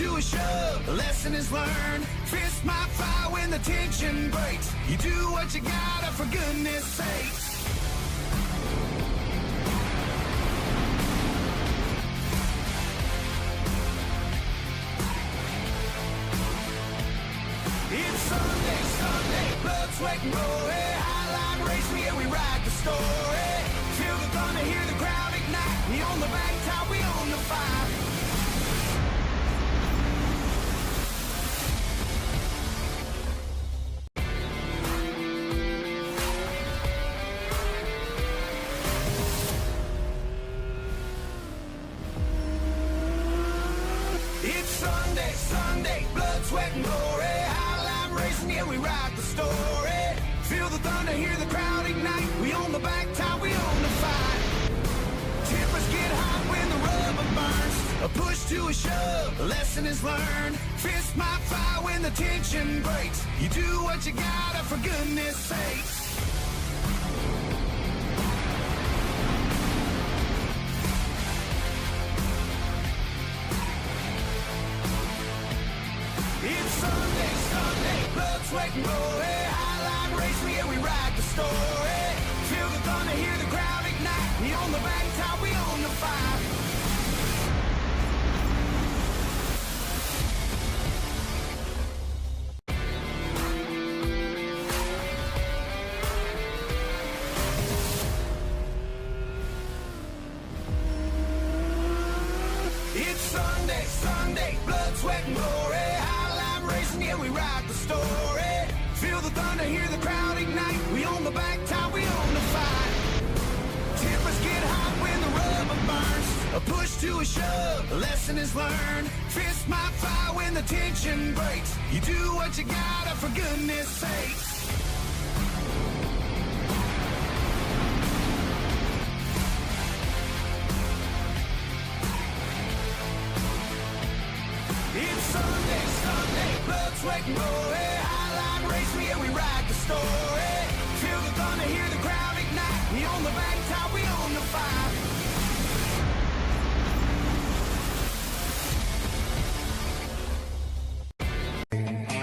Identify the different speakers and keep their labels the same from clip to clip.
Speaker 1: to a shove, the lesson is learned. Fist might fly when the tension breaks. You do what you gotta, for goodness sakes. It's Sunday, Sunday, blood, sweat, and glory. Highline racing, yeah, we ride the story. Feel the thunder, hear the crowd ignite. We on the back top, we own the fire. It's Sunday, Sunday, blood, sweat, and glory. Highline racing, yeah, we ride the story. Feel the thunder, hear the crowd ignite. We on the back top, we own the fight. Tempers get hot when the rubber burns. A push to a shove, the lesson is learned. Fist might fly when the tension breaks. You do what you gotta, for goodness sakes. It's Sunday, Sunday, blood, sweat, and glory. Highline racing, yeah, we ride the story. Feel the thunder, hear the crowd ignite. We on the back top, we own the fire. It's Sunday, Sunday, blood, sweat, and glory. Highline racing, yeah, we ride the story. Feel the thunder, hear the crowd ignite. We on the back top, we own the fight. Tempers get hot when the rubber burns. A push to a shove, the lesson is learned. Fist might fly when the tension breaks. You do what you gotta, for goodness sakes. It's Sunday, Sunday, blood, sweat, and glory. Highline racing, yeah, we ride the story. Feel the thunder, hear the crowd ignite. We on the back top, we own the fire.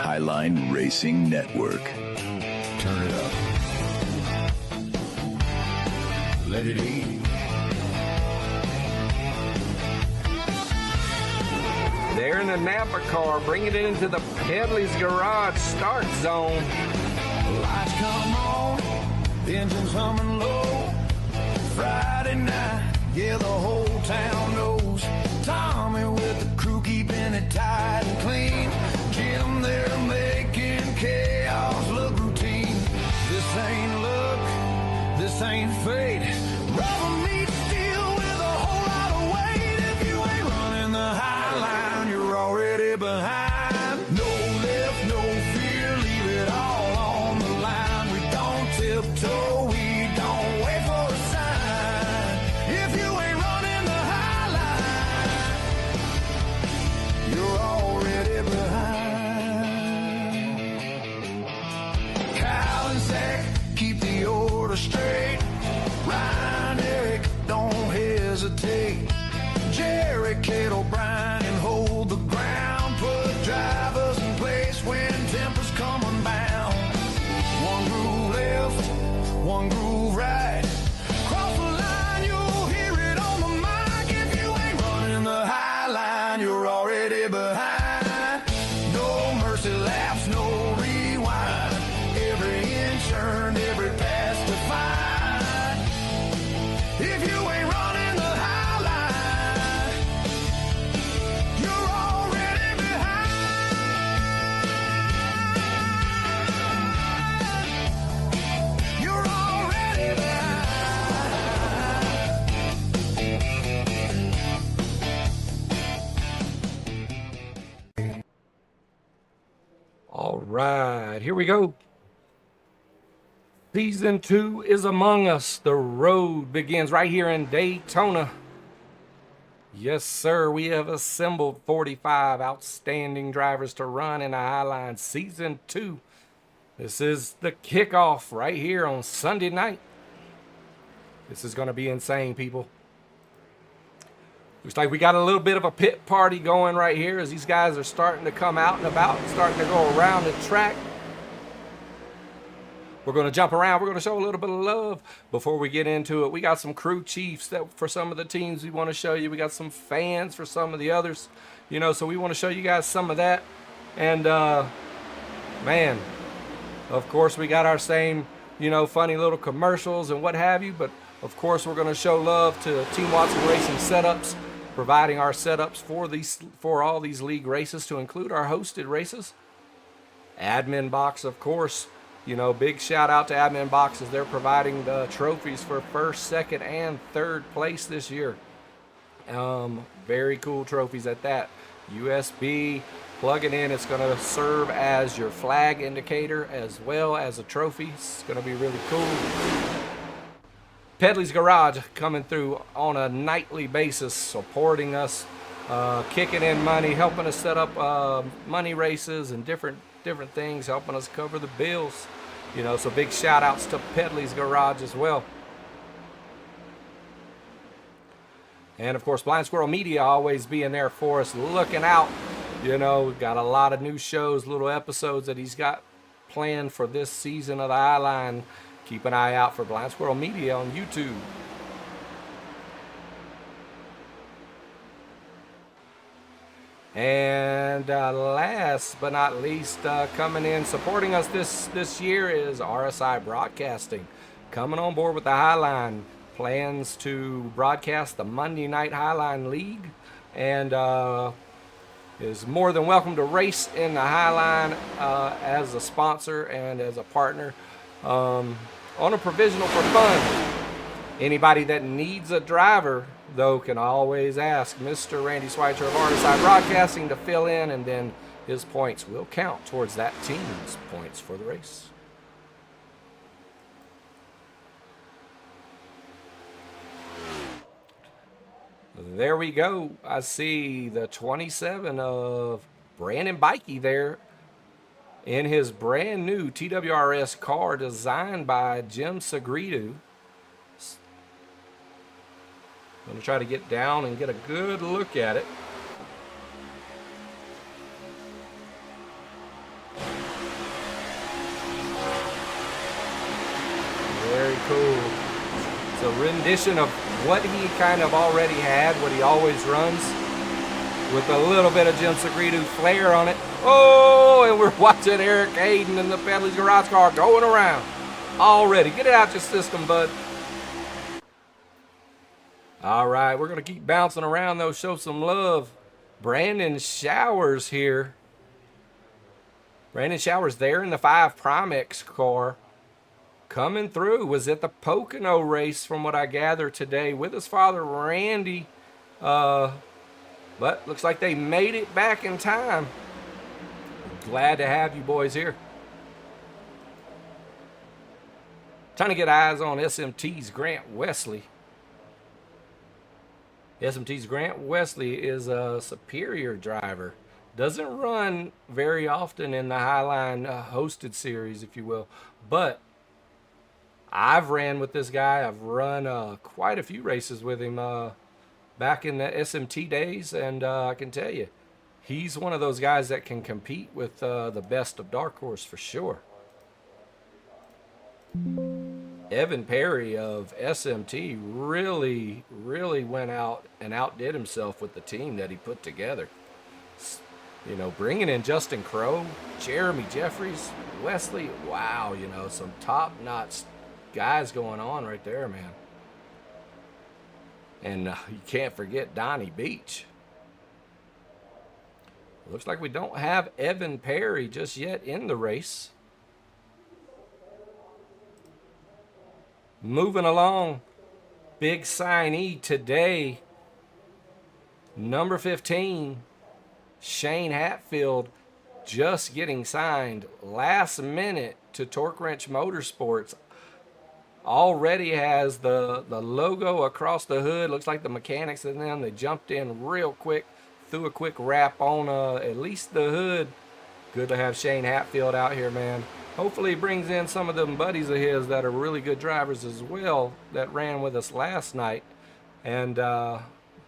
Speaker 2: Highline Racing Network.
Speaker 3: Turn it up. Let it eat.
Speaker 4: They're in a Napa car, bringing it into the Pedley's Garage start zone.
Speaker 1: Lights come on, engine's humming low. Friday night, yeah, the whole town knows. Tommy with the crew keeping it tight and clean. Jim there making chaos look routine. This ain't luck, this ain't fate. Rubber meets steel with a whole lot of weight. If you ain't running the high line, you're already behind. No left, no fear, leave it all on the line. We don't tiptoe, we don't wait for a sign. If you ain't running the high line, you're already behind. Kyle and Zach, keep the order straight. Ryan, Eric, don't hesitate. Jerry, Kate, O'Brien, and hold the ground. Put drivers in place when tempers come unbound. One groove left, one groove right. Cross the line, you'll hear it on the mic. If you ain't running the high line, you're already behind. No mercy laps, no rewind. Every inch earned, every pass defined. If you ain't running the high line, you're already behind. You're already behind.
Speaker 4: All right, here we go. Season 2 is among us. The road begins right here in Daytona. Yes, sir. We have assembled 45 outstanding drivers to run in the Highline Season 2. This is the kickoff right here on Sunday night. This is going to be insane, people. Looks like we got a little bit of a pit party going right here as these guys are starting to come out and about, starting to go around the track. We're going to jump around. We're going to show a little bit of love before we get into it. We got some crew chiefs that for some of the teams we want to show you. We got some fans for some of the others, you know, so we want to show you guys some of that. And, man, of course, we got our same, you know, funny little commercials and what have you. But, of course, we're going to show love to Team Watson Racing Setups, providing our setups for all these league races, to include our hosted races. Admin Box, of course. You know, big shout out to Admin Box as they're providing the trophies for first, second, and third place this year. Very cool trophies at that. USB, plug it in. It's going to serve as your flag indicator as well as a trophy. It's going to be really cool. Pedley's Garage coming through on a nightly basis, supporting us, kicking in money, helping us set up money races and different things, helping us cover the bills. You know, so big shout outs to Pedley's Garage as well. And of course, Blind Squirrel Media always being there for us, looking out. You know, we've got a lot of new shows, little episodes that he's got planned for this season of the Highline. Keep an eye out for Blind Squirrel Media on YouTube. And last but not least, coming in supporting us this year is RSI Broadcasting, coming on board with the Highline. Plans to broadcast the Monday Night Highline League, and is more than welcome to race in the Highline as a sponsor and as a partner on a provisional for fun. Anybody that needs a driver, though, can always ask Mr. Randy Schweitzer of RSI Broadcasting to fill in, and then his points will count towards that team's points for the race. There we go. I see the 27 of Brandon Bikey there in his brand new TWRS car designed by Jim Sagridu. I'm going to try to get down and get a good look at it. Very cool. It's a rendition of what he kind of already had, what he always runs, with a little bit of Jim Sagridu flair on it. Oh, and we're watching Eric Hayden in the Pedley's Garage car going around already. Get it out your system, bud. All right, we're going to keep bouncing around, though, show some love. Brandon Showers here. Brandon Showers there in the 5 Primex car. Coming through. Was at the Pocono race, from what I gather today, with his father, Randy. But looks like they made it back in time. Glad to have you boys here. Trying to get eyes on SMT's Grant Wesley. SMT's Grant Wesley is a superior driver. Doesn't run very often in the Highline hosted series, if you will. But I've ran with this guy. I've run quite a few races with him back in the SMT days. And I can tell you, he's one of those guys that can compete with the best of Dark Horse for sure. Evan Perry of SMT really went out and outdid himself with the team that he put together. You know, bringing in Justin Crow, Jeremy Jeffries, Wesley. Wow, you know, some top-notch guys going on right there, man. And you can't forget Donnie Beach. Looks like we don't have Evan Perry just yet in the race. Moving along, big signee today, number 15, Shane Hatfield, just getting signed last minute to Torque Wrench Motorsports. Already has the logo across the hood. Looks like the mechanics and them, they jumped in real quick, threw a quick wrap on at least the hood. Good to have Shane Hatfield out here, man. Hopefully he brings in some of them buddies of his that are really good drivers as well that ran with us last night. And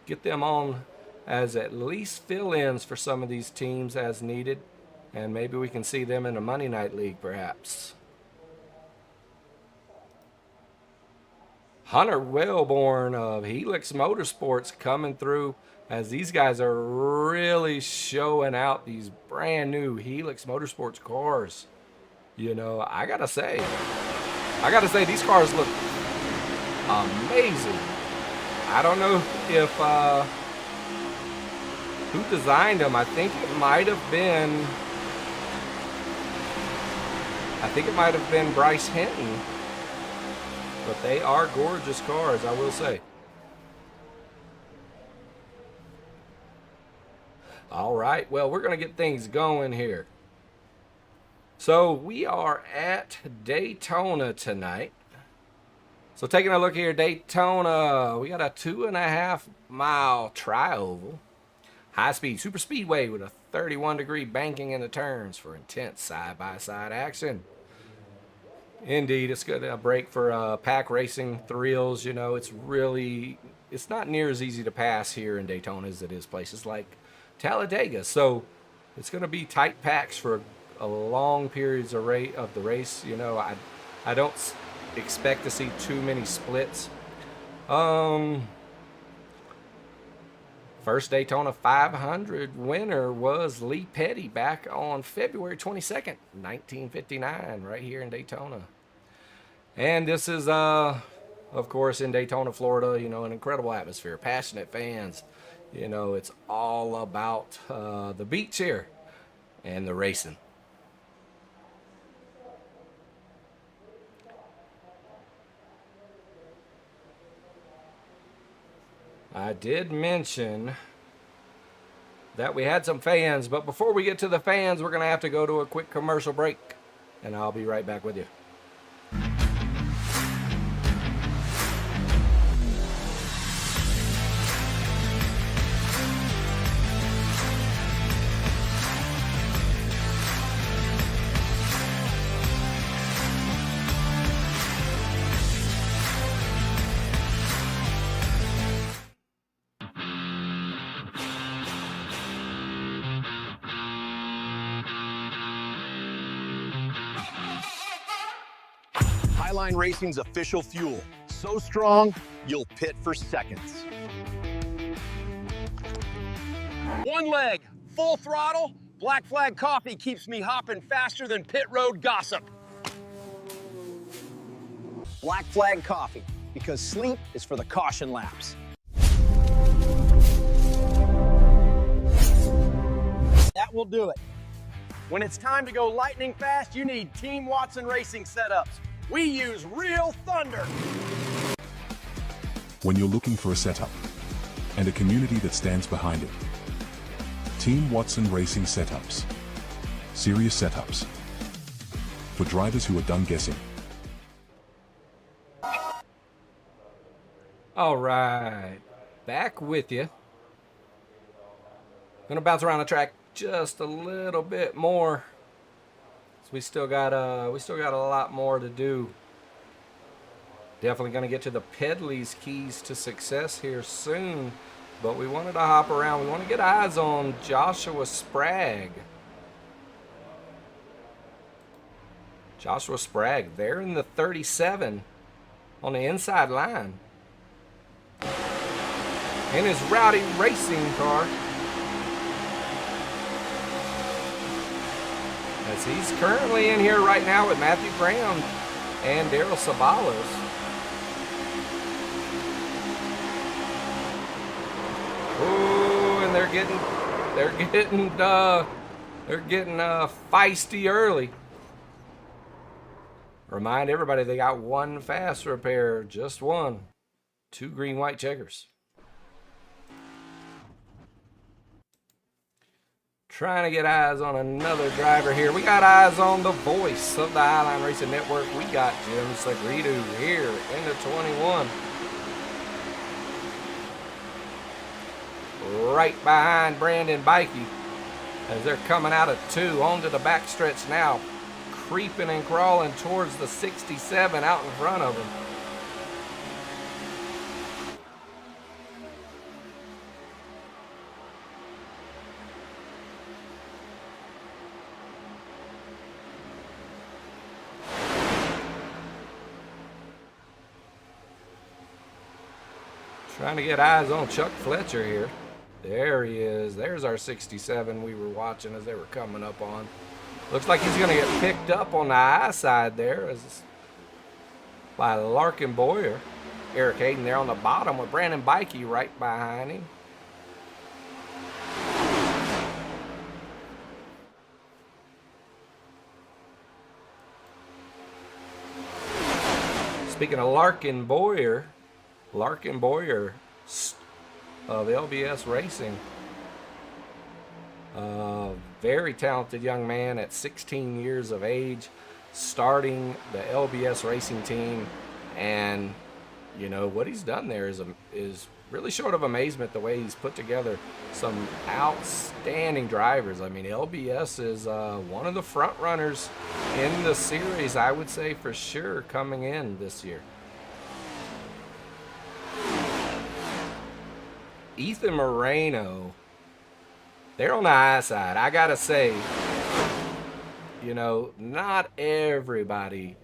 Speaker 4: get them on as at least fill-ins for some of these teams as needed, and maybe we can see them in a Monday Night League perhaps. Hunter Wellborn of Helix Motorsports coming through, as these guys are really showing out these brand new Helix Motorsports cars. You know, I gotta say these cars look amazing. I don't know if who designed them. I think it might have been Bryce Hinton. But they are gorgeous cars, I will say. All right, well, we're going to get things going here. So we are at Daytona tonight. So taking a look here, Daytona, we got a 2.5 mile tri-oval. High-speed super speedway with a 31-degree banking in the turns for intense side-by-side action. Indeed, it's good a break for pack racing thrills. You know, it's not near as easy to pass here in Daytona as it is places like Talladega. So it's going to be tight packs for a long periods of the race. You know, I don't expect to see too many splits. First Daytona 500 winner was Lee Petty back on February 22nd, 1959, right here in Daytona. And this is, of course, in Daytona, Florida, you know, an incredible atmosphere, passionate fans. You know, it's all about the beach here and the racing. I did mention that we had some fans, but before we get to the fans, we're going to have to go to a quick commercial break, and I'll be right back with you.
Speaker 2: Highline Racing's official fuel. So strong, you'll pit for seconds. One leg, full throttle. Black Flag coffee keeps me hopping faster than pit road gossip. Black Flag coffee, because sleep is for the caution laps. That will do it. When it's time to go lightning fast, you need Team Watson Racing setups. We use real thunder.
Speaker 5: When you're looking for a setup and a community that stands behind it, Team Watson Racing Setups. Serious setups for drivers who are done guessing.
Speaker 4: All right, back with you. Gonna bounce around the track just a little bit more. We still got a lot more to do. Definitely going to get to the Pedley's keys to success here soon, but we wanted to hop around. We want to get eyes on Joshua Sprague. Joshua Sprague there in the 37 on the inside line in his Rowdy Racing car. As he's currently in here right now with Matthew Graham and Daryl Sabalos. Ooh, and they're getting feisty early. Remind everybody they got one fast repair, just one. 2 green white checkers. Trying to get eyes on another driver here. We got eyes on the voice of the Highline Racing Network. We got Jim Sagridu here in the 21. Right behind Brandon Bikey as they're coming out of 2 onto the backstretch now. Creeping and crawling towards the 67 out in front of him. Trying to get eyes on Chuck Fletcher here. There he is. There's our 67 we were watching as they were coming up on. Looks like he's going to get picked up on the high side there by Larkin Boyer. Eric Hayden there on the bottom with Brandon Bikey right behind him. Speaking of Larkin Boyer of LBS Racing. Very talented young man at 16 years of age, starting the LBS Racing team, and you know what he's done there is really short of amazement. The way he's put together some outstanding drivers. I mean, LBS is one of the front runners in the series, I would say for sure, coming in this year. Ethan Moreno, they're on the high side. I gotta say, you know, not everybody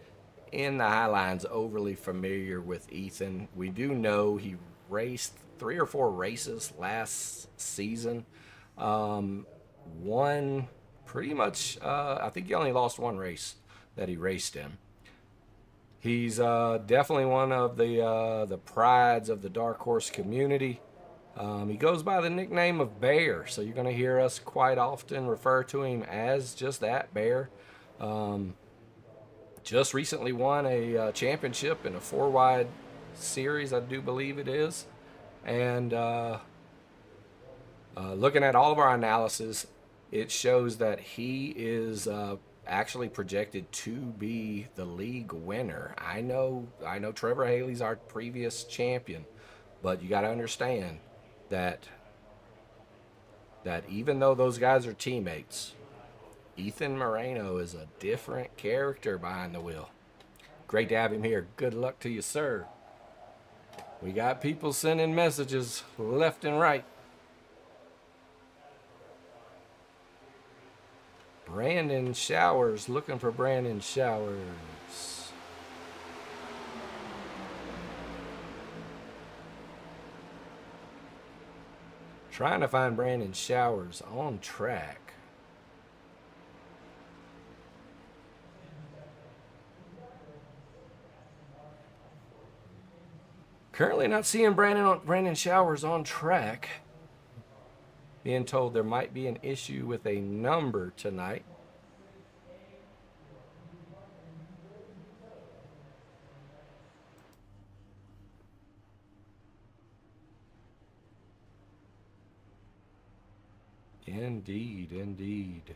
Speaker 4: in the Highline's overly familiar with Ethan. We do know he raced 3 or 4 races last season. One pretty much, I think he only lost 1 race that he raced in. He's definitely one of the prides of the Dark Horse community. He goes by the nickname of Bear, so you're going to hear us quite often refer to him as just that, Bear. Just recently won a championship in a 4-wide series, I do believe it is. And looking at all of our analysis, it shows that he is actually projected to be the league winner. I know Trevor Haley's our previous champion, but you got to understand that even though those guys are teammates, Ethan Moreno is a different character behind the wheel. Great to have him here. Good luck to you, sir. We got people sending messages left and right. Brandon Showers, looking for Brandon Showers. Trying to find Brandon Showers on track. Currently not seeing Brandon Showers on track. Being told there might be an issue with a number tonight. Indeed, indeed.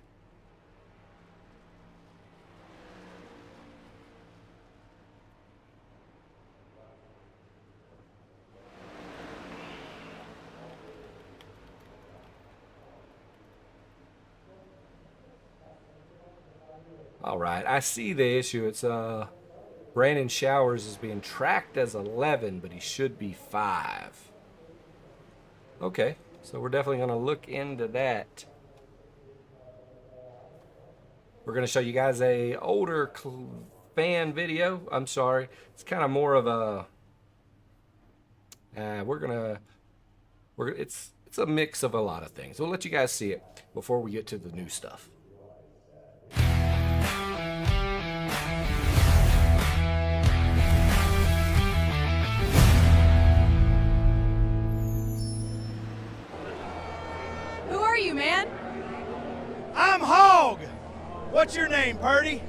Speaker 4: All right, I see the issue. It's Brandon Showers is being tracked as 11, but he should be 5. Okay. So we're definitely going to look into that. We're going to show you guys a older fan video. I'm sorry. It's kind of more of a it's a mix of a lot of things. We'll let you guys see it before we get to the new stuff.
Speaker 6: Man,
Speaker 2: I'm Hog. What's your name, Purdy?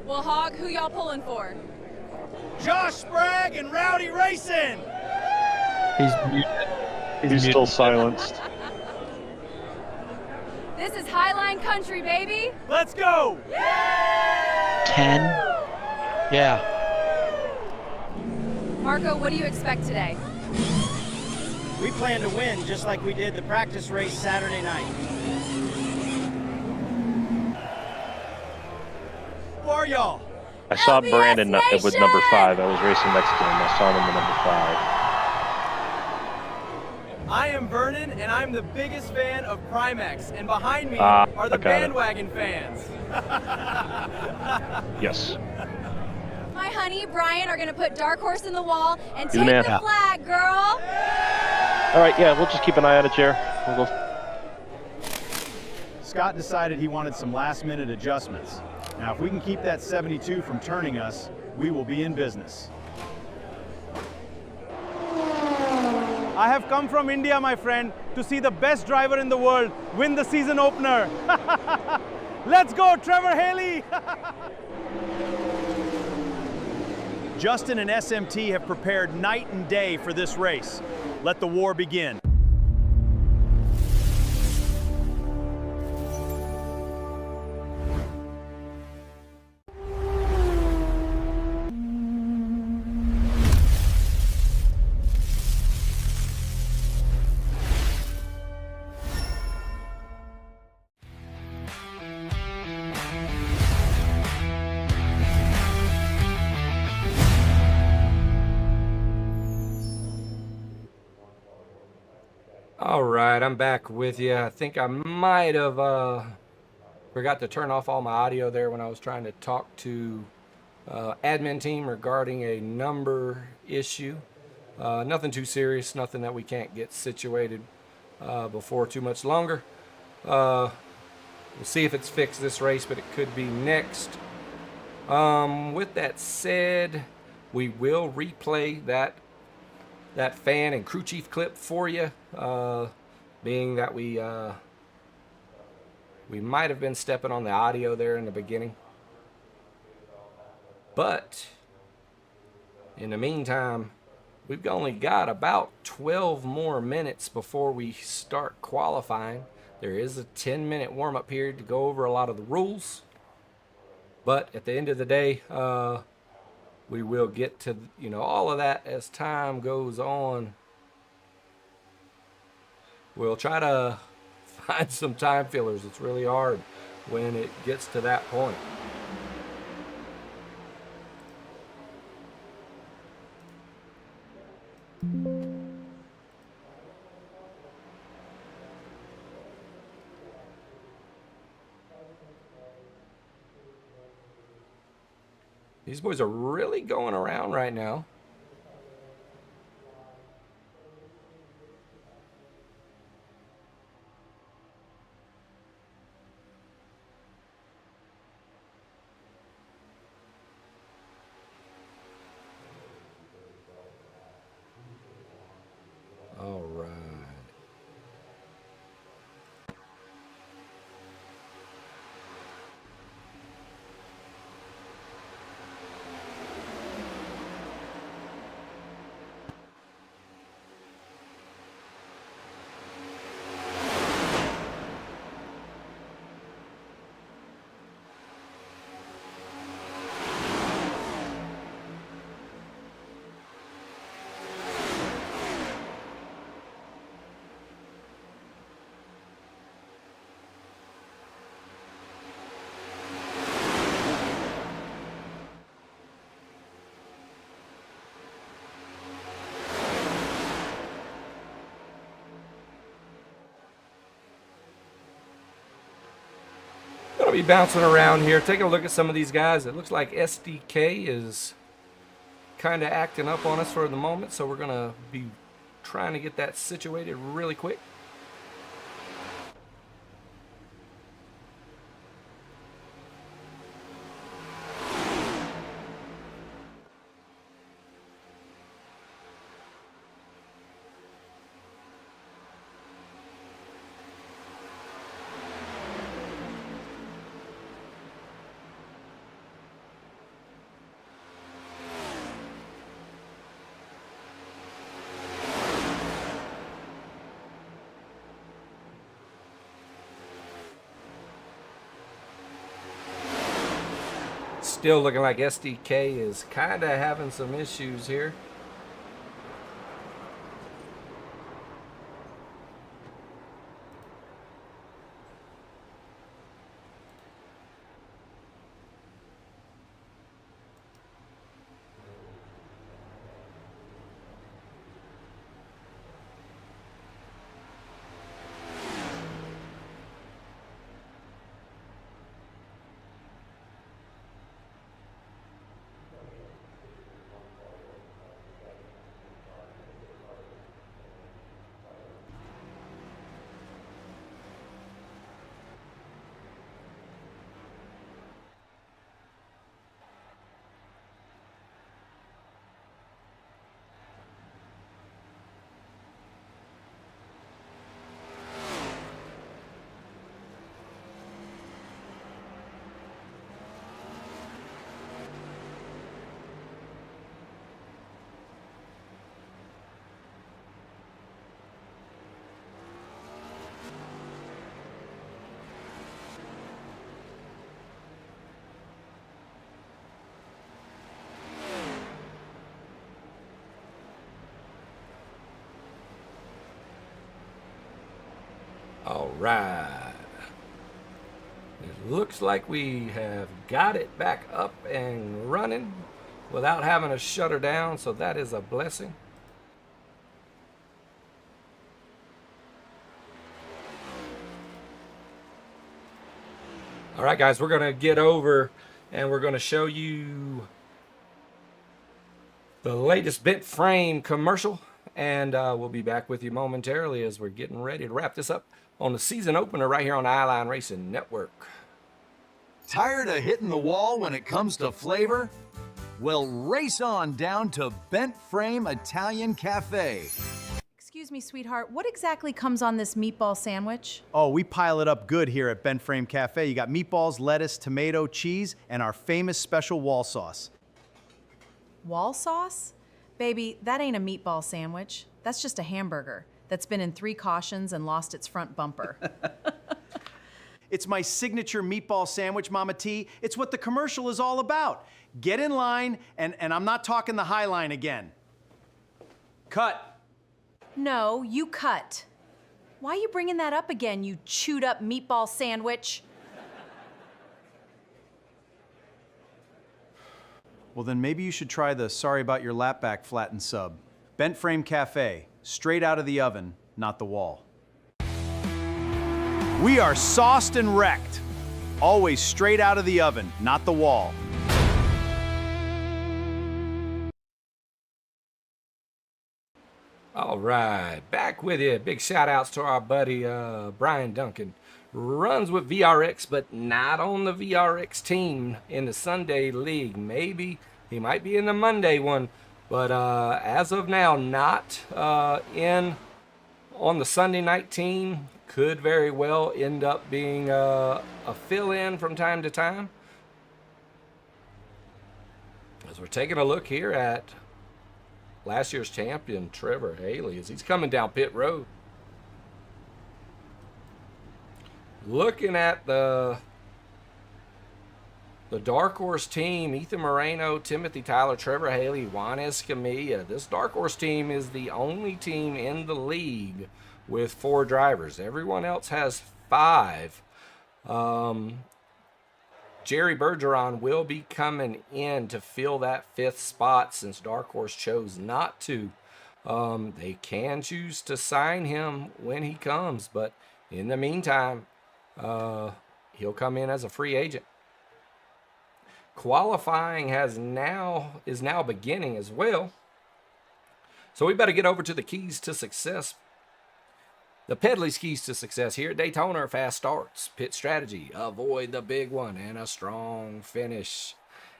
Speaker 6: Well, Hog, who y'all pulling for?
Speaker 2: Josh Sprague and Rowdy Racing.
Speaker 7: He's muted.
Speaker 8: He's still silenced.
Speaker 6: This is Highline Country, baby.
Speaker 2: Let's go.
Speaker 7: 10? Yeah.
Speaker 6: Marco, what do you expect today?
Speaker 9: We plan to win just like we did the practice race Saturday night.
Speaker 2: Who are y'all?
Speaker 8: I saw
Speaker 6: LBS
Speaker 8: Brandon
Speaker 6: Nation!
Speaker 8: with number 5. I was racing next to him. I saw him in the number 5.
Speaker 2: I am Vernon, and I'm the biggest fan of Primex. And behind me are the
Speaker 8: okay.
Speaker 2: bandwagon fans.
Speaker 8: Yes.
Speaker 6: My Honey, Brian are gonna put Dark Horse in the wall and
Speaker 8: You're
Speaker 6: take
Speaker 8: the
Speaker 6: the
Speaker 8: man.
Speaker 6: flag, girl.
Speaker 8: All right, yeah, we'll just keep an eye on it, Chair. We'll go.
Speaker 10: Scott decided he wanted some last-minute adjustments. Now, if we can keep that 72 from turning us, we will be in business.
Speaker 11: I have come from India, my friend, to see the best driver in the world win the season opener. Let's go, Trevor Haley!
Speaker 10: Justin and SMT have prepared night and day for this race. Let the war begin.
Speaker 4: All right, I'm back with you. I think I might have forgot to turn off all my audio there when I was trying to talk to admin team regarding a number issue. Nothing too serious, nothing that we can't get situated before too much longer. We'll see if it's fixed this race, but it could be next. With that said, we will replay that fan and crew chief clip for you, being that we might have been stepping on the audio there in the beginning. But in the meantime, we've only got about 12 more minutes before we start qualifying. There is a 10-minute warm-up period to go over a lot of the rules. But at the end of the day, we will get to, all of that as time goes on. We'll try to find some time fillers. It's really hard when it gets to that point. These boys are really going around right now. All right. Gonna be bouncing around here, taking a look at some of these guys. It looks like SDK is kind of acting up on us for the moment, so we're gonna be trying to get that situated really quick. Still looking like SDK is kind of having some issues here. All right. It looks like we have got it back up and running without having to shut her down, so that is a blessing. All right, guys, we're going to get over and we're going to show you the latest bent frame commercial, and we'll be back with you momentarily as we're getting ready to wrap this up on the season opener right here on the HLRN Racing Network.
Speaker 1: Tired of hitting the wall when it comes to flavor? Well, race on down to Bent Frame Italian Cafe.
Speaker 6: Excuse me, sweetheart, what exactly comes on this meatball sandwich?
Speaker 10: Oh, we pile it up good here at Bent Frame Cafe. You got meatballs, lettuce, tomato, cheese, and our famous special wall sauce.
Speaker 6: Wall sauce? Baby, that ain't a meatball sandwich. That's just a hamburger that's been in 3 cautions and lost its front bumper.
Speaker 10: It's my signature meatball sandwich, Mama T. It's what the commercial is all about. Get in line, and I'm not talking the high line again. Cut.
Speaker 6: No, you cut. Why are you bringing that up again, you chewed up meatball sandwich?
Speaker 10: Well, then maybe you should try the sorry about your lap back flattened sub. Bent Frame Cafe, straight out of the oven, not the wall. We are sauced and wrecked. Always straight out of the oven, not the wall.
Speaker 4: All right, back with you. Big shout outs to our buddy Brian Duncan. Runs with VRX, but not on the VRX team in the Sunday league. Maybe he might be in the Monday one, but as of now, not in on the Sunday night team. Could very well end up being a fill-in from time to time. As we're taking a look here at last year's champion, Trevor Haley, as he's coming down pit road. Looking at the dark horse team, Ethan Moreno, Timothy Tyler, Trevor Haley, Juan Escamilla. This dark horse team is the only team in the league with 4 drivers. Everyone else has 5. Jerry Bergeron will be coming in to fill that 5th spot since Dark Horse chose not to. They can choose to sign him when he comes, but in the meantime, he'll come in as a free agent. Qualifying is now beginning as well. So we better get over to the keys to success. The Pedley's keys to success here at Daytona are fast starts, pit strategy, avoid the big one, and a strong finish.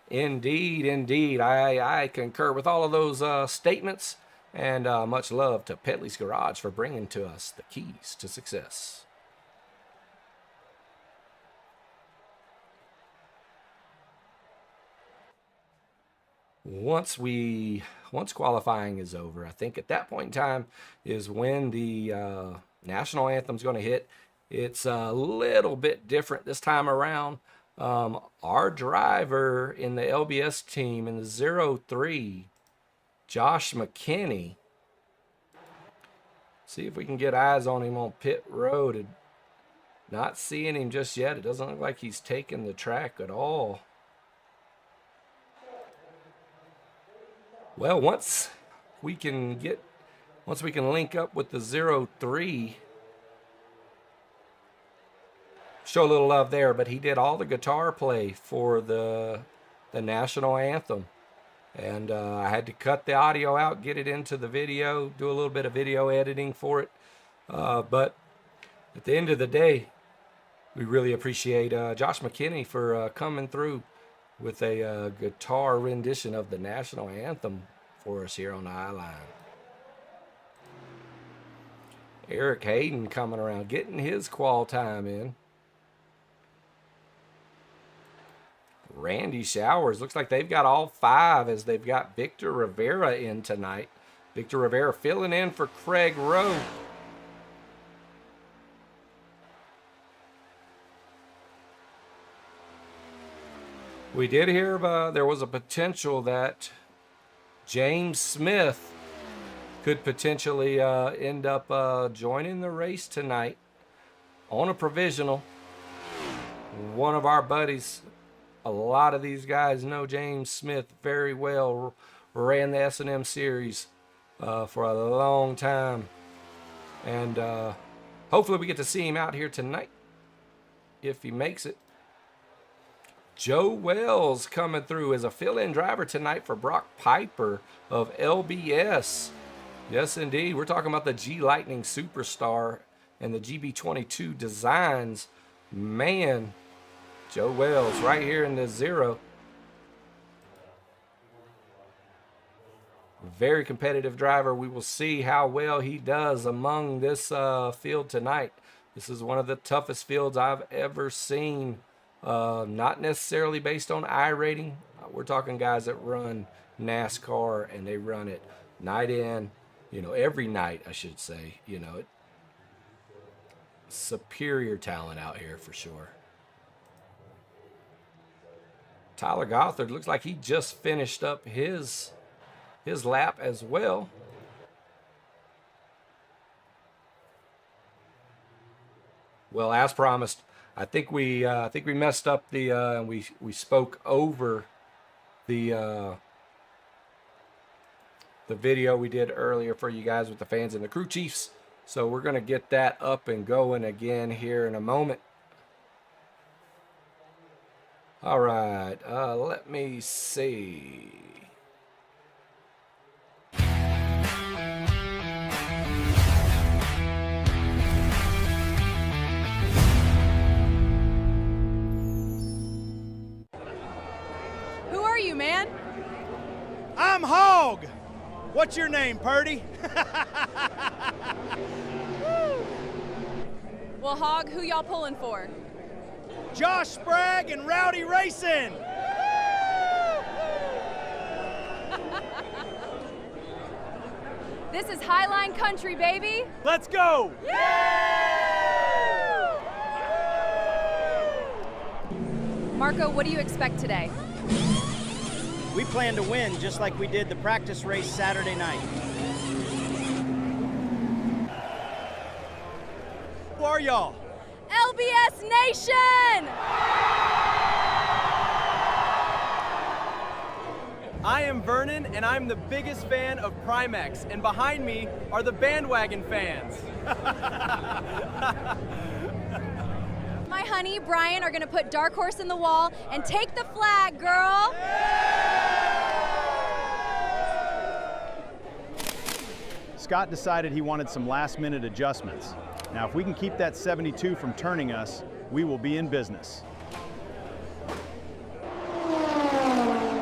Speaker 4: Indeed, indeed. I concur with all of those statements, and much love to Pedley's Garage for bringing to us the keys to success. Once qualifying is over, I think at that point in time is when the national anthem's going to hit. It's a little bit different this time around. Our driver in the LBS team in the 03, Josh McKinney. See if we can get eyes on him on pit road. Not seeing him just yet. It doesn't look like he's taking the track at all. Well, once we can link up with the 03, show a little love there, but he did all the guitar play for the national anthem. And I had to cut the audio out, get it into the video, do a little bit of video editing for it. But at the end of the day, we really appreciate Josh McKinney for coming through with a guitar rendition of the national anthem for us here on the I-Line. Eric Hayden coming around, getting his qual time in. Randy Showers, looks like they've got all 5 as they've got Victor Rivera in tonight. Victor Rivera filling in for Craig Rowe. We did hear there was a potential that James Smith could potentially end up joining the race tonight. on a provisional. One of our buddies, a lot of these guys know James Smith very well, ran the S&M series for a long time. And hopefully we get to see him out here tonight if he makes it. Joe Wells coming through as a fill-in driver tonight for Brock Piper of LBS. Yes, indeed. We're talking about the G Lightning Superstar and the GB22 designs. Man, Joe Wells right here in the 0. Very competitive driver. We will see how well he does among this field tonight. This is one of the toughest fields I've ever seen. Not necessarily based on I rating. We're talking guys that run NASCAR and they run it night in, every night, I should say. Superior talent out here for sure. Tyler Gothard looks like he just finished up his lap as well. Well, as promised, I think we messed up the we spoke over the video we did earlier for you guys with the fans and the crew chiefs. So we're gonna get that up and going again here in a moment. All right, let me see.
Speaker 6: Who are you, man?
Speaker 11: I'm Hog. What's your name, Purdy?
Speaker 6: Well, Hog, who y'all pulling for?
Speaker 11: Josh Sprague and Rowdy Racing.
Speaker 6: This is Highline Country, baby.
Speaker 11: Let's go.
Speaker 6: Marco, what do you expect today?
Speaker 9: We plan to win just like we did the practice race Saturday night.
Speaker 11: Who are y'all?
Speaker 6: LBS Nation!
Speaker 2: I am Vernon, and I'm the biggest fan of Primex, and behind me are the bandwagon fans.
Speaker 6: My honey, Brian, are gonna put Dark Horse in the wall and take the flag, girl!
Speaker 11: Scott decided he wanted some last-minute adjustments. Now, if we can keep that 72 from turning us, we will be in business.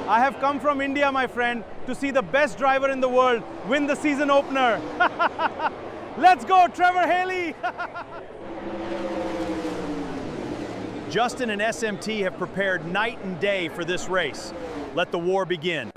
Speaker 11: I have come from India, my friend, to see the best driver in the world win the season opener. Let's go, Trevor Haley! Justin and SMT have prepared night and day for this race. Let the war begin.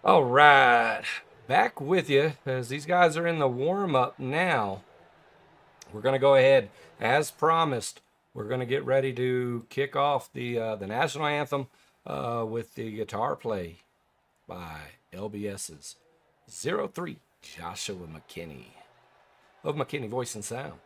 Speaker 4: All right, back with you as these guys are in the warm-up now. We're going to go ahead, as promised, we're going to get ready to kick off the national anthem with the guitar play by LBS's 03 Joshua McKinney of McKinney Voice and Sound.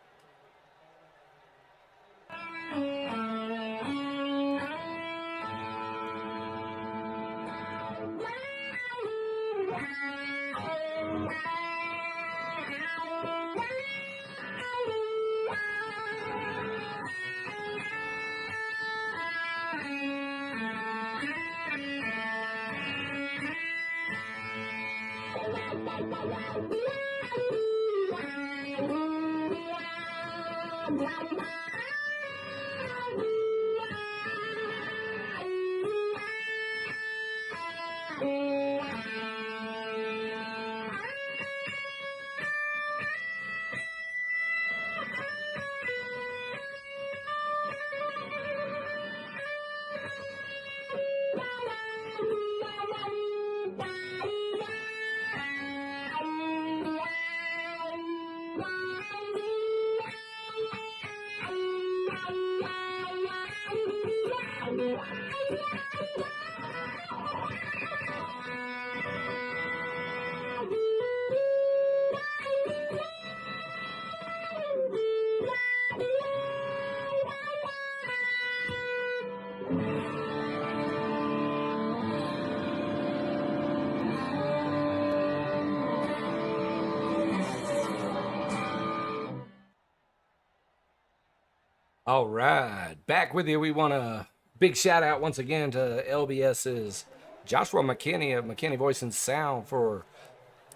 Speaker 4: All right, back with you. We want a big shout out once again to LBS's Joshua McKinney of McKinney Voice and Sound for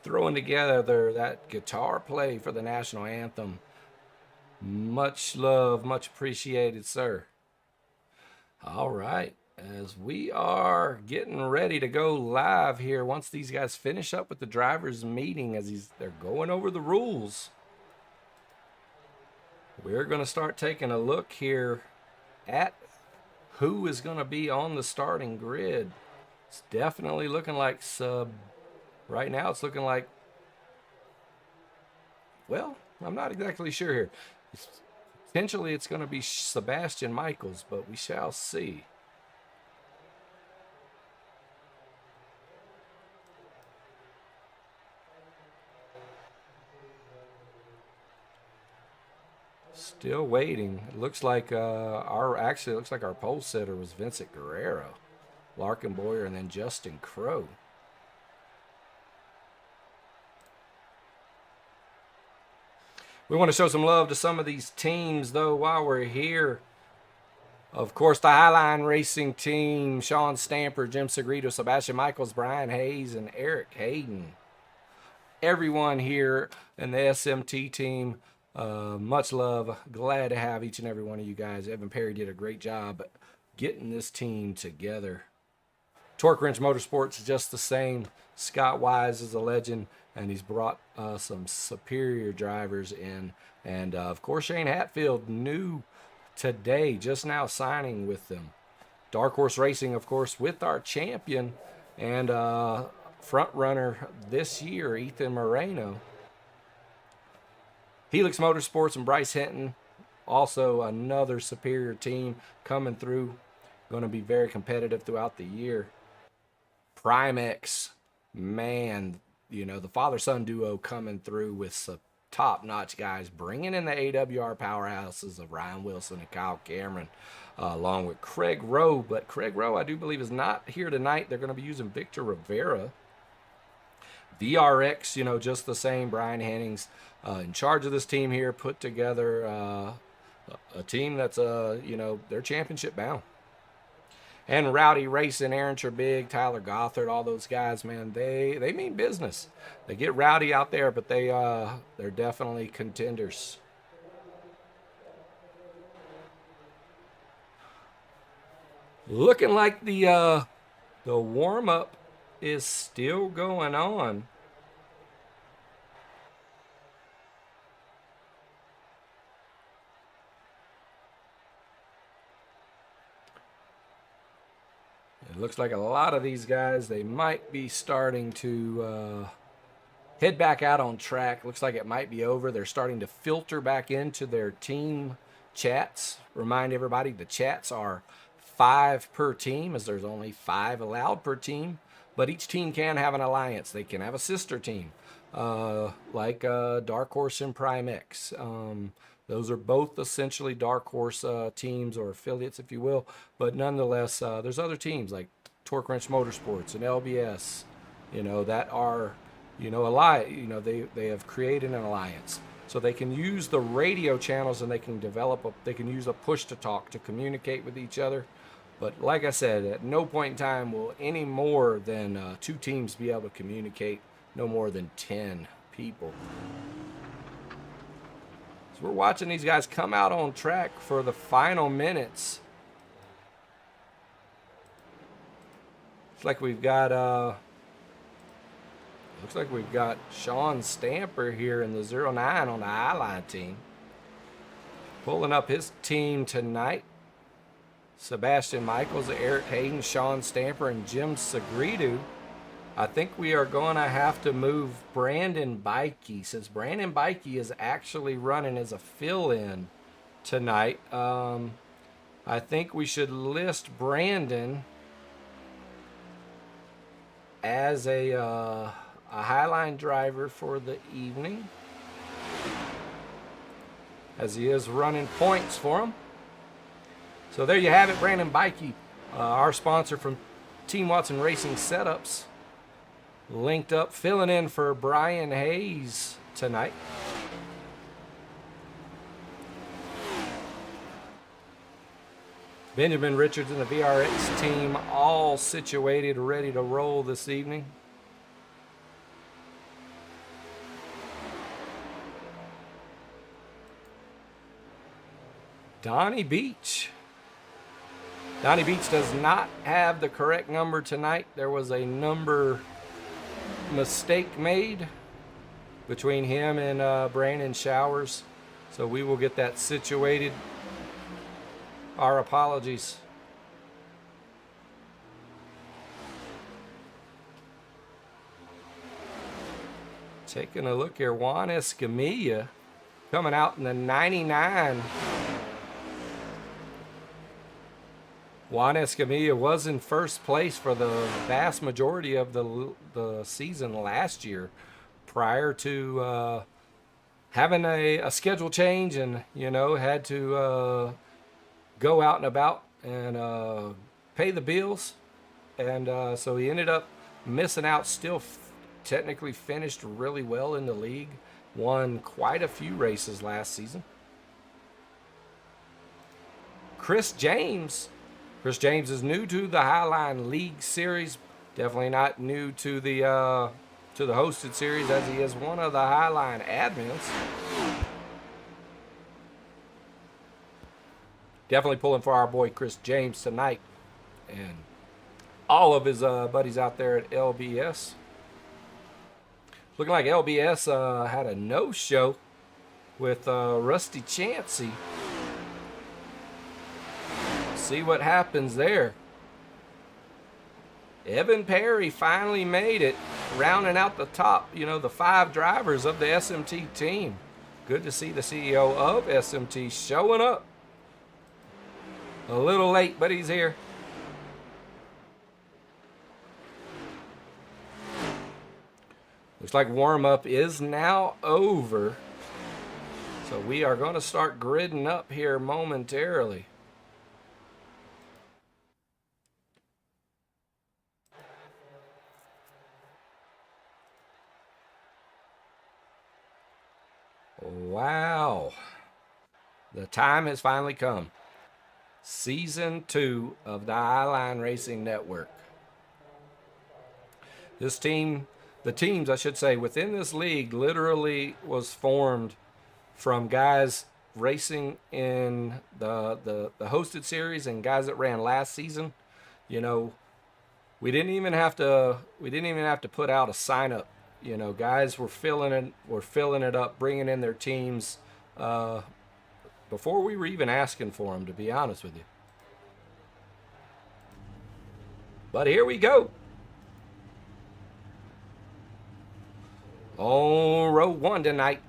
Speaker 4: throwing together that guitar play for the national anthem. Much love, much appreciated, sir. All right, as we are getting ready to go live here, once these guys finish up with the drivers' meeting, as they're going over the rules, we're going to start taking a look here at who is going to be on the starting grid. It's definitely looking like right now it's looking like, well, I'm not exactly sure here. Potentially it's going to be Sebastian Michaels, but we shall see. Still waiting. It looks like our pole setter was Vincent Guerrero, Larkin Boyer, and then Justin Crow. We want to show some love to some of these teams, though, while we're here. Of course, the Highline Racing team, Sean Stamper, Jim Segredo, Sebastian Michaels, Brian Hayes, and Eric Hayden. Everyone here in the SMT team, much love. Glad to have each and every one of you guys. Evan Perry did a great job getting this team together. Torque Wrench Motorsports is just the same. Scott Wise is a legend, and he's brought some superior drivers in. And, of course, Shane Hatfield, new today, just now signing with them. Dark Horse Racing, of course, with our champion and front runner this year, Ethan Moreno. Helix Motorsports and Bryce Hinton, also another superior team coming through. Going to be very competitive throughout the year. Primex, man, you know, the father-son duo coming through with some top-notch guys, bringing in the AWR powerhouses of Ryan Wilson and Kyle Cameron, along with Craig Rowe. But Craig Rowe, I do believe, is not here tonight. They're going to be using Victor Rivera. VRX, you know, just the same. Brian Hennings in charge of this team here, put together a team that's, you know, they're championship bound. And Rowdy Racing, Aaron Trebig, Tyler Gothard, all those guys, man, they mean business. They get rowdy out there, but they're definitely contenders. Looking like the warm-up is still going on. It looks like a lot of these guys, they might be starting to head back out on track. Looks like it might be over. They're starting to filter back into their team chats. Remind everybody, the chats are 5 per team, as there's only 5 allowed per team. But each team can have an alliance. They can have a sister team, like Dark Horse and Primex. Those are both essentially Dark Horse teams or affiliates, if you will. But nonetheless, there's other teams like Torque Wrench Motorsports and LBS, you know, that are, you know, they have created an alliance. So they can use the radio channels and they can they can use a push to talk to communicate with each other. But like I said, at no point in time will any more than 2 teams be able to communicate, no more than 10 people. So we're watching these guys come out on track for the final minutes. Looks like we've got Sean Stamper here in the 09 on the I-Line team. Pulling up his team tonight. Sebastian Michaels, Eric Hayden, Sean Stamper, and Jim Segredo. I think we are going to have to move Brandon Bikey, since Brandon Bikey is actually running as a fill-in tonight. I I think we should list Brandon as a Highline driver for the evening, as he is running points for him. So there you have it, Brandon Bikey, our sponsor from Team Watson Racing Setups, linked up, filling in for Brian Hayes tonight. Benjamin Richards and the VRX team all situated, ready to roll this evening. Donnie Beach. Donnie Beach does not have the correct number tonight. There was a number mistake made between him and Brandon Showers. So we will get that situated. Our apologies. Taking a look here, Juan Escamilla coming out in the 99. Juan Escamilla was in first place for the vast majority of the season last year, prior to having a schedule change, and had to go out and about and pay the bills, and so he ended up missing out. Still technically finished really well in the league, won quite a few races last season. Chris James is new to the Highline League Series, definitely not new to the hosted series, as he is one of the Highline admins. Definitely pulling for our boy Chris James tonight, and all of his buddies out there at LBS. Looking like LBS had a no-show with Rusty Chansey. See what happens there. Evan Perry finally made it, rounding out the top, the 5 drivers of the SMT team. Good to see the CEO of SMT showing up. A little late, but he's here. Looks like warm-up is now over. So we are going to start gridding up here momentarily. Wow. The time has finally come. Season 2 of the Highline Racing Network. This team, the teams I should say, within this league literally was formed from guys racing in the hosted series and guys that ran last season. We didn't even have to put out a sign up. Guys were filling it up, bringing in their teams before we were even asking for them, to be honest with you. But here we go. On row 1 tonight,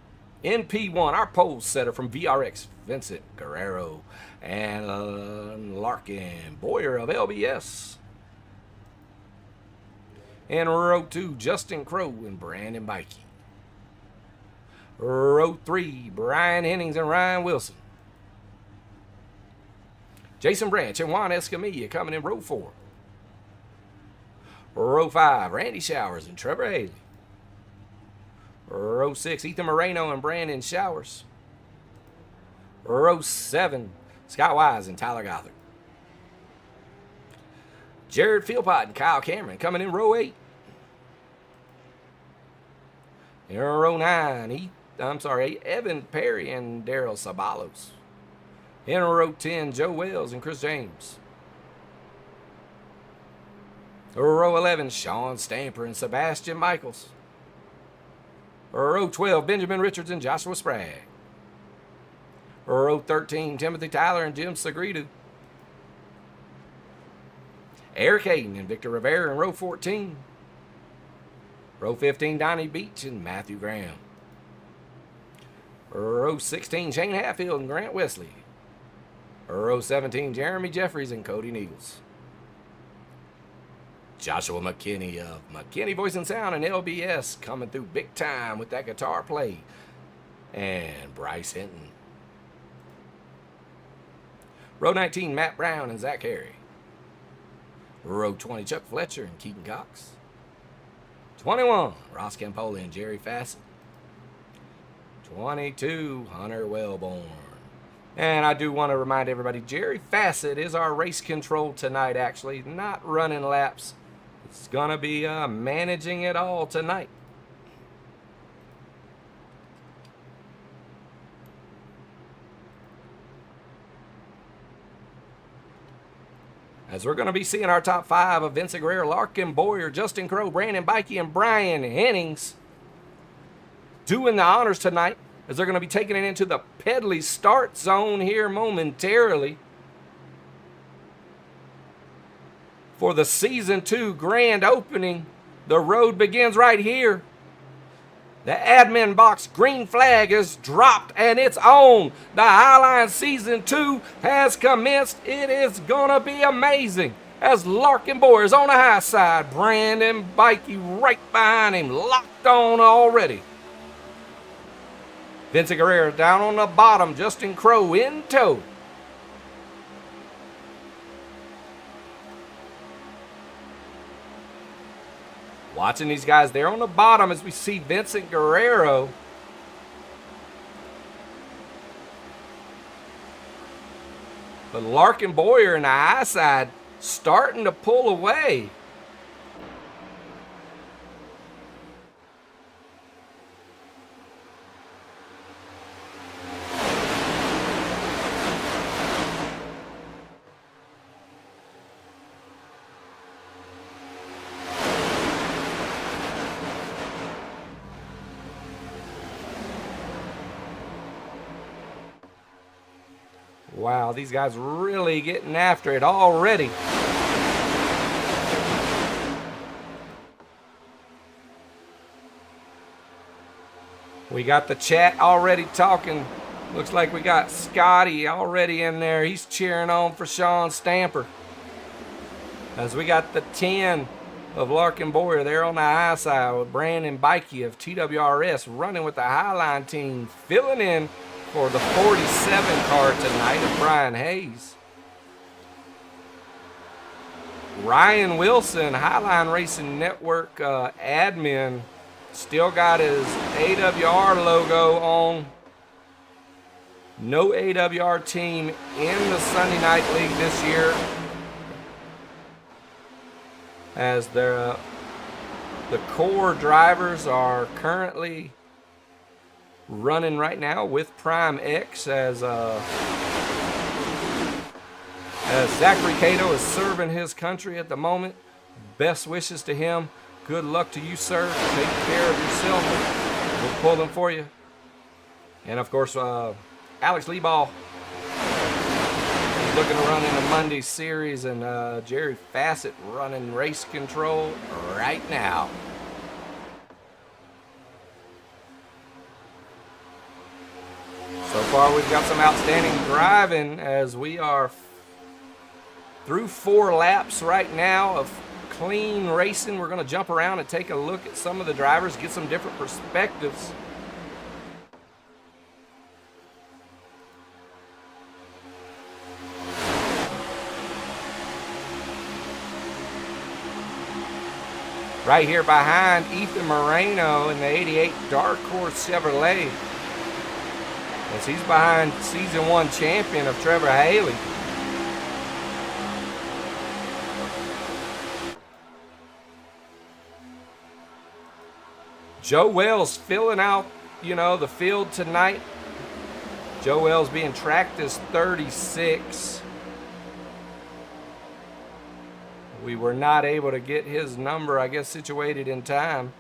Speaker 4: in P1, our pole setter from VRX, Vincent Guerrero and Larkin Boyer of LBS. In row 2, Justin Crow and Brandon Bikey. Row 3, Brian Hennings and Ryan Wilson. Jason Branch and Juan Escamilla coming in row 4. Row 5, Randy Showers and Trevor Haley. Row 6, Ethan Moreno and Brandon Showers. Row 7, Scott Wise and Tyler Gothard. Jared Philpott and Kyle Cameron coming in row 8. In row 9, Evan Perry and Daryl Sabalos. In row 10, Joe Wells and Chris James. Row 11, Sean Stamper and Sebastian Michaels. Row 12, Benjamin Richards and Joshua Sprague. Row 13, Timothy Tyler and Jim Sagredo. Eric Hayden and Victor Rivera in row 14. Row 15, Donnie Beach and Matthew Graham. Row 16, Shane Hatfield and Grant Wesley. Row 17, Jeremy Jeffries and Cody Neagles. Joshua McKinney of McKinney Voice and Sound and LBS coming through big time with that guitar play. And Bryce Hinton. Row 19, Matt Brown and Zach Harry. Row 20, Chuck Fletcher and Keaton Cox. 21, Ross Campoli and Jerry Fassett. 22, Hunter Wellborn. And I do want to remind everybody, Jerry Fassett is our race control tonight, actually. Not running laps. It's going to be managing it all tonight. As we're going to be seeing our top 5 of Vincent Guerrero, Larkin Boyer, Justin Crow, Brandon Bikey, and Brian Hennings doing the honors tonight, as they're going to be taking it into the Pedley start zone here momentarily for the Season 2 grand opening. The road begins right here. The admin box green flag is dropped and it's on. The Highline Season 2 has commenced. It is going to be amazing as Larkin Boyer is on the high side. Brandon Bikey right behind him, locked on already. Vincent Guerrero down on the bottom. Justin Crow in tow. Watching these guys there on the bottom as we see Vincent Guerrero. But Larkin Boyer in the high side starting to pull away. Wow, these guys really getting after it already. We got the chat already talking. Looks like we got Scotty already in there. He's cheering on for Sean Stamper. As we got the 10 of Larkin Boyer there on the high side with Brandon Bikey of TWRS running with the Highline team, filling in for the 47 car tonight of Brian Hayes. Ryan Wilson, Highline Racing Network admin, still got his AWR logo on. No AWR team in the Sunday Night League this year, as the core drivers are currently running right now with Prime X as Zachary Cato is serving his country at the moment. Best wishes to him. Good luck to you, sir. Take care of yourself. We'll pull them for you. And of course, Alex Leeball, he's looking to run in the Monday series, and Jerry Fassett running race control right now. So far, we've got some outstanding driving as we are through 4 laps right now of clean racing. We're going to jump around and take a look at some of the drivers, get some different perspectives. Right here behind Ethan Moreno in the 88 Dark Horse Chevrolet, as he's behind Season 1 champion of Trevor Haley. Joe Wells filling out, the field tonight. Joe Wells being tracked as 36. We were not able to get his number, I guess, situated in time.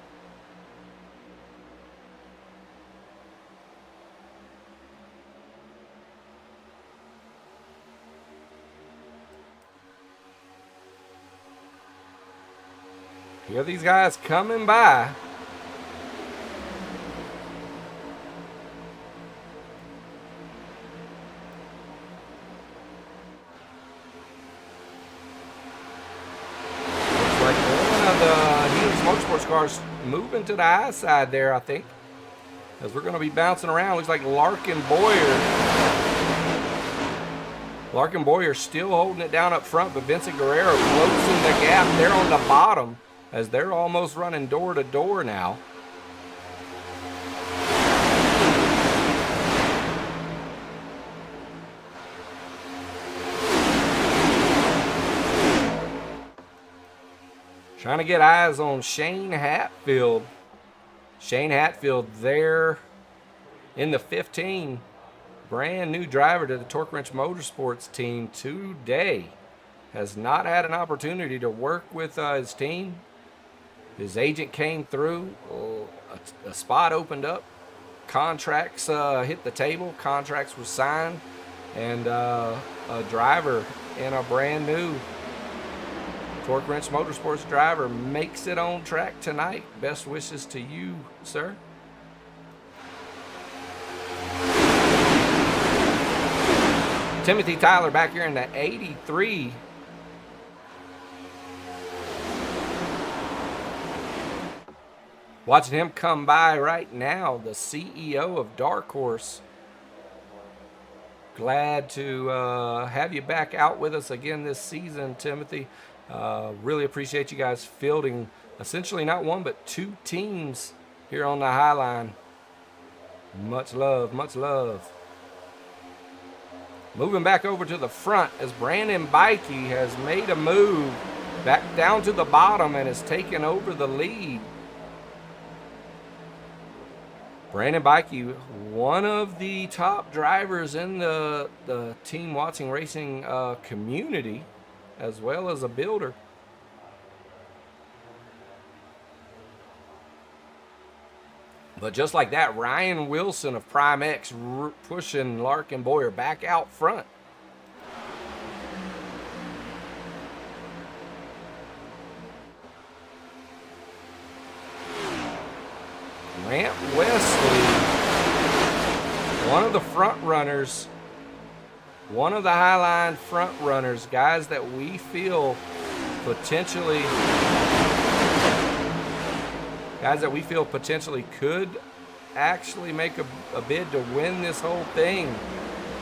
Speaker 4: Here these guys coming by. car's moving to the high side there, I think, as we're going to be bouncing around. Looks like Larkin Boyer still holding it down up front, but Vincent Guerrero closing the gap there on the bottom as they're almost running door to door now. Trying to get eyes on Shane Hatfield. Shane Hatfield there in the 15. Brand new driver to the Torque Wrench Motorsports team today. Has not had an opportunity to work with his team. His agent came through. A spot opened up. Contracts hit the table. Contracts were signed. And a driver in a brand new Torque Wrench Motorsports driver makes it on track tonight. Best wishes to you, sir. Timothy Tyler back here in the 83. Watching him come by right now, the CEO of Dark Horse. Glad to have you back out with us again this season, Timothy. Really appreciate you guys fielding essentially not one but two teams here on the High Line. Much love, much love. Moving back over to the front as Brandon Bikey has made a move back down to the bottom and has taken over the lead. Brandon Bikey, one of the top drivers in the Team Watson Racing community, as well as a builder. But just like that, Ryan Wilson of Prime X pushing Larkin Boyer back out front. Grant Wesley, one of the front runners, one of the Highline front runners, guys that we feel potentially could actually make a bid to win this whole thing,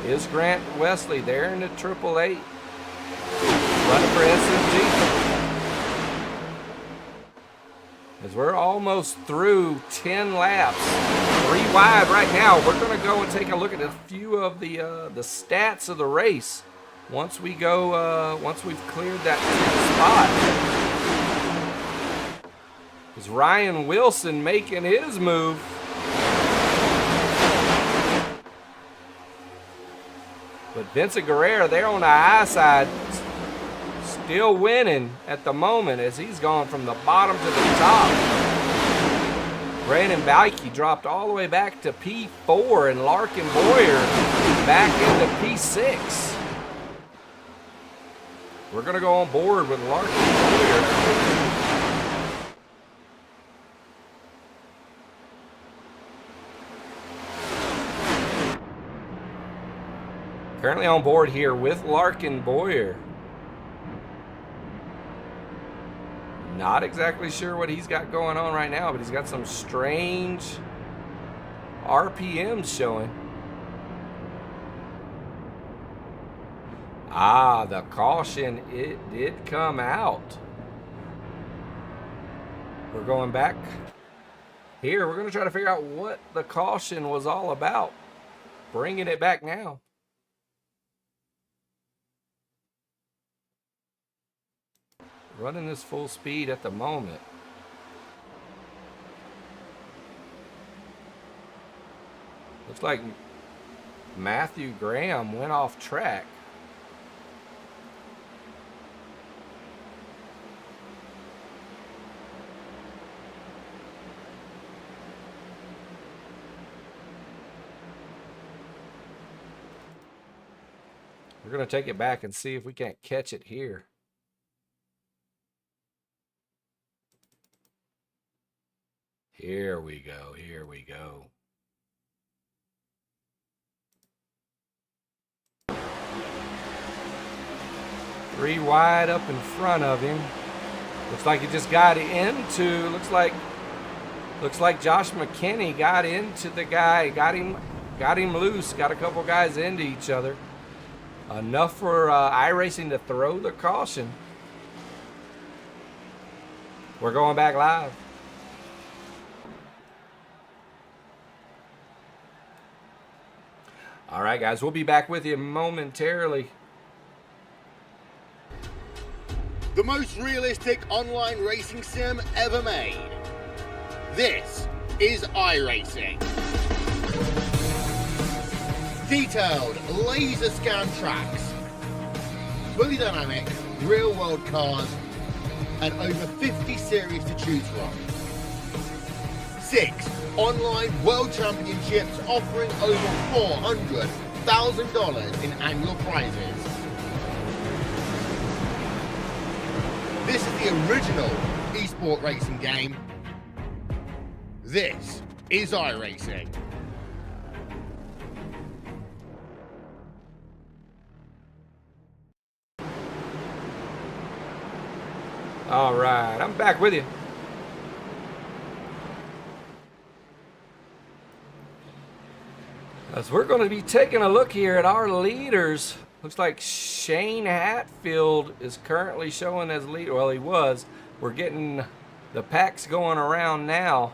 Speaker 4: is Grant Wesley there in the 888, running for SMG. As we're almost through 10 laps, 3 wide right now. We're going to go and take a look at a few of the stats of the race once we've cleared that spot. Is Ryan Wilson making his move? But Vincent Guerrero there on the high side, still winning at the moment as he's gone from the bottom to the top. Brandon Bikey dropped all the way back to P4 and Larkin Boyer back into P6. We're going to go on board with Larkin Boyer. Currently on board here with Larkin Boyer. Not exactly sure what he's got going on right now, but he's got some strange RPMs showing. Ah, the caution, it did come out. We're going back here. We're going to try to figure out what the caution was all about. Bringing it back now. Running this full speed at the moment. Looks like Matthew Graham went off track. We're going to take it back and see if we can't catch it here. Here we go, here we go. Three wide up in front of him. Looks like he just got into, looks like Josh McKinney got into the guy, got him loose, got a couple guys into each other. Enough for iRacing to throw the caution. We're going back live. All right, guys, we'll be back with you momentarily.
Speaker 12: The most realistic online racing sim ever made. This is iRacing. Detailed laser scan tracks, fully dynamic, real world cars, and over 50 series to choose from. 6 online world championships offering over $400,000 in annual prizes. This is the original esport racing game. This is iRacing.
Speaker 4: All right, I'm back with you. As we're going to be taking a look here at our leaders. Looks like Shane Hatfield is currently showing as leader. Well, he was. We're getting the packs going around now.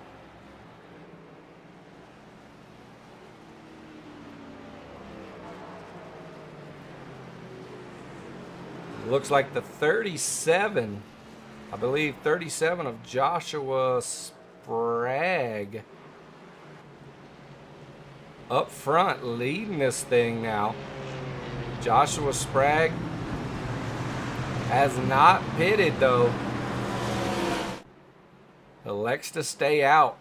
Speaker 4: Looks like the 37, I believe 37 of Joshua Sprague up front leading this thing now. Joshua Sprague has not pitted though. Elects to stay out.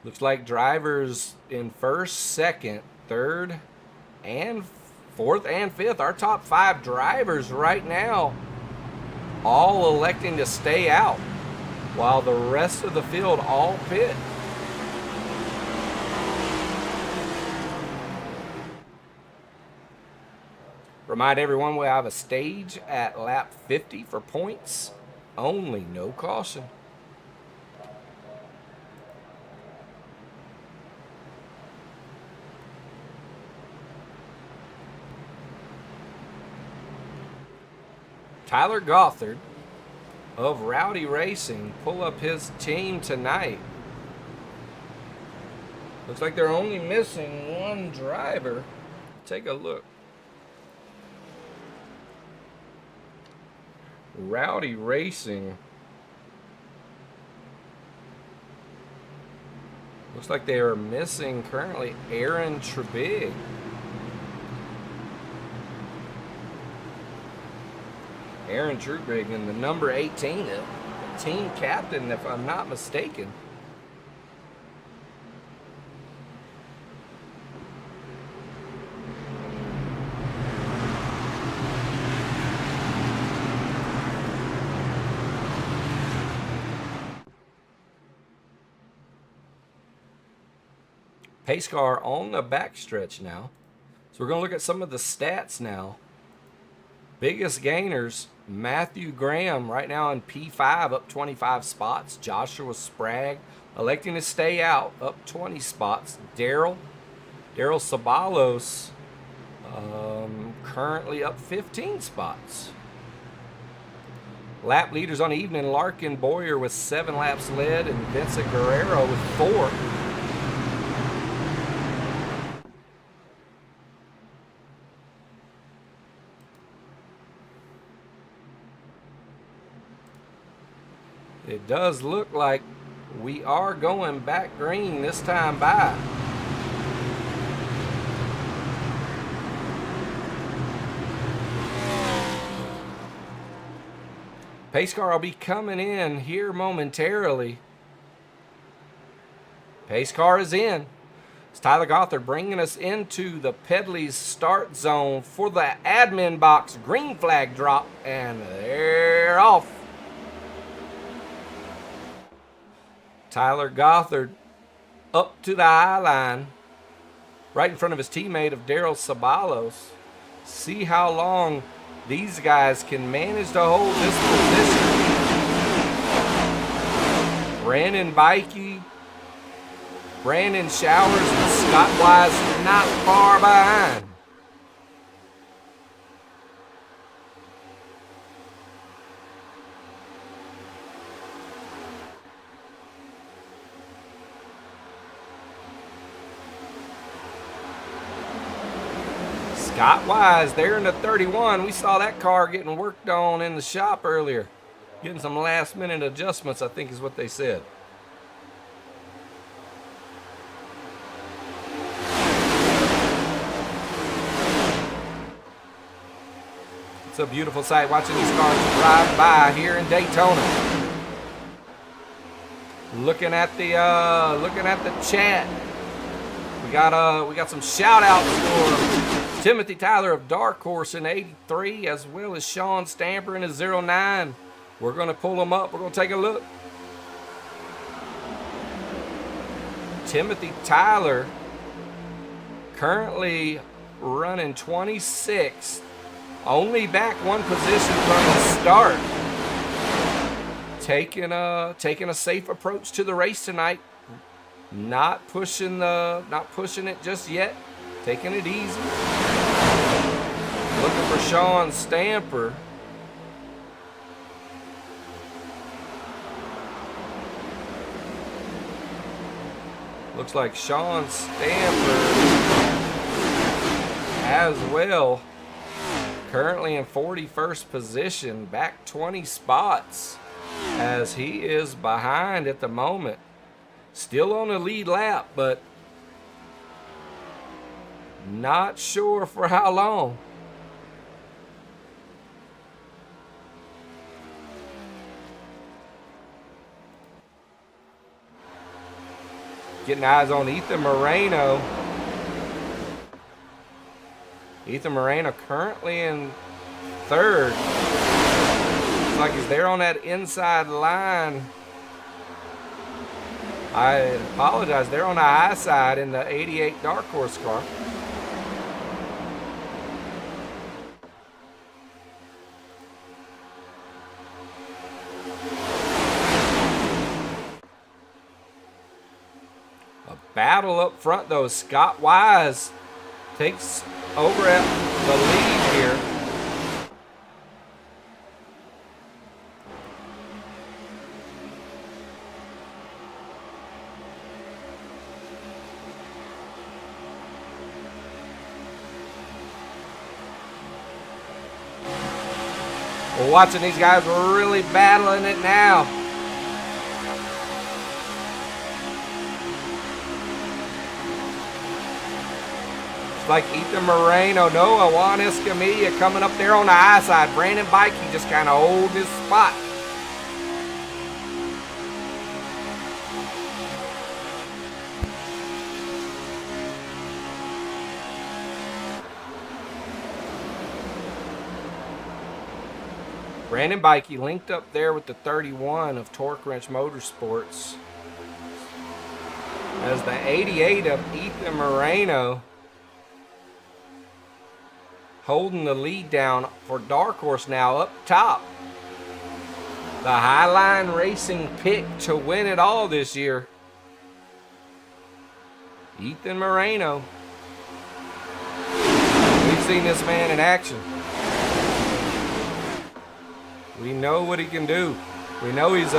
Speaker 4: Looks like drivers in first, second, third, and fourth and fifth. Our top 5 drivers right now all electing to stay out while the rest of the field all pit. Remind everyone we have a stage at lap 50 for points only, no caution. Tyler Gothard of Rowdy Racing pull up his team tonight. Looks like they're only missing one driver. Take a look. Rowdy Racing. Looks like they are missing currently Aaron Trebig. Aaron Trebig in the number 18, the team captain, if I'm not mistaken. Pace car on the backstretch now. So we're going to look at some of the stats now. Biggest gainers, Matthew Graham right now in P5 up 25 spots. Joshua Sprague electing to stay out up 20 spots. Daryl Sabalos currently up 15 spots. Lap leaders on the evening, Larkin Boyer with 7 laps led and Vincent Guerrero with 4. It does look like we are going back green this time by. Pace car will be coming in here momentarily. Pace car is in. It's Tyler Gothard bringing us into the Pedley's start zone for the admin box. Green flag drop, and they're off. Tyler Gothard up to the eye line, right in front of his teammate of Daryl Sabalos. See how long these guys can manage to hold this position. Brandon Bikey, Brandon Showers, and Scott Wise not far behind. Scott Wise there in the 31. We saw that car getting worked on in the shop earlier. Getting some last minute adjustments, I think is what they said. It's a beautiful sight watching these cars drive by here in Daytona. Looking at the chat. We got some shout outs for Timothy Tyler of Dark Horse in 83, as well as Sean Stamper in his 09. We're going to pull them up. We're going to take a look. Timothy Tyler currently running 26th. Only back one position from the start. Taking a safe approach to the race tonight. Not pushing it just yet. Taking it easy. Looking for Sean Stamper. Looks like Sean Stamper as well. Currently in 41st position, back 20 spots as he is behind at the moment. Still on the lead lap, but not sure for how long. Getting eyes on Ethan Moreno. Ethan Moreno currently in third. Looks like he's there on that inside line. I apologize. They're on the high side in the 88 Dark Horse car. A battle up front, though. Scott Wise takes over at the lead here. We're watching these guys really battling it now. It's like Ethan Moreno, Noah, Juan Escamilla coming up there on the high side. Brandon Bikey just kind of holding his spot. Brandon Bikey linked up there with the 31 of Torque Wrench Motorsports. As the 88 of Ethan Moreno holding the lead down for Dark Horse now up top. The Highline Racing pick to win it all this year. Ethan Moreno. We've seen this man in action. We know what he can do. We know he's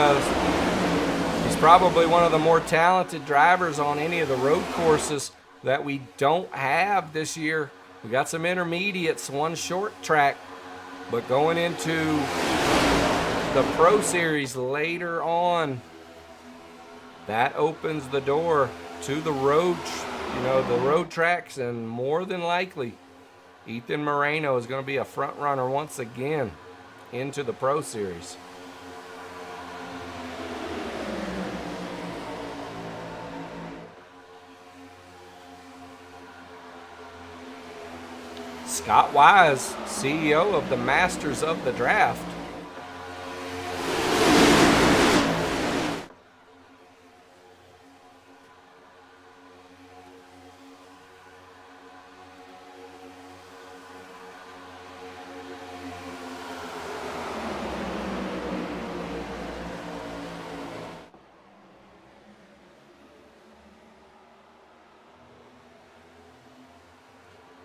Speaker 4: probably one of the more talented drivers on any of the road courses that we don't have this year. We got some intermediates, one short track, but going into the Pro Series later on, that opens the door to the road, the road tracks, and more than likely, Ethan Moreno is going to be a front runner once again into the Pro Series. Scott Wise, CEO of the Masters of the Draft.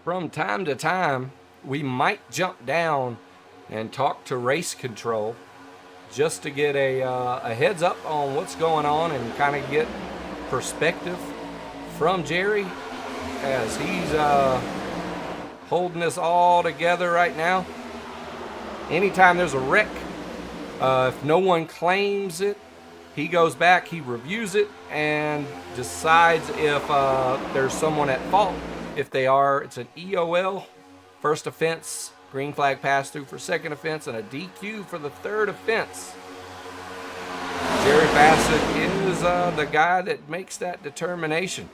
Speaker 4: From time to time, we might jump down and talk to race control just to get a heads up on what's going on and kind of get perspective from Jerry as he's holding this all together right now. Anytime there's a wreck, if no one claims it, he goes back, he reviews it, and decides if there's someone at fault. If they are, it's an EOL, first offense, green flag pass through for second offense, and a DQ for the third offense. Jerry Bassett is the guy that makes that determination.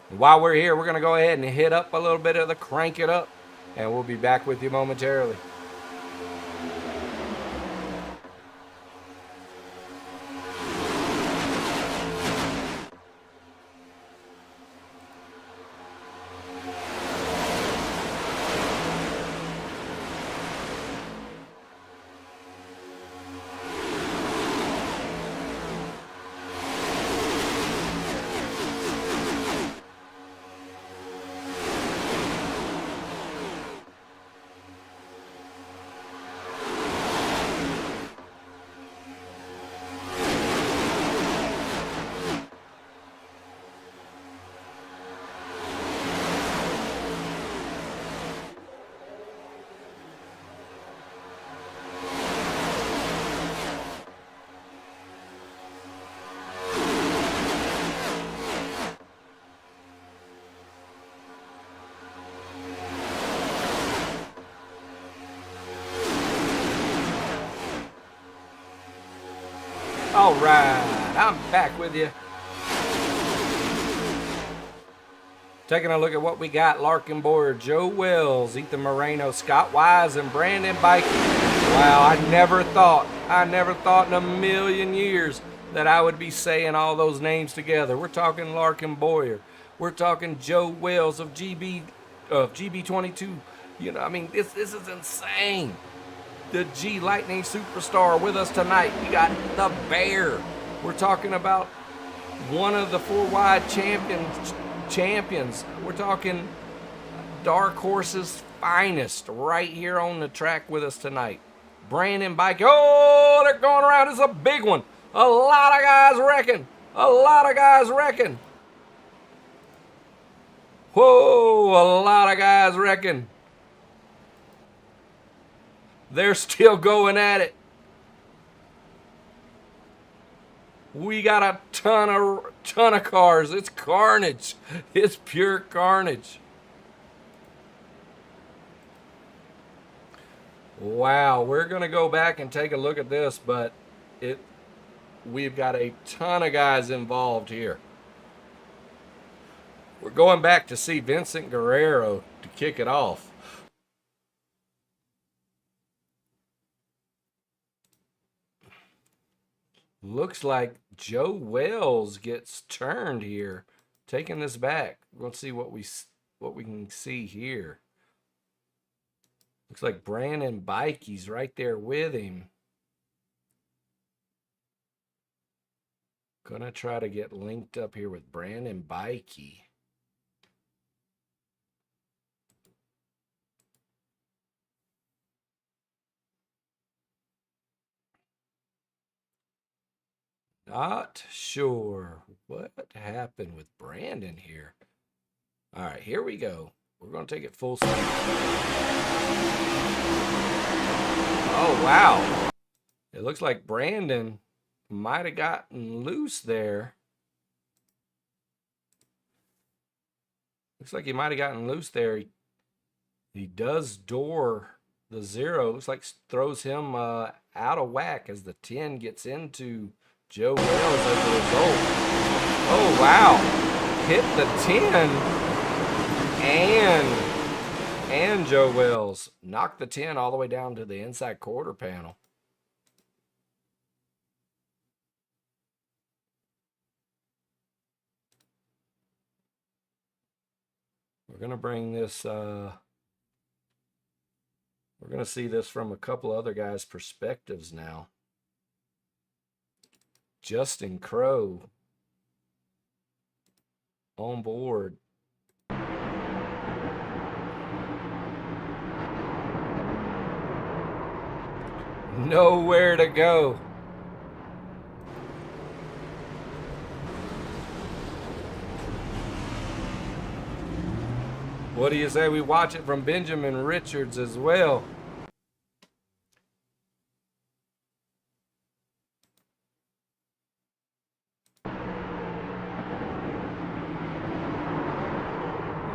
Speaker 4: While we're here, we're going to go ahead and hit up a little bit of the crank it up, and we'll be back with you momentarily. All right, I'm back with you. Taking a look at what we got. Larkin Boyer, Joe Wells, Ethan Moreno, Scott Wise, and Brandon Bikey. Wow, I never thought in a million years that I would be saying all those names together. We're talking Larkin Boyer. We're talking Joe Wells of GB22. You know, I mean, this is insane. The G Lightning Superstar with us tonight. We got the Bear. We're talking about one of the 4-wide champions. We're talking Dark Horse's finest right here on the track with us tonight. Brandon Bike. Oh, they're going around. It's a big one. A lot of guys wrecking. Whoa, a lot of guys wrecking. They're still going at it. We got a ton of cars. It's carnage. It's pure carnage. Wow, we're going to go back and take a look at this, but we've got a ton of guys involved here. We're going back to see Vincent Guerrero to kick it off. Looks like Joe Wells gets turned here, taking this back. We'll see what we can see here. Looks like Brandon Bikey's right there with him. Gonna try to get linked up here with Brandon Bikey. Not sure what happened with Brandon here. All right, here we go. We're going to take it full speed. Oh, wow. It looks like Brandon might have gotten loose there. Looks like he might have gotten loose there. He does door the 0. Looks like throws him out of whack as the 10 gets into Joe Wells as a result. Oh, wow. Hit the 10 and Joe Wells. Knocked the 10 all the way down to the inside quarter panel. We're going to bring this, we're going to see this from a couple other guys' perspectives now. Justin Crow on board. Nowhere to go. What do you say we watch it from Benjamin Richards as well?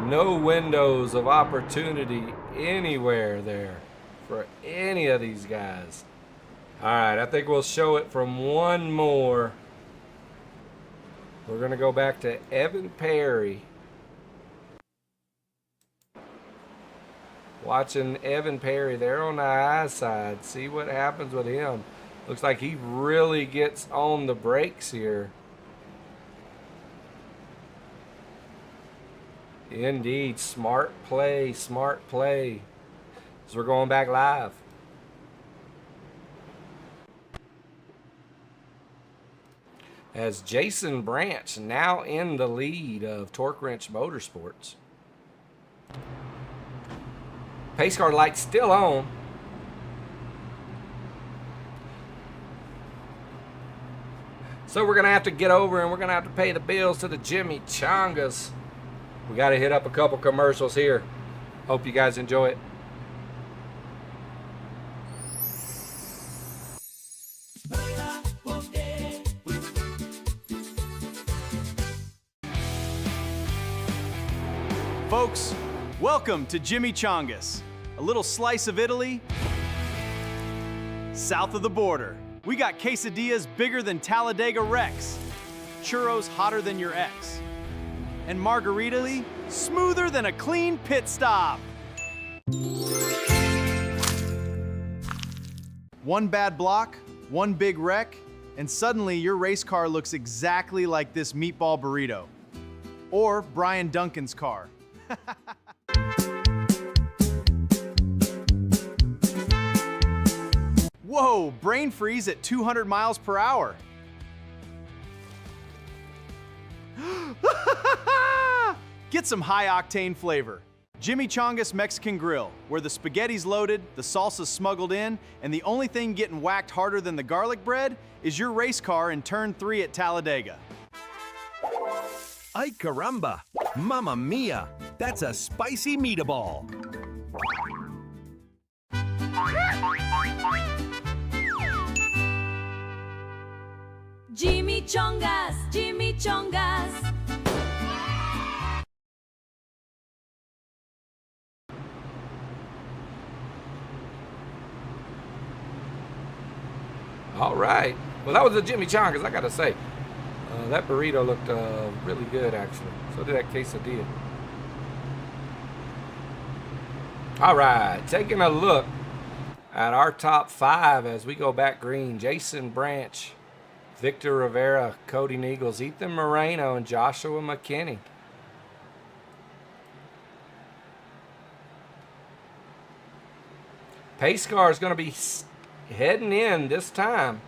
Speaker 4: No windows of opportunity anywhere there for any of these guys. All right, I think we'll show it from one more. We're going to go back to Evan Perry. Watching Evan Perry there on the high side. See what happens with him. Looks like he really gets on the brakes here. Indeed, smart play, smart play. So we're going back live. As Jason Branch now in the lead of Torque Wrench Motorsports. Pace car light still on. So we're going to have to get over and we're going to have to pay the bills to the Jimmy Chongas. We got to hit up a couple commercials here. Hope you guys enjoy it.
Speaker 10: Folks, welcome to Jimmy Chongas, a little slice of Italy south of the border. We got quesadillas bigger than Talladega Rex, churros hotter than your ex, and margaritas smoother than a clean pit stop. One bad block, one big wreck, and suddenly your race car looks exactly like this meatball burrito. Or Brian Duncan's car. Whoa, brain freeze at 200 miles per hour. Get some high-octane flavor. Jimmy Chongas Mexican Grill, where the spaghetti's loaded, the salsa's smuggled in, and the only thing getting whacked harder than the garlic bread is your race car in turn 3 at Talladega.
Speaker 13: Ay caramba! Mamma mia! That's a spicy meatball!
Speaker 14: Jimmy Chongas, Jimmy Chongas.
Speaker 4: All right. Well, that was the Jimmy Chongas, I got to say. That burrito looked really good, actually. So did that quesadilla. All right. Taking a look at our top 5 as we go back green. Jason Branch, Victor Rivera, Cody Neagles, Ethan Moreno, and Joshua McKinney. Pace car is going to be heading in this time.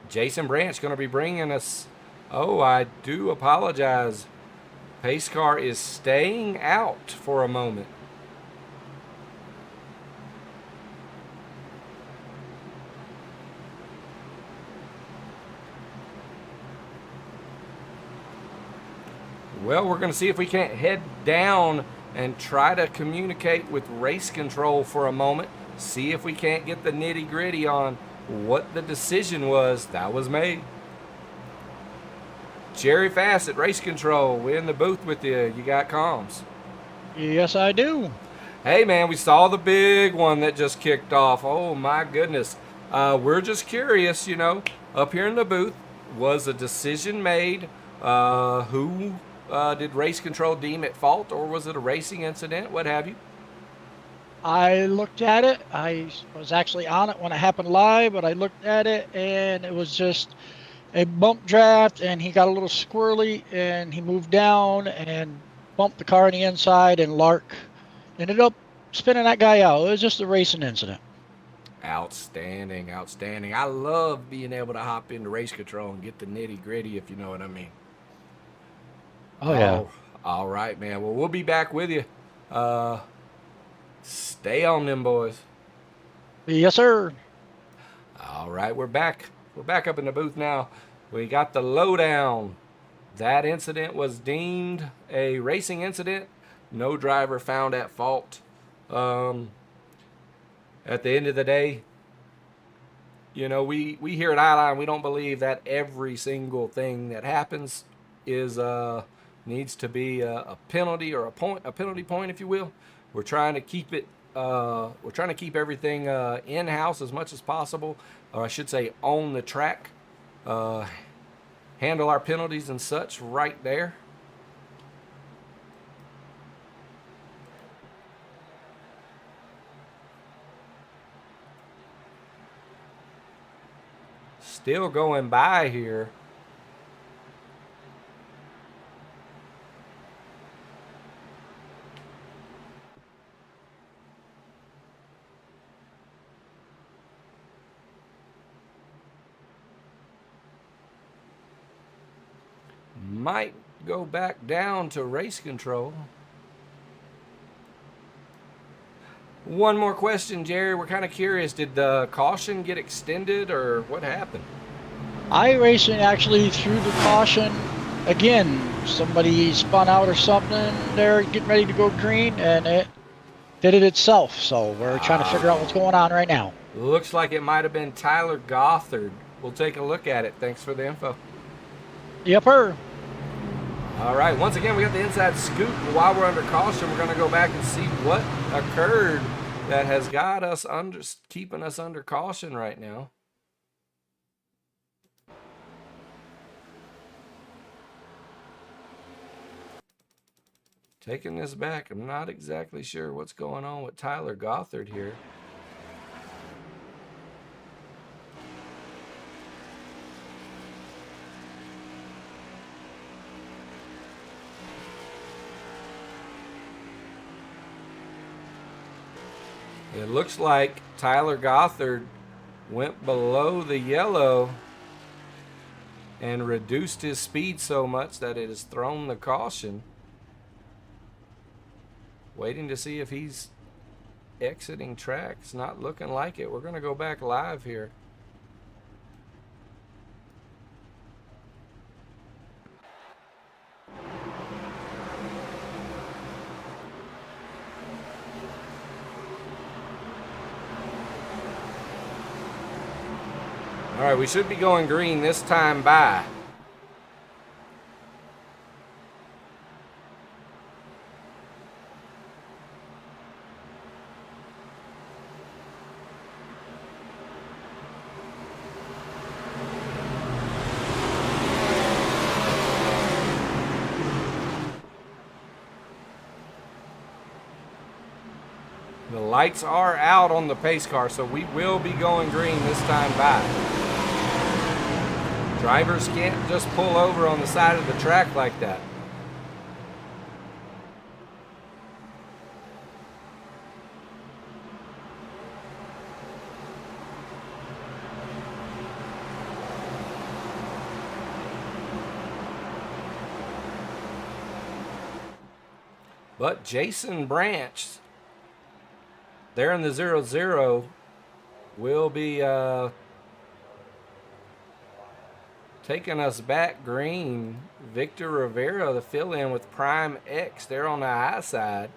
Speaker 4: Jason Branch going to be bringing us, oh, I do apologize. Pace car is staying out for a moment. Well, we're going to see if we can't head down and try to communicate with race control for a moment. See if we can't get the nitty-gritty on what the decision was that was made. Jerry Fassett, Race Control, we're in the booth with you. You got comms?
Speaker 7: Yes, I do.
Speaker 4: Hey, man, we saw the big one that just kicked off. Oh, my goodness. We're just curious, you know, up here in the booth, was a decision made? Who did Race Control deem at fault, or was it a racing incident? What have you?
Speaker 7: I looked at it. I was actually on it when it happened live, but I looked at it, and it was just a bump draft, and he got a little squirrely, and he moved down, and bumped the car on the inside, and Lark ended up spinning that guy out. It was just a racing incident.
Speaker 4: Outstanding, outstanding. I love being able to hop into race control and get the nitty gritty, if you know what I mean.
Speaker 7: Oh, yeah.
Speaker 4: All right, man. Well, we'll be back with you. Stay on them, boys.
Speaker 7: Yes, sir.
Speaker 4: All right, we're back. We're back up in the booth now. We got the lowdown. That incident was deemed a racing incident. No driver found at fault. At the end of the day, you know, we here at Eyeline, we don't believe that every single thing that happens is needs to be a penalty or a penalty point, if you will. We're trying to keep it. We're trying to keep everything in-house as much as possible, or I should say, on the track. Handle our penalties and such right there. Still going by here. Might go back down to race control. One more question, Jerry. We're kind of curious. Did the caution get extended or what happened?
Speaker 7: iRacing actually threw the caution again. Somebody spun out or something. They're getting ready to go green, and it did it itself. So we're trying to figure out what's going on right now.
Speaker 4: Looks like it might have been Tyler Gothard. We'll take a look at it. Thanks for the info.
Speaker 7: Yep, sir.
Speaker 4: All right, once again, we got the inside scoop. While we're under caution, we're going to go back and see what occurred that has got us keeping us under caution right now. Taking this back, I'm not exactly sure what's going on with Tyler Gothard here. It looks like Tyler Gothard went below the yellow and reduced his speed so much that it has thrown the caution. Waiting to see if he's exiting track. It's not looking like it. We're going to go back live here. All right, we should be going green this time by. The lights are out on the pace car, so we will be going green this time by. Drivers can't just pull over on the side of the track like that. But Jason Branch, there in the 0-0, will be taking us back green. Victor Rivera, the fill-in with Prime X there on the high side.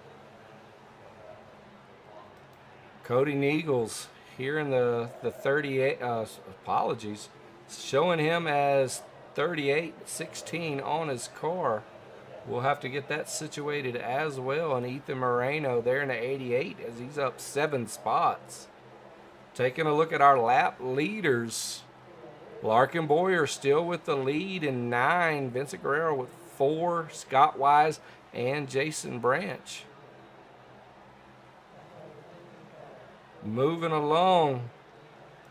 Speaker 4: Cody Neagles here in the 38, apologies, showing him as 38-16 on his car. We'll have to get that situated as well. And Ethan Moreno there in the 88 as he's up 7 spots. Taking a look at our lap leaders. Larkin Boyer still with the lead in 9. Vincent Guerrero with 4. Scott Wise and Jason Branch. Moving along.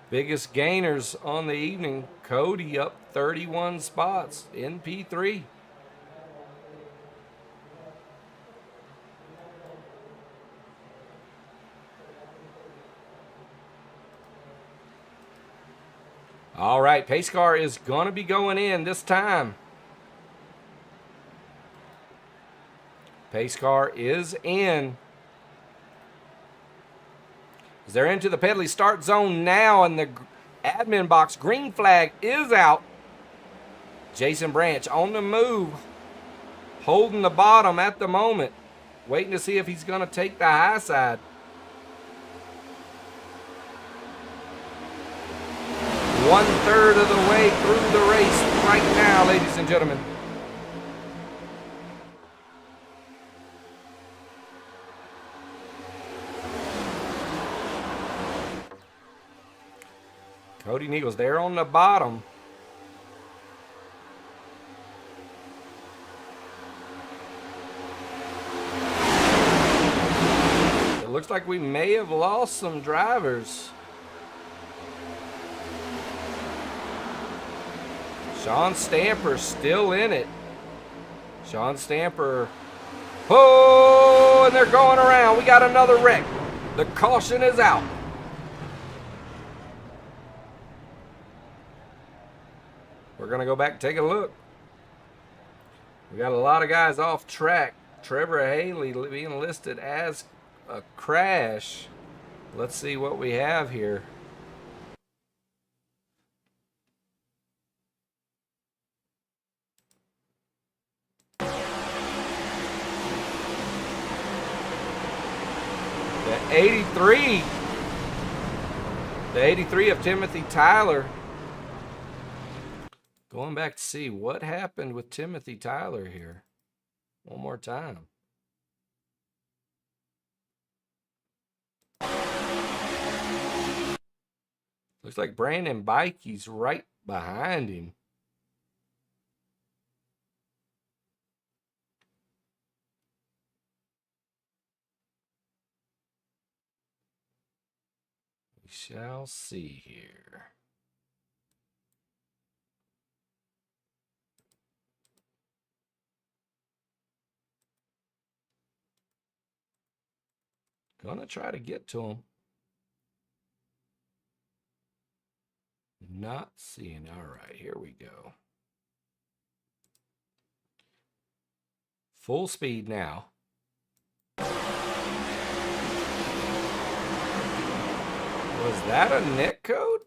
Speaker 4: Biggest gainers on the evening. Cody up 31 spots in P3. All right, pace car is going to be going in this time. Pace car is in. They're into the Pedley start zone now, and the admin box green flag is out. Jason Branch on the move, holding the bottom at the moment, waiting to see if he's going to take the high side. One-third of the way through the race right now, ladies and gentlemen. Cody Nichols there on the bottom. It looks like we may have lost some drivers. Sean Stamper still in it. Sean Stamper. Oh, and they're going around. We got another wreck. The caution is out. We're going to go back and take a look. We got a lot of guys off track. Trevor Haley being listed as a crash. Let's see what we have here. The 83 of Timothy Tyler. Going back to see what happened with Timothy Tyler here. One more time. Looks like Brandon Bikey's right behind him. We shall see here. Gonna try to get to him. Not seeing. All right, here we go. Full speed now. Was that a net code?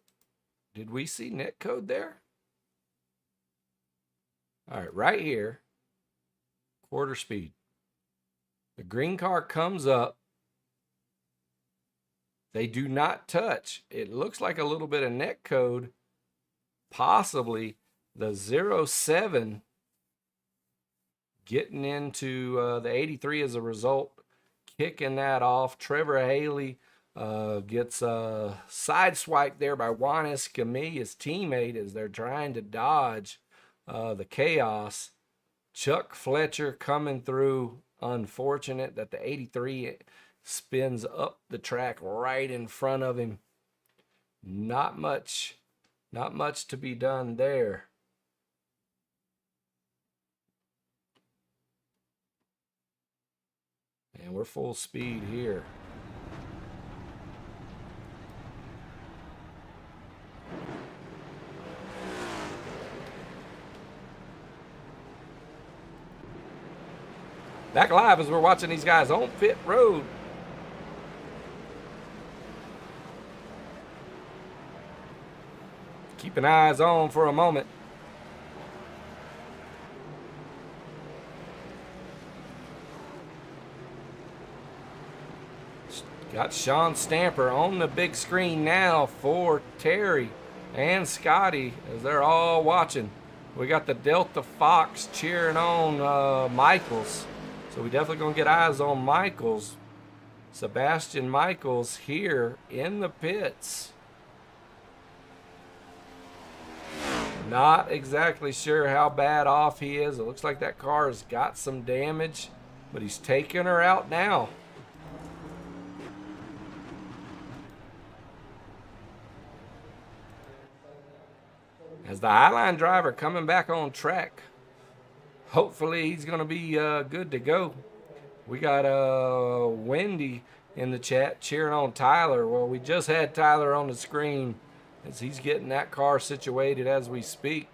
Speaker 4: Did we see net code there? All right, right here. Quarter speed. The green car comes up. They do not touch. It looks like a little bit of net code. Possibly the 07 getting into the 83 as a result. Kicking that off. Trevor Haley gets sideswiped there by Juan Escamilla, his teammate, as they're trying to dodge the chaos. Chuck Fletcher coming through. Unfortunate that the 83 spins up the track right in front of him. Not much to be done there. And we're full speed here. Back live as we're watching these guys on pit road. Keeping eyes on for a moment. Got Sean Stamper on the big screen now for Terry and Scotty as they're all watching. We got the Delta Fox cheering on Michaels. So we definitely going to get eyes on Michaels. Sebastian Michaels here in the pits. Not exactly sure how bad off he is. It looks like that car has got some damage, but he's taking her out now. As the Highline driver coming back on track. Hopefully he's going to be good to go. We got Wendy in the chat cheering on Tyler. Well, we just had Tyler on the screen as he's getting that car situated as we speak.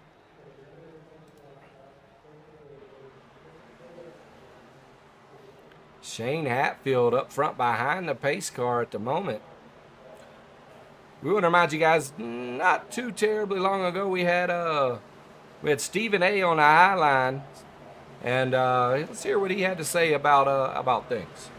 Speaker 4: Shane Hatfield up front behind the pace car at the moment. We want to remind you guys, not too terribly long ago, we had Stephen A. on the high line, and let's hear what he had to say about things.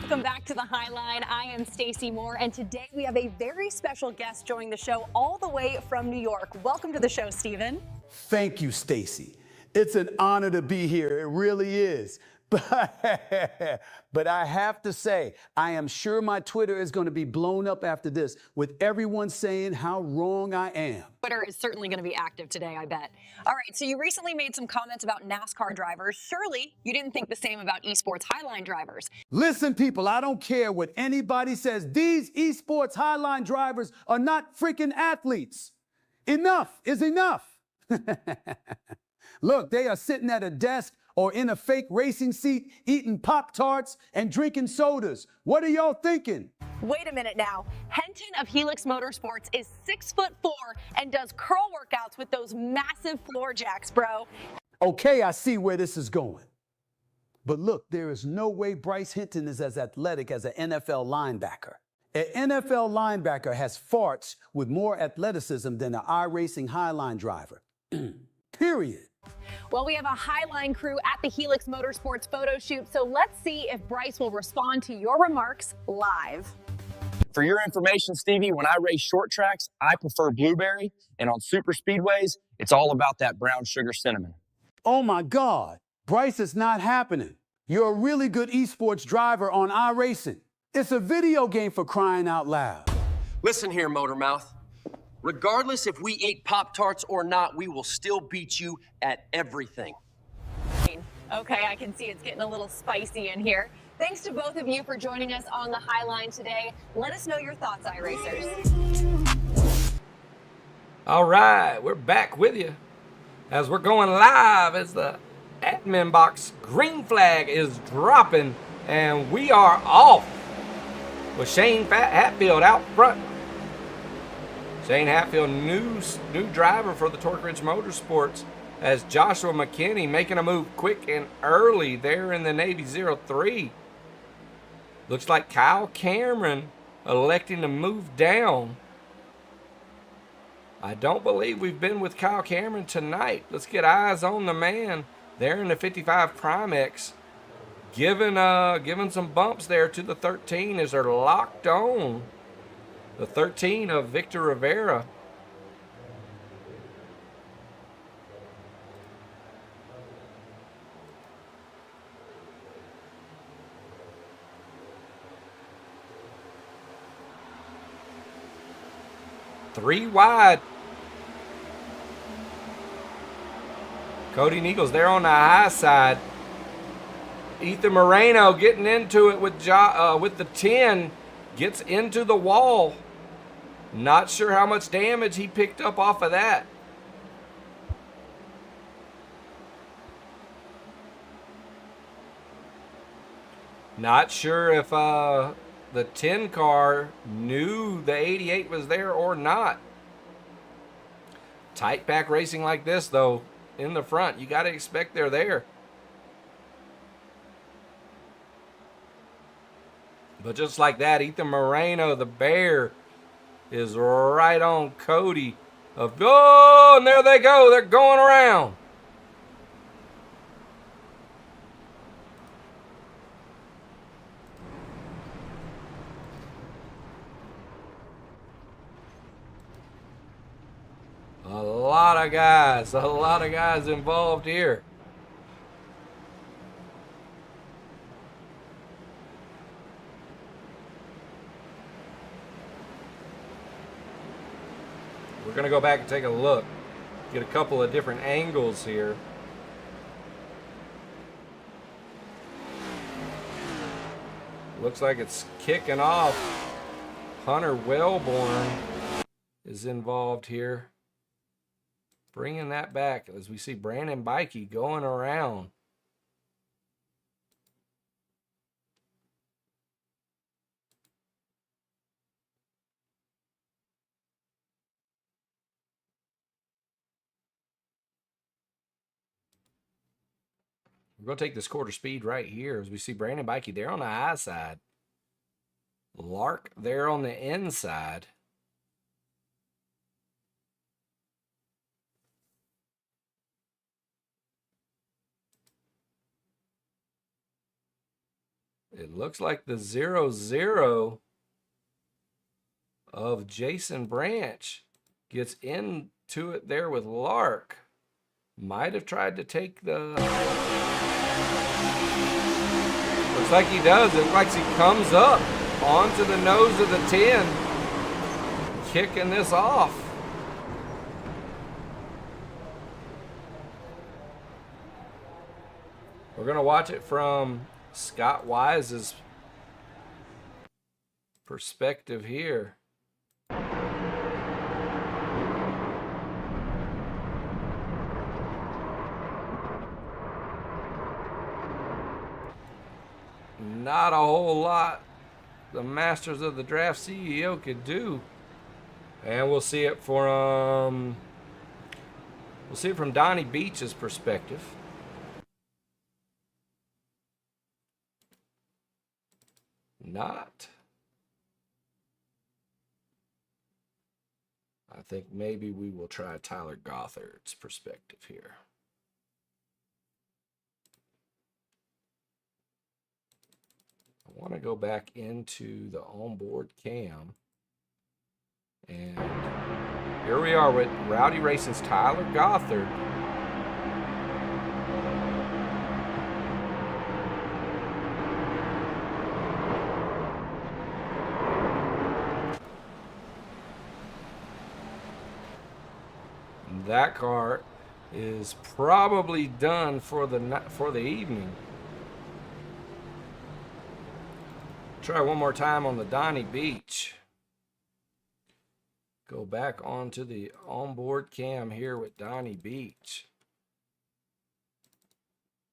Speaker 15: Welcome back to the High Line. I am Stacy Moore, and today we have a very special guest joining the show all the way from New York. Welcome to the show, Stephen.
Speaker 16: Thank you, Stacy. It's an honor to be here. It really is. But I have to say, I am sure my Twitter is going to be blown up after this with everyone saying how wrong I am.
Speaker 15: Twitter is certainly going to be active today, I bet. All right, so you recently made some comments about NASCAR drivers. Surely you didn't think the same about esports highline drivers.
Speaker 16: Listen, people, I don't care what anybody says. These esports highline drivers are not freaking athletes. Enough is enough. Look, they are sitting at a desk or in a fake racing seat, eating Pop-Tarts and drinking sodas. What are y'all thinking?
Speaker 15: Wait a minute now. Henton of Helix Motorsports is 6'4" and does curl workouts with those massive floor jacks, bro.
Speaker 16: Okay, I see where this is going. But look, there is no way Bryce Hinton is as athletic as an NFL linebacker. An NFL linebacker has farts with more athleticism than an iRacing highline driver. Period.
Speaker 15: Well, we have a Highline crew at the Helix Motorsports photo shoot, so let's see if Bryce will respond to your remarks live.
Speaker 2: For your information, Stevie, when I race short tracks, I prefer blueberry, and on super speedways, it's all about that brown sugar cinnamon.
Speaker 16: Oh my God, Bryce, it's not happening. You're a really good esports driver on iRacing. It's a video game, for crying out loud.
Speaker 2: Listen here, Motormouth. Regardless if we eat Pop-Tarts or not, we will still beat you at everything.
Speaker 15: Okay, I can see it's getting a little spicy in here. Thanks to both of you for joining us on the Highline today. Let us know your thoughts, iRacers.
Speaker 4: All right, we're back with you as we're going live as the admin box green flag is dropping and we are off with Shane Hatfield out front. Shane Hatfield, new driver for the Torque Ridge Motorsports, as Joshua McKinney making a move quick and early there in the Navy 03. Looks like Kyle Cameron electing to move down. I don't believe we've been with Kyle Cameron tonight. Let's get eyes on the man there in the 55 Primex. Giving some bumps there to the 13 as they're locked on. The 13 of Victor Rivera. Three wide. Cody Nichols there on the high side. Ethan Moreno getting into it with the 10. Gets into the wall. Not sure how much damage he picked up off of that. Not sure if the 10 car knew the 88 was there or not. Tight pack racing like this, though, in the front, you got to expect they're there. But just like that, Ethan Moreno, the Bear, is right on Cody. Oh, and there they go. They're going around. A lot of guys involved here. We're going to go back and take a look. Get a couple of different angles here. Looks like it's kicking off. Hunter Wellborn is involved here. Bringing that back as we see Brandon Bikey going around. We're going to take this quarter speed right here as we see Brandon Bikey there on the high side. Lark there on the inside. It looks like the 0-0 of Jason Branch gets into it there with Lark. Might have tried to take the... Looks like he does. It looks like he comes up onto the nose of the 10, kicking this off. We're going to watch it from Scott Wise's perspective here. Not a whole lot the Masters of the Draft CEO could do. And we'll see it from Donnie Beach's perspective. Not. I think maybe we will try Tyler Gothard's perspective here. I want to go back into the onboard cam. And here we are with Rowdy Racing's Tyler Gothard. That car is probably done for the evening. Try one more time on the Donnie Beach. Go back onto the onboard cam here with Donnie Beach.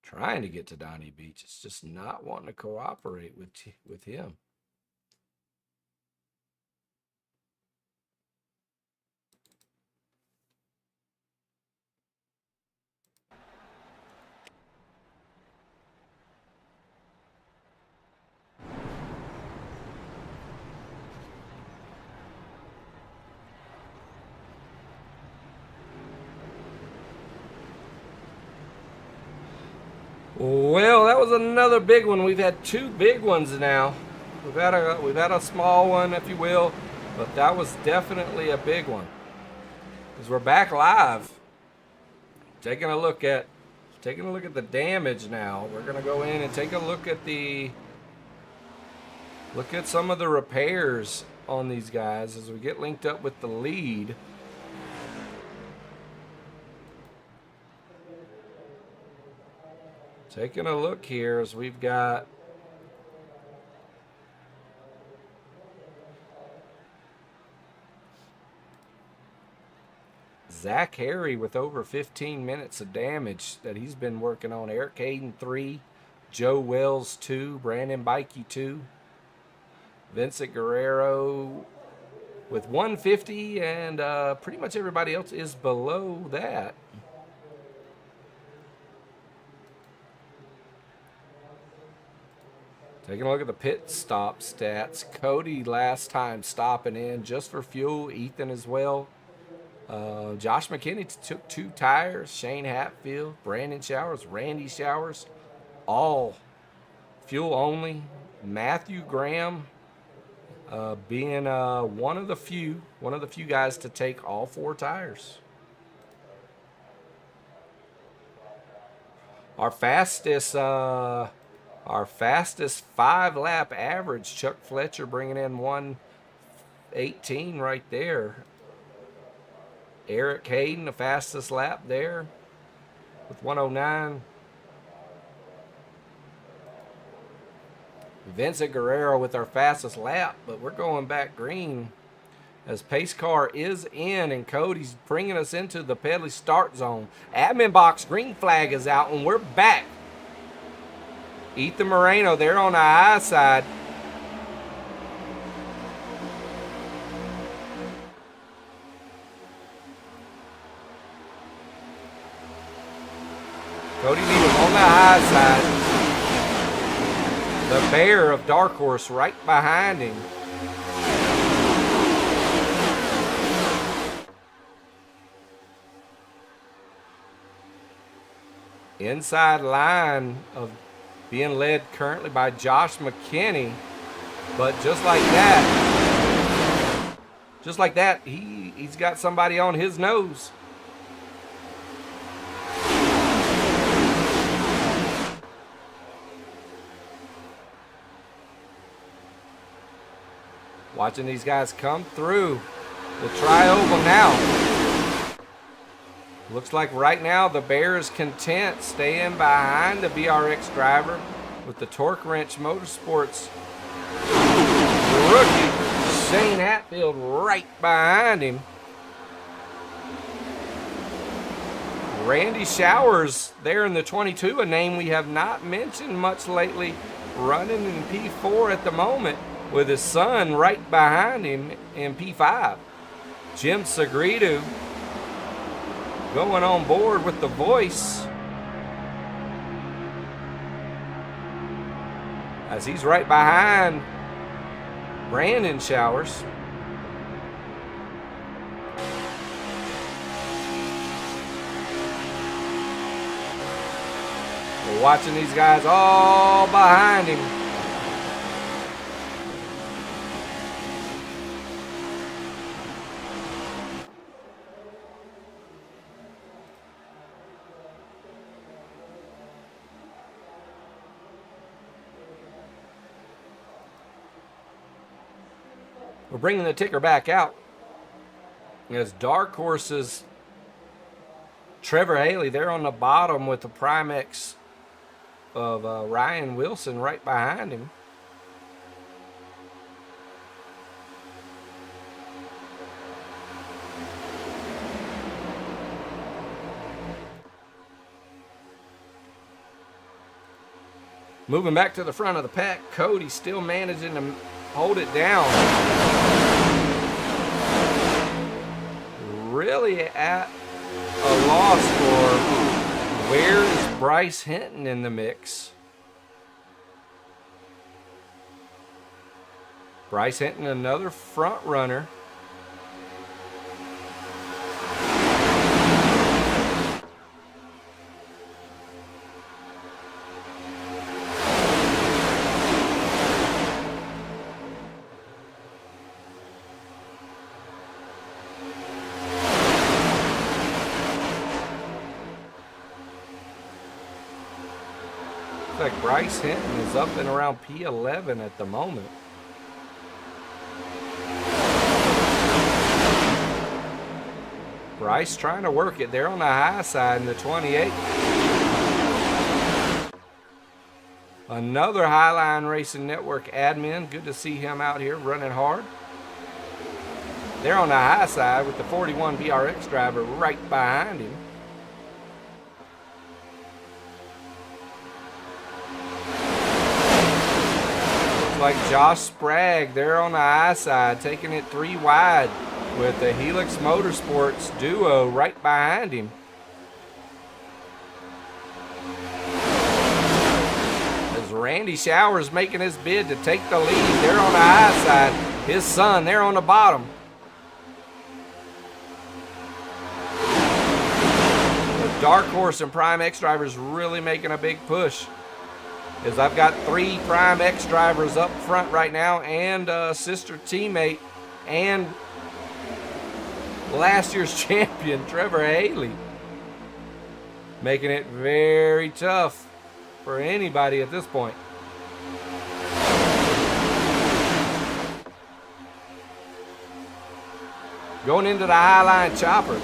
Speaker 4: Trying to get to Donnie Beach. It's just not wanting to cooperate with him. Well, that was another big one. We've had two big ones now. We've had a small one, if you will, but that was definitely a big one. Because we're back live, taking a look at the damage now. We're gonna go in and take a look at some of the repairs on these guys as we get linked up with the lead. Taking a look here as we've got Zach Harry with over 15 minutes of damage that he's been working on. Eric Hayden 3, Joe Wells 2, Brandon Bikey 2, Vincent Guerrero with 150, and pretty much everybody else is below that. Taking a look at the pit stop stats. Cody last time stopping in just for fuel. Ethan as well. Josh McKinney took 2 tires. Shane Hatfield, Brandon Showers, Randy Showers, all fuel only. Matthew Graham being one of the few guys to take all 4 tires. Our fastest 5-lap average, Chuck Fletcher bringing in 1:18 right there. Eric Hayden, the fastest lap there with 1:09. Vincent Guerrero with our fastest lap, but we're going back green as pace car is in, and Cody's bringing us into the Pedley start zone. Admin box green flag is out, and we're back. Ethan Moreno there on the high side. Cody Needham on the high side. The Bear of Dark Horse right behind him. Inside line of being led currently by Josh McKinney. But just like that, he's got somebody on his nose. Watching these guys come through the tri-oval now. Looks like right now the Bear is content staying behind the BRX driver with the Torque Wrench Motorsports rookie Shane Hatfield right behind him. Randy Showers there in the 22, a name we have not mentioned much lately, running in P4 at the moment with his son right behind him in P5. Jim Sagredo going on board with the voice as he's right behind Brandon Showers. We're watching these guys all behind him. We're bringing the ticker back out as Dark Horse's Trevor Haley, they're on the bottom with the Primex of Ryan Wilson right behind him. Moving back to the front of the pack, Cody still managing to hold it down. Really at a loss for where is Bryce Hinton in the mix. Bryce Hinton, another front runner. Like Bryce Hinton is up and around P11 at the moment. Bryce trying to work it there on the high side in the 28. Another Highline Racing Network admin. Good to see him out here running hard. They're on the high side with the 41 BRX driver right behind him. Like Josh Sprague, they're on the high side, taking it 3 wide with the Helix Motorsports duo right behind him. As Randy Showers making his bid to take the lead, they're on the high side. His son, they're on the bottom. The Dark Horse and Prime X drivers really making a big push. As I've got 3 Prime X drivers up front right now, and a sister teammate, and last year's champion, Trevor Haley. Making it very tough for anybody at this point. Going into the Highline chopper.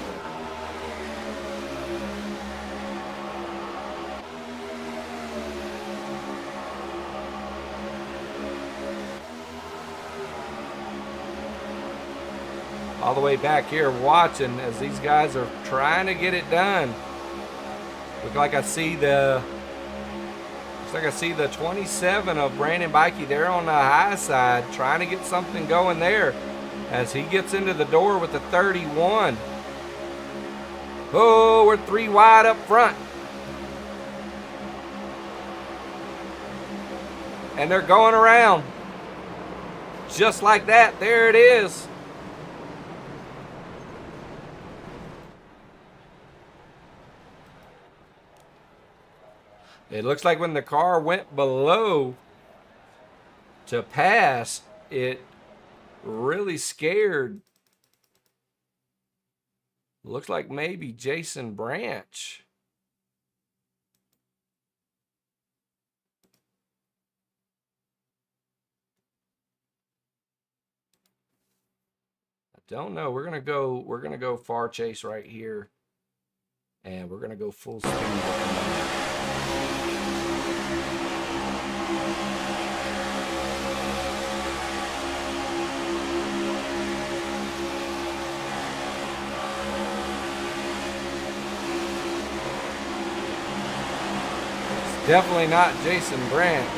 Speaker 4: All the way back here watching as these guys are trying to get it done. Looks like I see the 27 of Brandon Bikey there on the high side, trying to get something going there as he gets into the door with the 31. Oh, we're 3 wide up front. And they're going around. Just like that. There it is. It looks like when the car went below to pass, it really scared. Looks like maybe Jason Branch. I don't know. We're gonna go far chase right here. And we're gonna go full speed. Definitely not Jason Branch.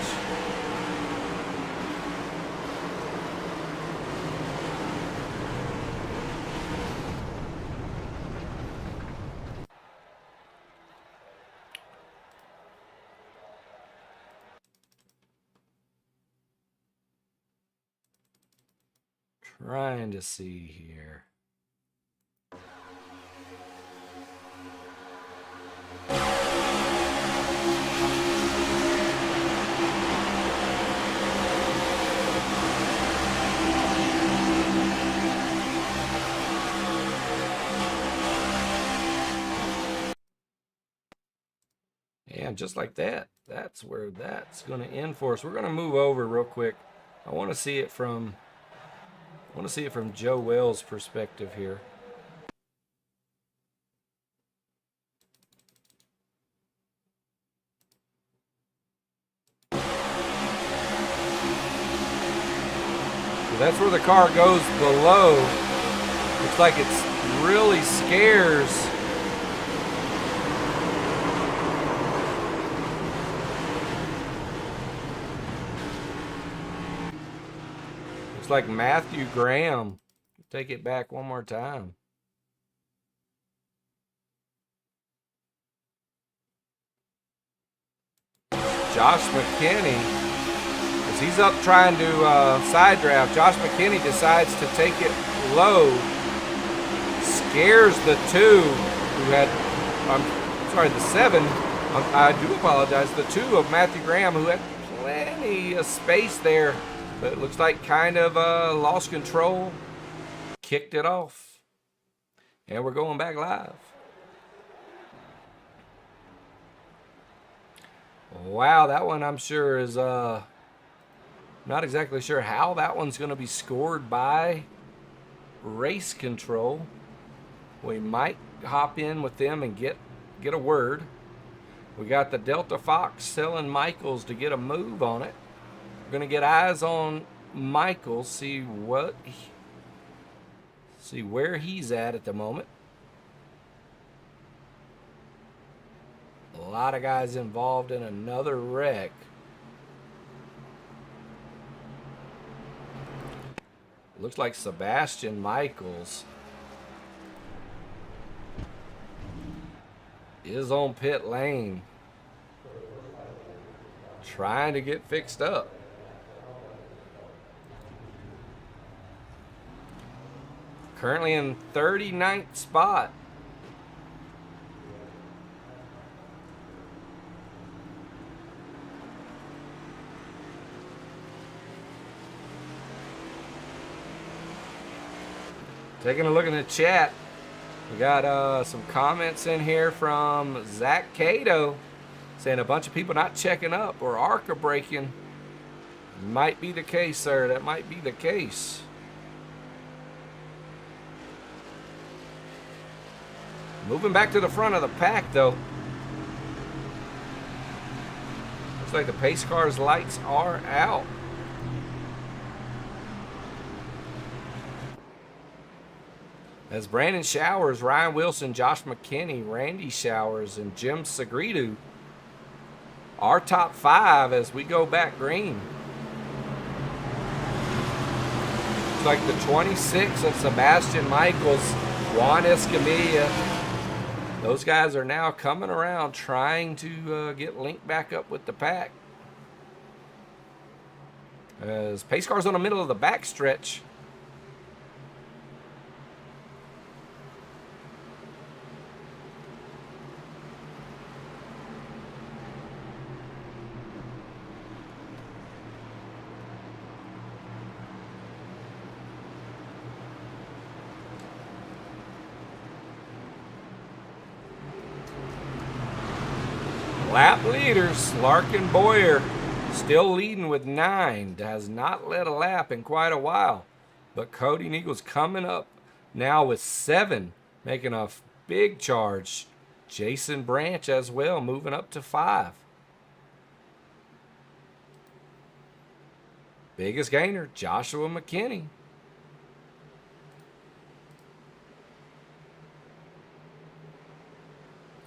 Speaker 4: Trying to see here. And just like that, that's where that's going to end for us. We're going to move over real quick. I want to see it from Joe Wells' perspective here. So that's where the car goes below. Looks like it's really scares. Looks like Matthew Graham. Take it back one more time. Josh McKinney, as he's up trying to side draft, Josh McKinney decides to take it low. Scares the two who had, the seven. I do apologize. The two of Matthew Graham who had plenty of space there. But it looks like kind of lost control, kicked it off, and we're going back live. Wow, that one I'm sure is not exactly sure how that one's going to be scored by Race Control. We might hop in with them and get a word. We got the Delta Fox telling Michaels to get a move on it. We're going to get eyes on Michael, see where he's at the moment. A lot of guys involved in another wreck. Looks like Sebastian Michaels is on pit lane, trying to get fixed up. Currently in 39th spot. Taking a look in the chat, we got some comments in here from Zach Cato saying a bunch of people not checking up or ARCA braking. Might be the case, sir. That might be the case. Moving back to the front of the pack, though. Looks like the pace car's lights are out. As Brandon Showers, Ryan Wilson, Josh McKinney, Randy Showers, and Jim Sagridu, our top five as we go back green. Looks like the 26 of Sebastian Michaels, Juan Escamilla. Those guys are now coming around trying to get linked back up with the pack. As pace car's on the middle of the backstretch. Lap leaders, Larkin Boyer, still leading with 9. Has not led a lap in quite a while. But Cody Neagle's coming up now with 7, making a big charge. Jason Branch as well, moving up to 5. Biggest gainer, Joshua McKinney.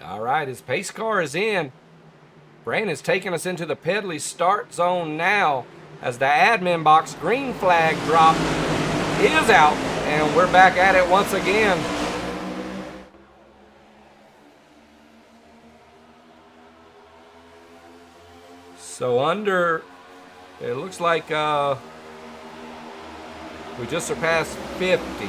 Speaker 4: All right, his pace car is in. Brandon's taking us into the Pedley start zone now as the admin box green flag drop is out, and we're back at it once again. So it looks like we just surpassed 50.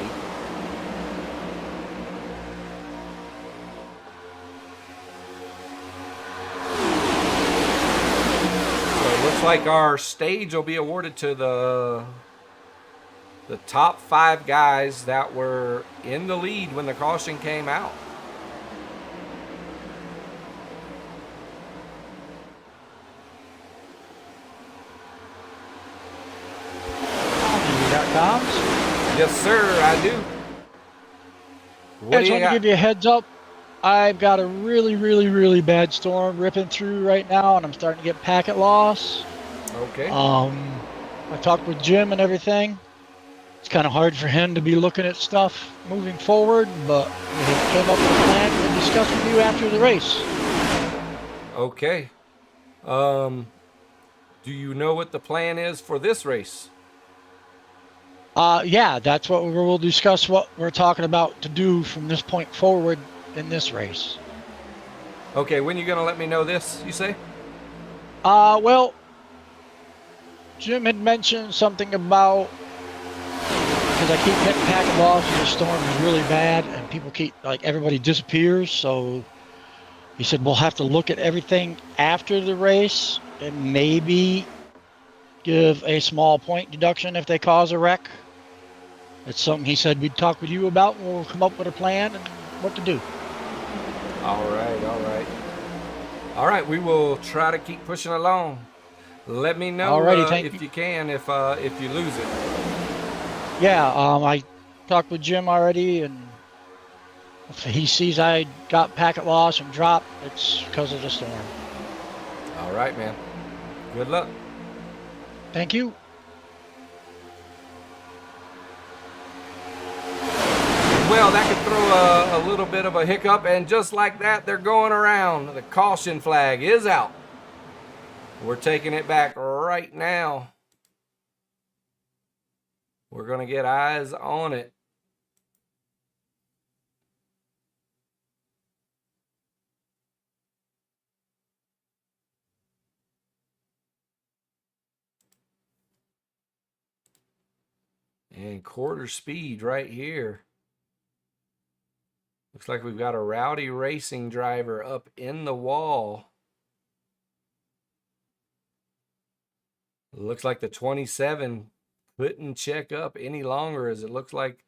Speaker 4: Looks like our stage will be awarded to the top 5 guys that were in the lead when the caution came out.
Speaker 7: You got comms?
Speaker 4: Yes, sir, I do.
Speaker 7: I just want to give you a heads up. I've got a really bad storm ripping through right now, and I'm starting to get packet loss.
Speaker 4: Okay.
Speaker 7: I talked with Jim and everything. It's kind of hard for him to be looking at stuff moving forward, but we came up with a plan to discuss with you after the race.
Speaker 4: Okay. Do you know what the plan is for this race?
Speaker 7: Yeah, that's what we'll discuss, what we're talking about to do from this point forward in this race.
Speaker 4: Okay, when are you going to let me know this, you say?
Speaker 7: Well, Jim had mentioned something about, because I keep getting packet loss and the storm is really bad and people keep, like, everybody disappears, so he said we'll have to look at everything after the race and maybe give a small point deduction if they cause a wreck. It's something he said we'd talk with you about, and we'll come up with a plan and what to do.
Speaker 4: All right, we will try to keep pushing along. Let me know if you can, if you lose it.
Speaker 7: Yeah, I talked with Jim already, and if he sees I got packet loss and drop, it's because of the storm.
Speaker 4: All right, man. Good luck.
Speaker 7: Thank you.
Speaker 4: Well, that could throw a little bit of a hiccup, and just like that, they're going around. The caution flag is out. We're taking it back right now. We're going to get eyes on it. And quarter speed right here. Looks like we've got a Rowdy Racing driver up in the wall. Looks like the 27 couldn't check up any longer, as it looks like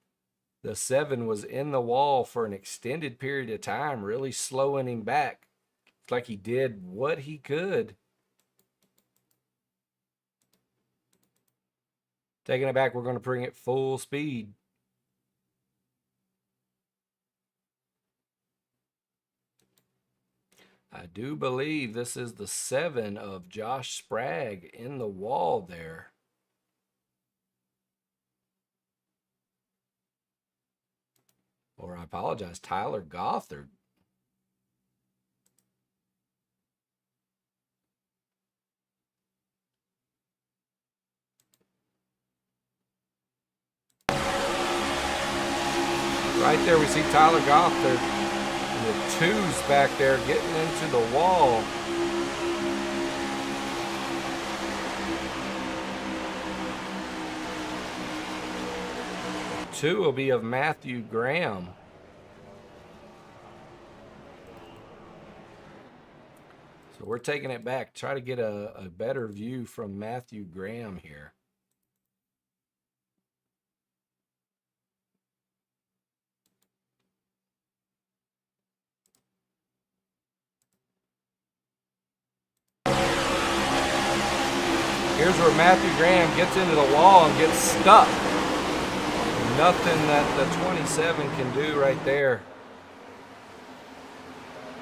Speaker 4: the 7 was in the wall for an extended period of time, really slowing him back. Looks like he did what he could. Taking it back, we're going to bring it full speed. I do believe this is the 7 of Josh Sprague in the wall there. Or I apologize, Tyler Gothard. Right there we see Tyler Gothard. The 2's back there getting into the wall. 2 will be of Matthew Graham. So we're taking it back. Try to get a better view from Matthew Graham here. Here's where Matthew Graham gets into the wall and gets stuck. Nothing that the 27 can do right there.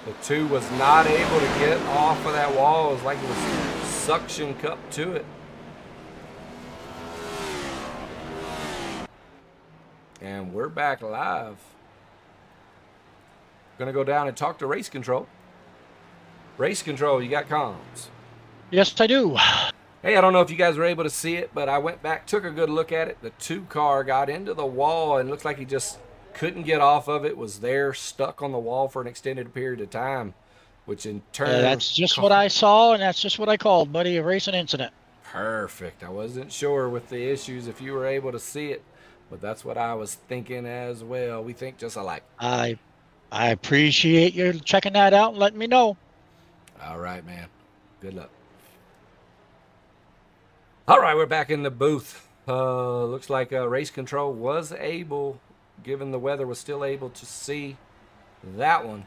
Speaker 4: The 2 was not able to get off of that wall. It was like it was suction cup to it. And we're back live. Gonna go down and talk to Race Control. Race Control, you got comms?
Speaker 7: Yes, I do.
Speaker 4: Hey, I don't know if you guys were able to see it, but I went back, took a good look at it. The 2 car got into the wall and looks like he just couldn't get off of it, was there stuck on the wall for an extended period of time, which in turn...
Speaker 7: Yeah, that's just what I saw, and that's just what I called, buddy, a racing incident.
Speaker 4: Perfect. I wasn't sure with the issues if you were able to see it, but that's what I was thinking as well. We think just alike.
Speaker 7: I appreciate you checking that out and letting me know.
Speaker 4: All right, man. Good luck. All right, we're back in the booth. Looks like Race Control was able, given the weather, was still able to see that one.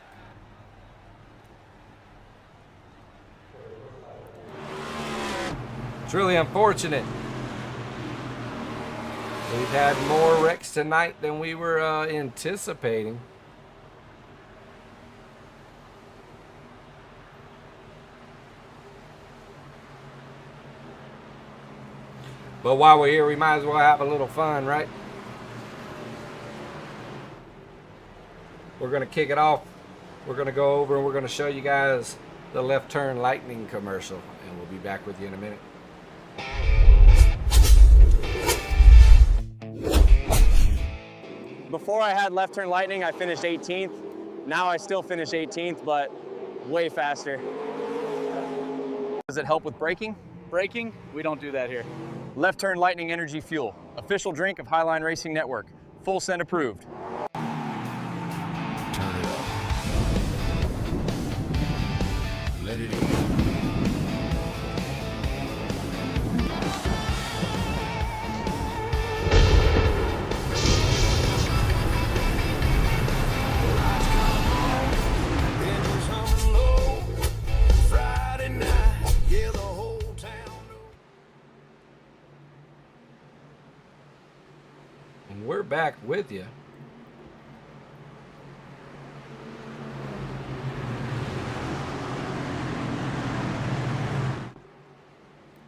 Speaker 4: It's really unfortunate. We've had more wrecks tonight than we were anticipating. But while we're here, we might as well have a little fun, right? We're going to kick it off. We're going to go over and we're going to show you guys the left turn lightning commercial. And we'll be back with you in a minute.
Speaker 2: Before I had left turn lightning, I finished 18th. Now I still finish 18th, but way faster. Does it help with braking? Braking? We don't do that here. Left Turn Lightning Energy Fuel, official drink of Highline Racing Network. Full send approved.
Speaker 3: Turn it up. Let it in.
Speaker 1: Engines humming low. Friday night, yeah, the whole town.
Speaker 4: And we're back with you.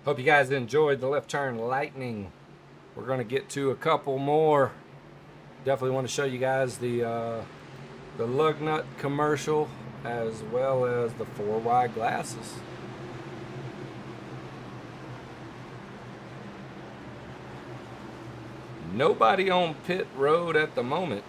Speaker 4: Hope you guys enjoyed the left turn lightning. We're going to get to a couple more. Definitely want to show you guys the lug nut commercial as well as the 4 wide glasses. Nobody on pit road at the moment.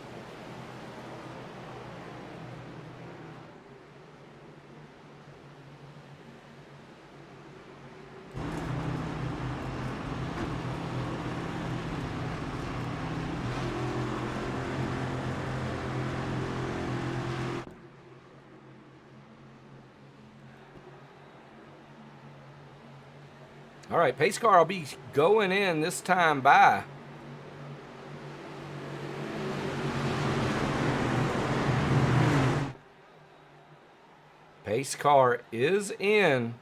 Speaker 4: All right, pace car will be going in this time by. Pace car is in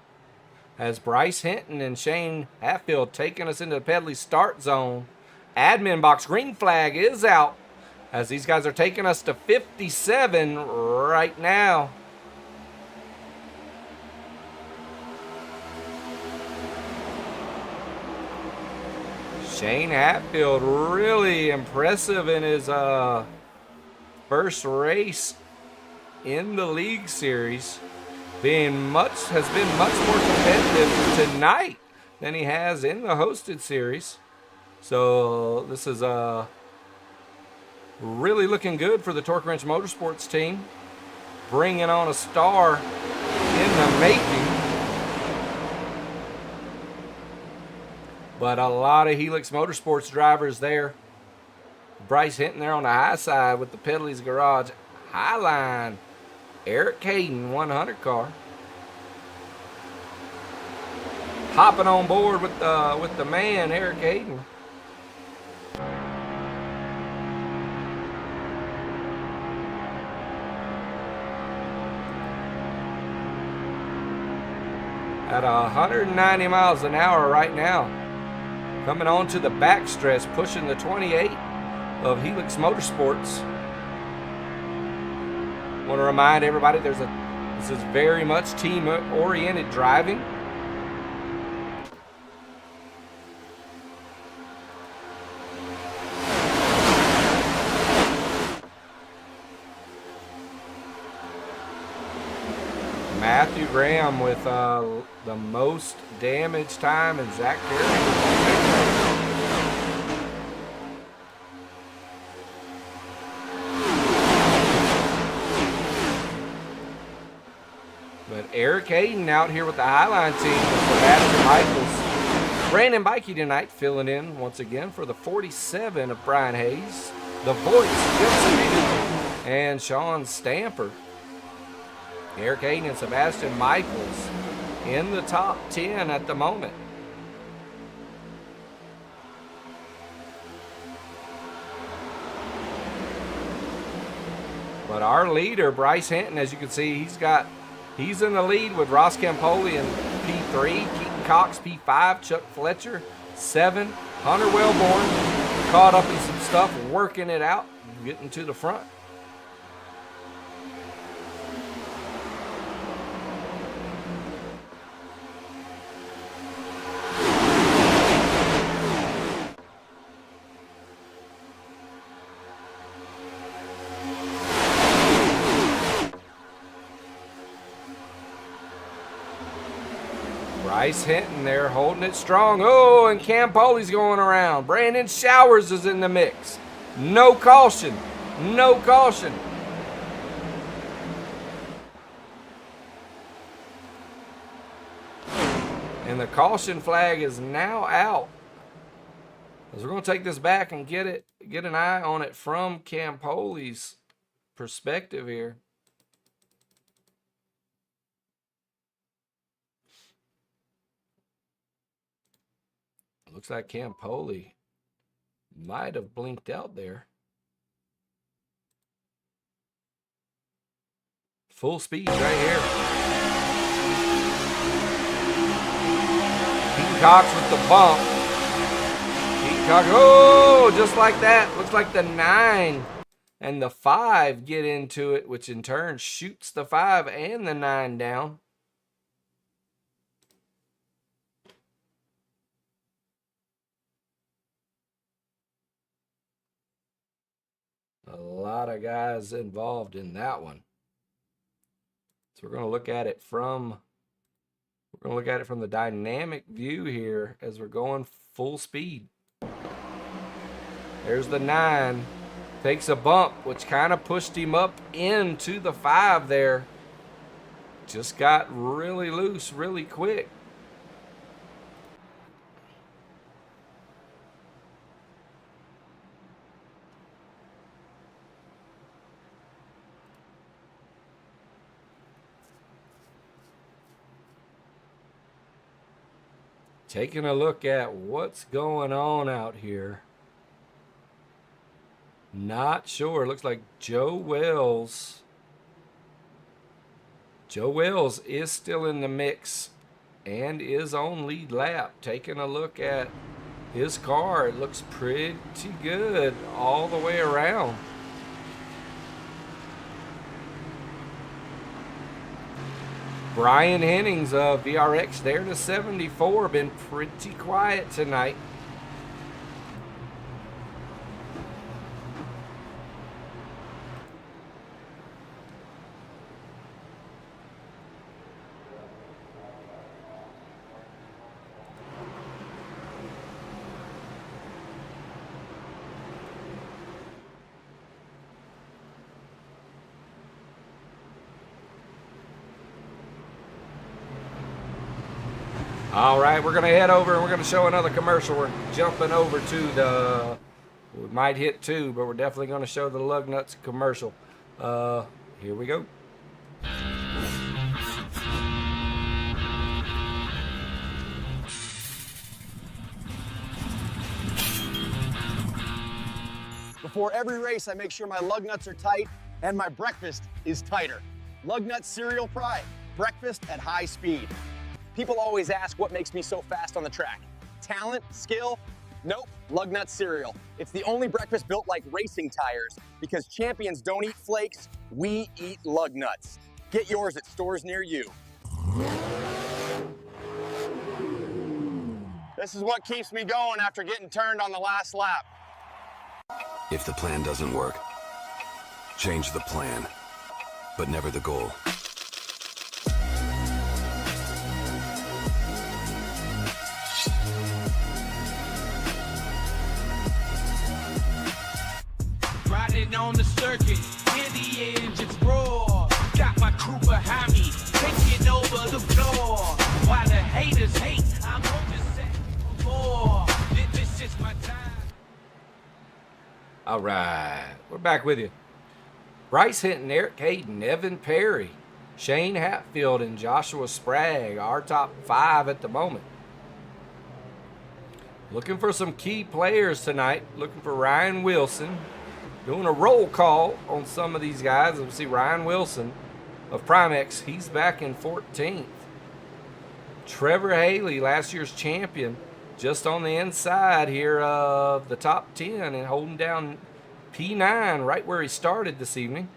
Speaker 4: as Bryce Hinton and Shane Hatfield taking us into the Pedley start zone. Admin box green flag is out as these guys are taking us to 57 right now. Shane Hatfield really impressive in his first race in the League Series. Has been much more competitive tonight than he has in the hosted series. So this is really looking good for the Torque Wrench Motorsports team, bringing on a star in the making. But a lot of Helix Motorsports drivers there Bryce Hinton there on the high side with the Pedley's Garage Highline. Eric Caden, 100 car. Hopping on board with the man, Eric Caden. At 190 miles an hour right now. Coming on to the backstretch, pushing the 28 of Helix Motorsports. Want to remind everybody this is very much team-oriented driving. Matthew Graham with the most damage time, and Zach Carey. But Eric Hayden out here with the Highline team with Sebastian Michaels. Brandon Bikey tonight filling in once again for the 47 of Brian Hayes. The voice, Jim and Sean Stamper. Eric Hayden and Sebastian Michaels in the top 10 at the moment. But our leader, Bryce Hinton, as you can see, he's in the lead with Ross Campoli in P3, Keaton Cox P5, Chuck Fletcher 7, Hunter Wellborn caught up in some stuff, working it out, getting to the front. Bryce Hinton there holding it strong. Oh, and Campoli's going around. Brandon Showers is in the mix. No caution. No caution. And the caution flag is now out. As we're going to take this back and get an eye on it from Campoli's perspective here. Looks like Campoli might have blinked out there. Full speed right here. Keaton Cox with the bump. Keaton Cox, oh, just like that. Looks like the 9 and the 5 get into it, which in turn shoots the 5 and the 9 down. A lot of guys involved in that one. So we're going to look at it from the dynamic view here as we're going full speed. There's the 9. Takes a bump, which kind of pushed him up into the 5 there. Just got really loose really quick. Taking a look at what's going on out here. Not sure. Looks like Joe Wells is still in the mix and is on lead lap. Taking a look at his car, it looks pretty good all the way around. Brian Hennings of VRX there to 74. Been pretty quiet tonight. All right, we're going to head over and we're going to show another commercial. We're jumping over to the We might hit 2, but we're definitely going to show the lug nuts commercial. Here we go.
Speaker 17: Before every race, I make sure my lug nuts are tight and my breakfast is tighter. Lug Nut Cereal Pride, breakfast at high speed. People always ask what makes me so fast on the track. Talent, skill? Nope, Lug Nut Cereal. It's the only breakfast built like racing tires because champions don't eat flakes, we eat lug nuts. Get yours at stores near you. This is what keeps me going after getting turned on the last lap.
Speaker 13: If the plan doesn't work, change the plan, but never the goal.
Speaker 1: Riding on the circuit, hear the engines roar. Got my crew behind me, taking over the floor. While the haters hate, I'm going to say more. This is my time.
Speaker 4: All right, we're back with you. Bryce Hinton, Eric Hayden, Evan Perry, Shane Hatfield, and Joshua Sprague, our top 5 at the moment. Looking for some key players tonight. Looking for Ryan Wilson. Doing a roll call on some of these guys. We see Ryan Wilson of Primex. He's back in 14th. Trevor Haley, last year's champion, just on the inside here of the top 10 and holding down P9 right where he started this evening.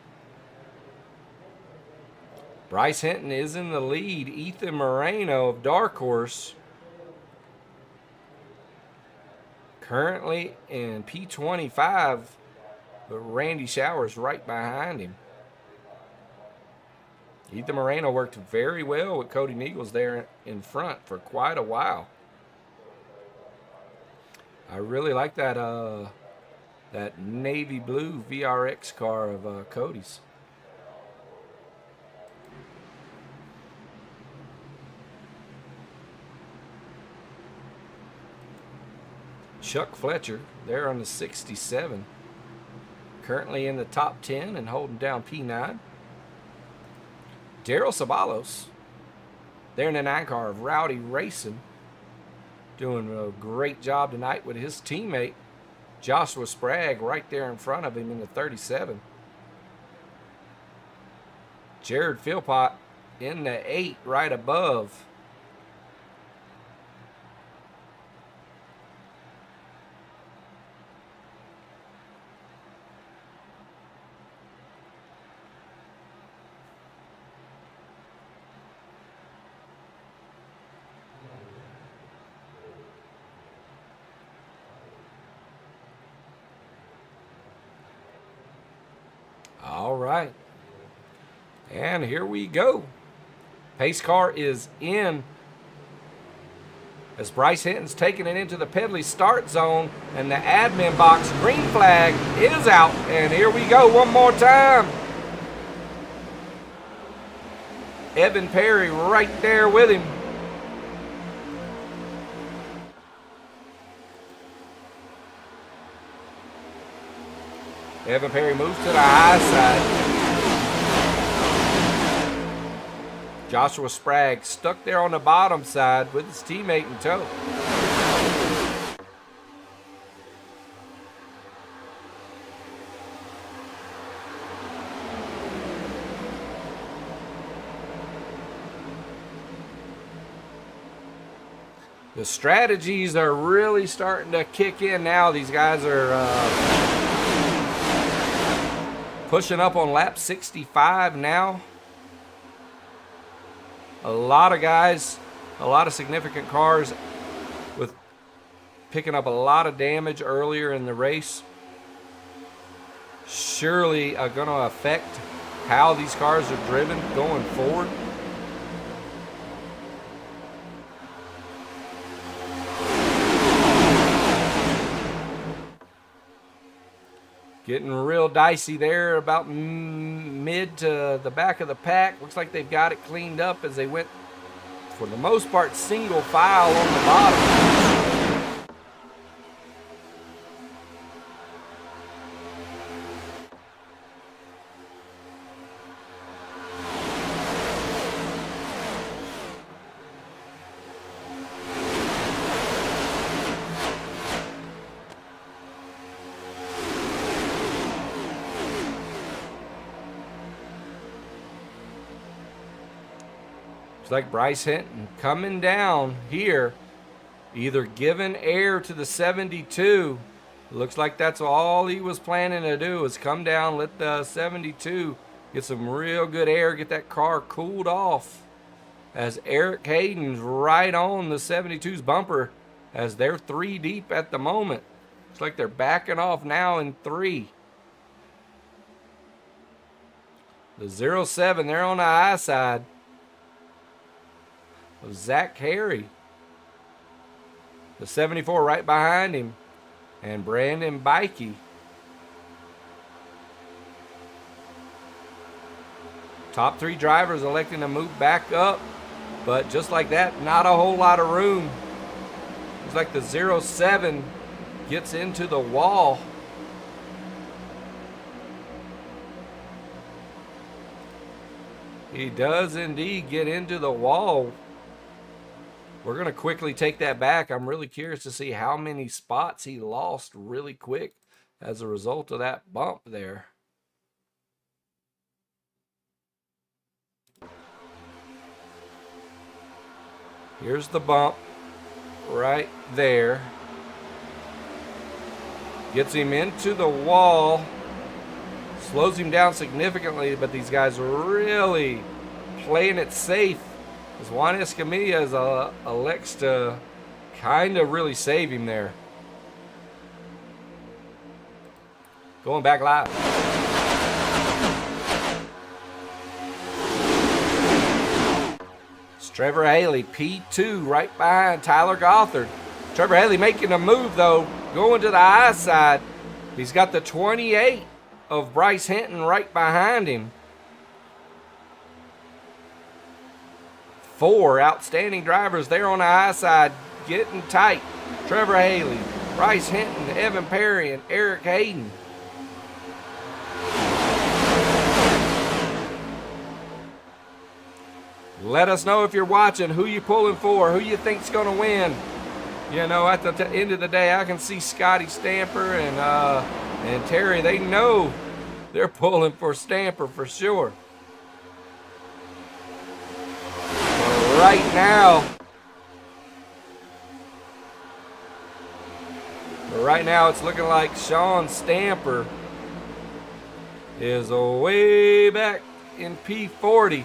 Speaker 4: Bryce Hinton is in the lead. Ethan Moreno of Dark Horse currently in P25, but Randy Showers right behind him. Ethan Moreno worked very well with Cody Nichols there in front for quite a while. I really like that that navy blue VRX car of Cody's. Chuck Fletcher there on the 67. Currently in the top 10 and holding down P9. Daryl Sabalos there in the 9 car of Rowdy Racing. Doing a great job tonight with his teammate, Joshua Sprague, right there in front of him in the 37. Jared Philpott in the 8 right above. All right. And here we go. Pace car is in as Bryce Hinton's taking it into the Pedley start zone, and the admin box green flag is out. And here we go one more time. Evan Perry right there with him. Evan Perry moves to the high side. Joshua Sprague stuck there on the bottom side with his teammate in tow. The strategies are really starting to kick in now. These guys are pushing up on lap 65 now. A lot of guys, a lot of significant cars with picking up a lot of damage earlier in the race. Surely are going to affect how these cars are driven going forward. Getting real dicey there about mid to the back of the pack. Looks like they've got it cleaned up as they went, for the most part, single file on the bottom. Looks like Bryce Hinton coming down here, either giving air to the 72. Looks like that's all he was planning to do, is come down, let the 72 get some real good air, get that car cooled off. As Eric Hayden's right on the 72's bumper, as they're 3 deep at the moment. Looks like they're backing off now in 3. The 07, they're on the high side of Zach Harry. The 74 right behind him, and Brandon Bikey. Top 3 drivers electing to move back up, but just like that, not a whole lot of room. Looks like the 07 gets into the wall. He does indeed get into the wall. We're going to quickly take that back. I'm really curious to see how many spots he lost really quick as a result of that bump there. Here's the bump right there. Gets him into the wall. Slows him down significantly, but these guys are really playing it safe. As Juan Escamilla elects to kind of really save him there. Going back live. It's Trevor Haley, P2, right behind Tyler Gothard. Trevor Haley making a move, though, going to the high side. He's got the 28 of Bryce Hinton right behind him. 4 outstanding drivers there on the high side, getting tight. Trevor Haley, Bryce Hinton, Evan Perry, and Eric Hayden. Let us know if you're watching, who you pulling for, who you think's going to win. You know, at the end of the day, I can see Scotty Stamper and Terry. They know they're pulling for Stamper for sure. Right now it's looking like Sean Stamper is way back in P40,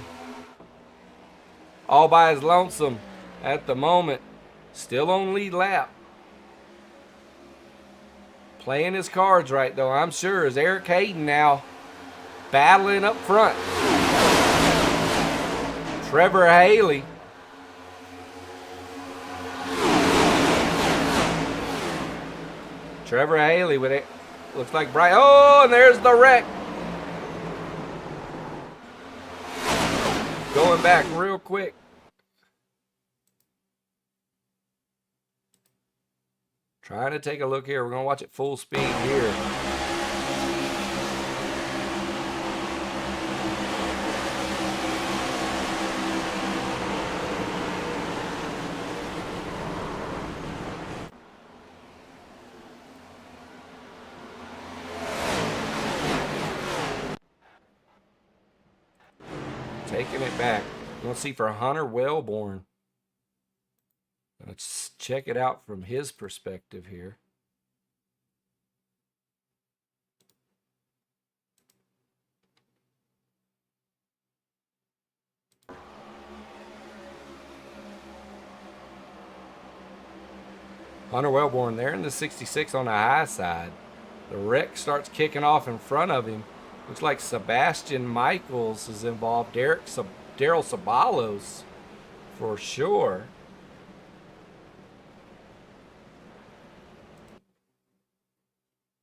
Speaker 4: all by his lonesome at the moment, still on lead lap. Playing his cards right, though, I'm sure, is Eric Hayden now battling up front. Trevor Haley. Trevor Haley with it. Looks like Brian. Oh, and there's the wreck. Going back real quick. Trying to take a look here. We're going to watch it full speed here. Taking it back. You want to see for Hunter Wellborn. Let's check it out from his perspective here. Hunter Wellborn there in the 66 on the high side. The wreck starts kicking off in front of him. Looks like Sebastian Michaels is involved. Daryl Sabalos for sure.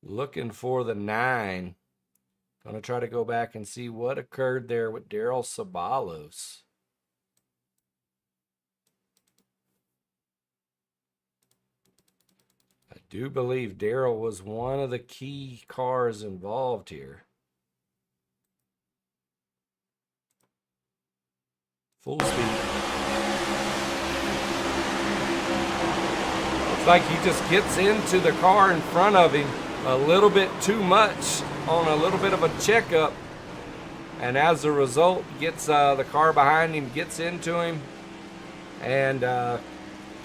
Speaker 4: Looking for the 9. Gonna try to go back and see what occurred there with Daryl Sabalos. I do believe Daryl was one of the key cars involved here. Full speed. Looks like he just gets into the car in front of him a little bit too much on a little bit of a checkup. And as a result, gets the car behind him, gets into him, and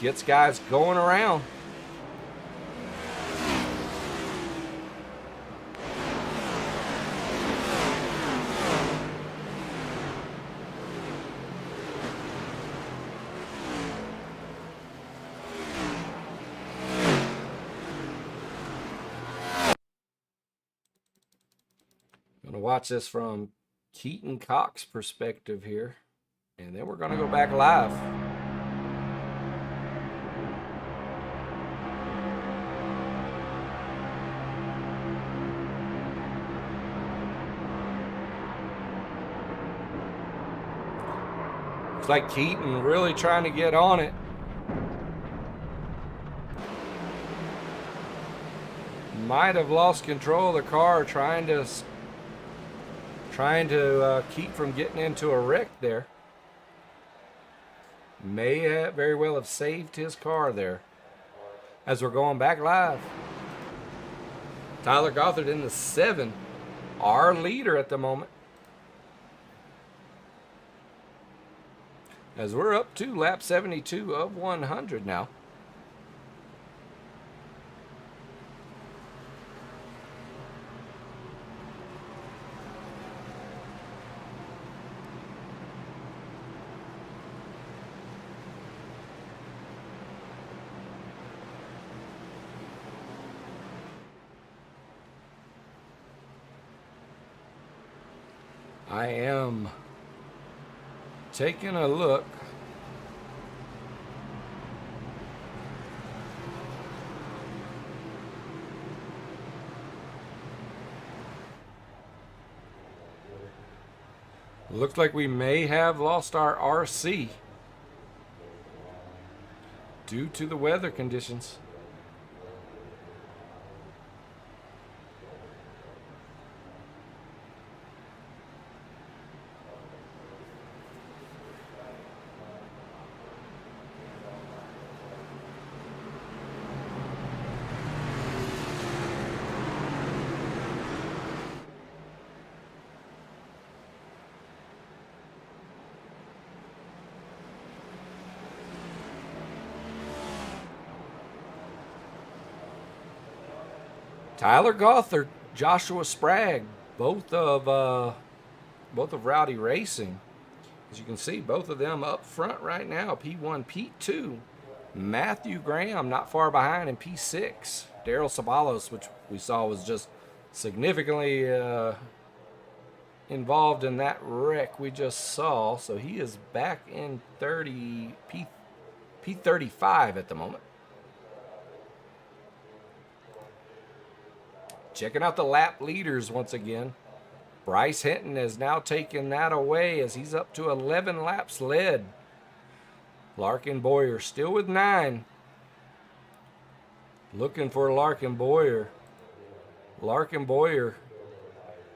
Speaker 4: gets guys going around. Gonna watch this from Keaton Cox's perspective here, and then we're gonna go back live. Looks like Keaton really trying to get on it. Might have lost control of the car trying to keep from getting into a wreck there. May have very well have saved his car there. As we're going back live, Tyler Gothard in the 7, our leader at the moment. As we're up to lap 72 of 100 now. I am taking a look. Looks like we may have lost our RC due to the weather conditions. Tyler Gothard, Joshua Sprague, both of Rowdy Racing. As you can see, both of them up front right now. P1, P2. Matthew Graham not far behind in P6. Daryl Sabalos, which we saw was just significantly involved in that wreck we just saw. So he is back in P35 at the moment. Checking out the lap leaders once again. Bryce Hinton has now taken that away as he's up to 11 laps led. Larkin Boyer still with 9. Looking for Larkin Boyer. Larkin Boyer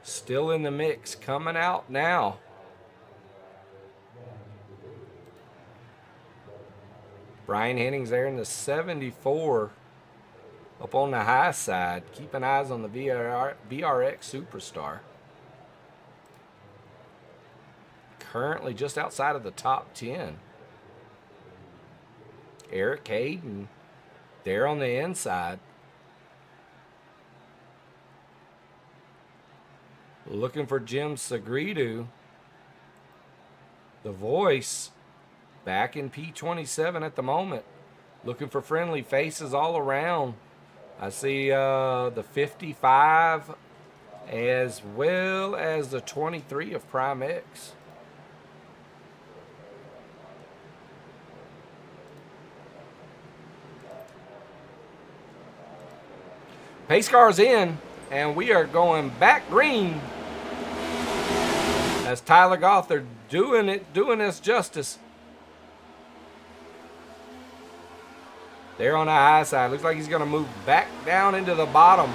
Speaker 4: still in the mix, coming out now. Brian Hennings there in the 74. Up on the high side, keeping eyes on the VRX Superstar. Currently just outside of the top 10. Eric Hayden there on the inside. Looking for Jim Sagridu. The Voice back in P27 at the moment. Looking for friendly faces all around. I see the 55 as well as the 23 of Prime X. Pace car's in, and we are going back green. As Tyler Gothard doing us justice. There on the high side. Looks like he's going to move back down into the bottom.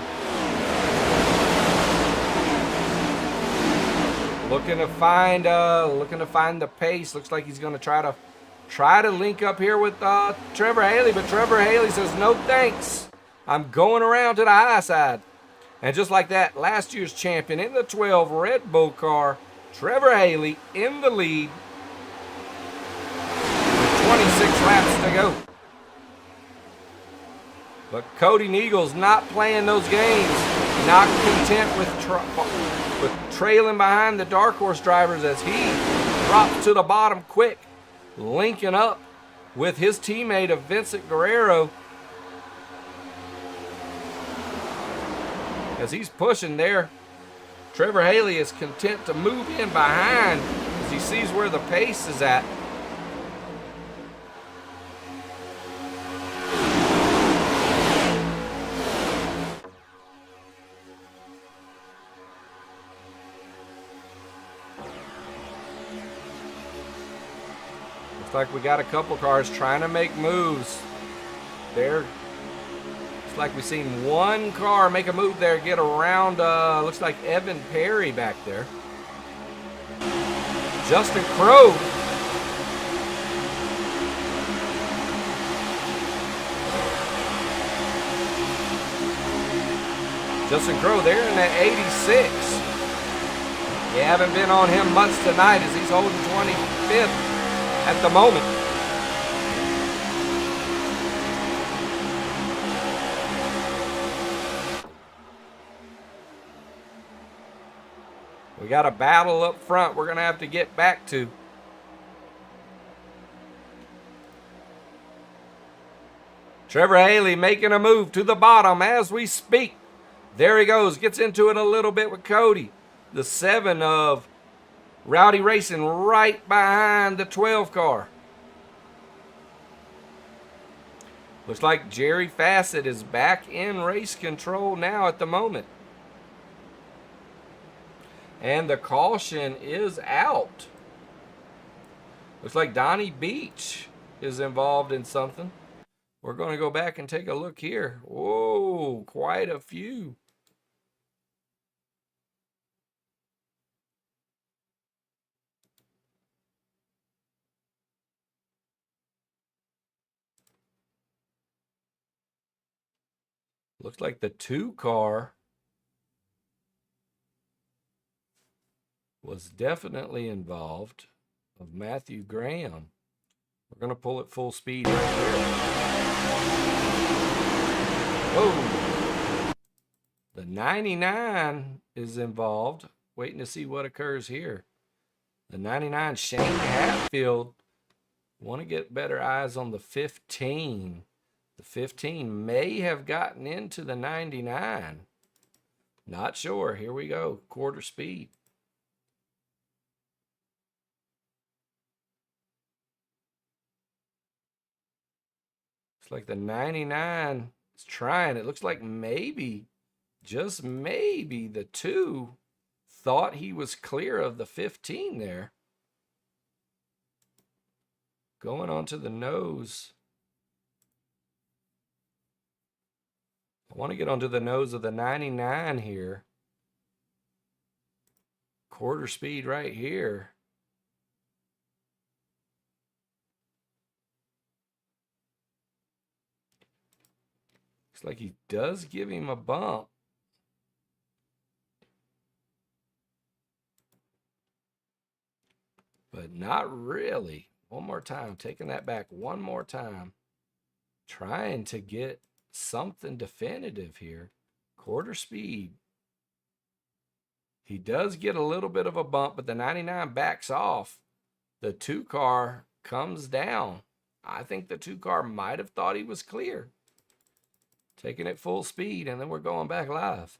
Speaker 4: Looking to find the pace. Looks like he's going to try to link up here with Trevor Haley, but Trevor Haley says no thanks. I'm going around to the high side. And just like that, last year's champion in the 12 Red Bull car Trevor Haley in the lead. 26 laps to go. But Cody Neagle's not playing those games. Not content with trailing behind the Dark Horse drivers as he drops to the bottom quick, linking up with his teammate of Vincent Guerrero. As he's pushing there, Trevor Haley is content to move in behind as he sees where the pace is at. Looks like we got a couple cars trying to make moves. There. Looks like we've seen one car make a move there, get around, looks like Evan Perry back there. Justin Crowe. Justin Crowe there in that 86. You haven't been on him much tonight as he's holding 25th at the moment. We got a battle up front we're going to have to get back to. Trevor Haley making a move to the bottom as we speak. There he goes. Gets into it a little bit with Cody. The 7 of Rowdy Racing right behind the 12 car. Looks like Jerry Fassett is back in race control now at the moment. And the caution is out. Looks like Donnie Beach is involved in something. We're going to go back and take a look here. Whoa, quite a few. Looks like the 2 car was definitely involved of Matthew Graham. We're going to pull it full speed right here. Whoa. The 99 is involved. Waiting to see what occurs here. The 99, Shane Hatfield. Want to get better eyes on the 15. The 15 may have gotten into the 99. Not sure. Here we go. Quarter speed. Looks like the 99 is trying. It looks like maybe, just maybe, the 2 thought he was clear of the 15 there. Going on to the nose. I want to get onto the nose of the 99 here. Quarter speed right here. Looks like he does give him a bump. But not really. One more time. Taking that back one more time. Trying to get something definitive here. Quarter speed. He does get a little bit of a bump, but the 99 backs off. The 2 car comes down. I think the 2 car might have thought he was clear. Taking it full speed, and then we're going back live.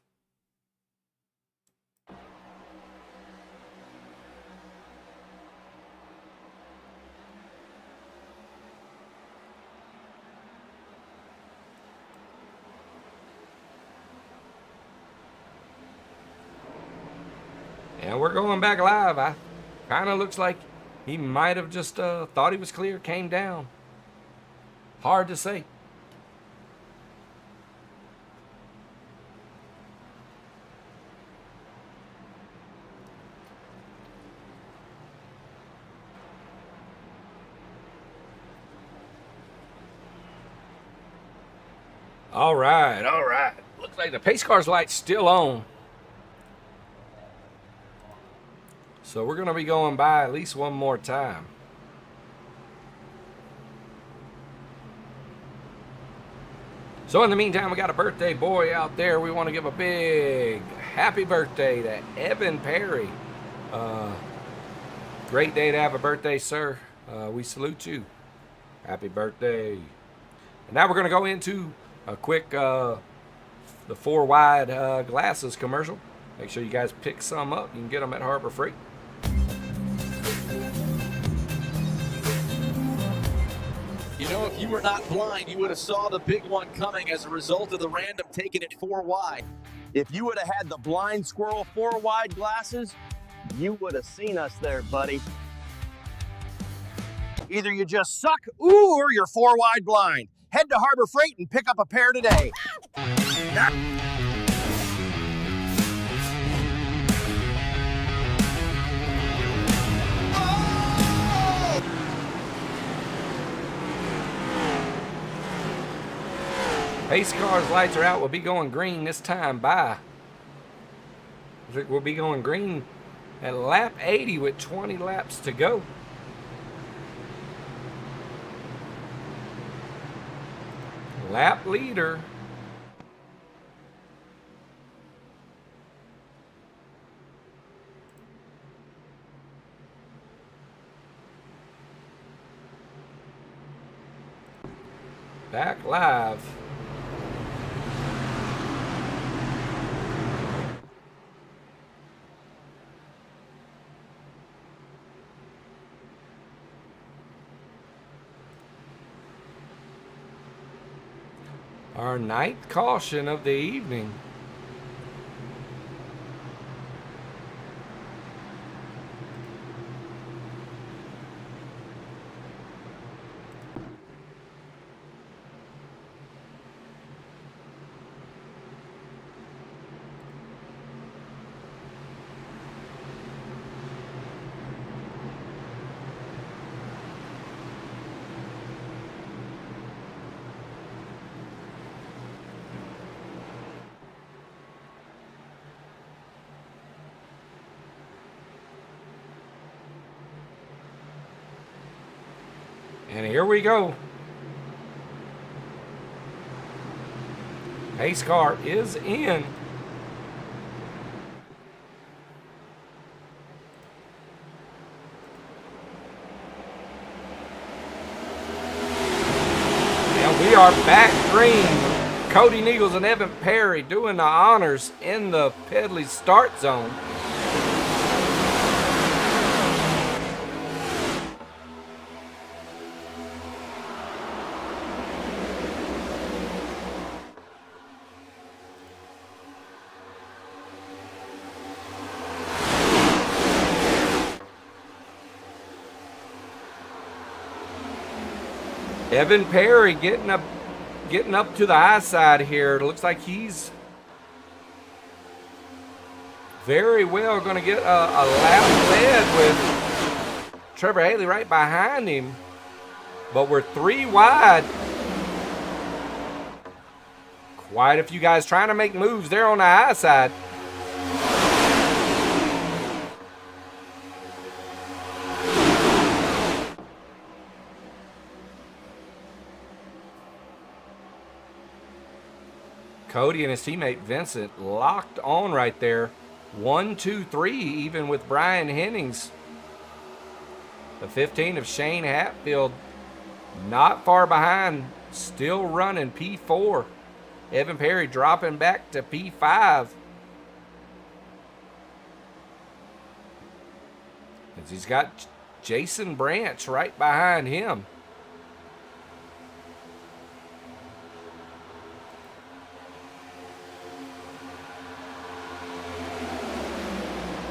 Speaker 4: And we're going back live. I kind of looks like he might have just thought he was clear, came down. Hard to say. All right, all right. Looks like the pace car's light's still on. So we're going to be going by at least one more time. So in the meantime, we got a birthday boy out there. We want to give a big happy birthday to Evan Perry. Great day to have a birthday, sir. We salute you. Happy birthday. And now we're going to go into a quick the 4-wide glasses commercial. Make sure you guys pick some up. You can get them at Harbor Freight.
Speaker 18: You know, if you were not blind, you would have saw the big one coming as a result of the random taking it 4 wide.
Speaker 17: If you would have had the blind squirrel 4-wide glasses, you would have seen us there, buddy. Either you just suck, or you're 4-wide blind. Head to Harbor Freight and pick up a pair today.
Speaker 4: Pace car's lights are out. We'll be going green this time. Bye. We'll be going green at lap 80 with 20 laps to go. Lap leader. Back live. Our 9th caution of the evening. And here we go. Pace car is in. And we are back green. Cody Neagles and Evan Perry doing the honors in the Pedley start zone. Evan Perry getting up to the high side here. It looks like he's very well going to get a lap lead with Trevor Haley right behind him. But we're 3 wide. Quite a few guys trying to make moves there on the high side. Cody and his teammate Vincent locked on right there. 1, 2, 3 even with Brian Hennings. The 15 of Shane Hatfield not far behind, still running P4. Evan Perry dropping back to P5. As he's got Jason Branch right behind him.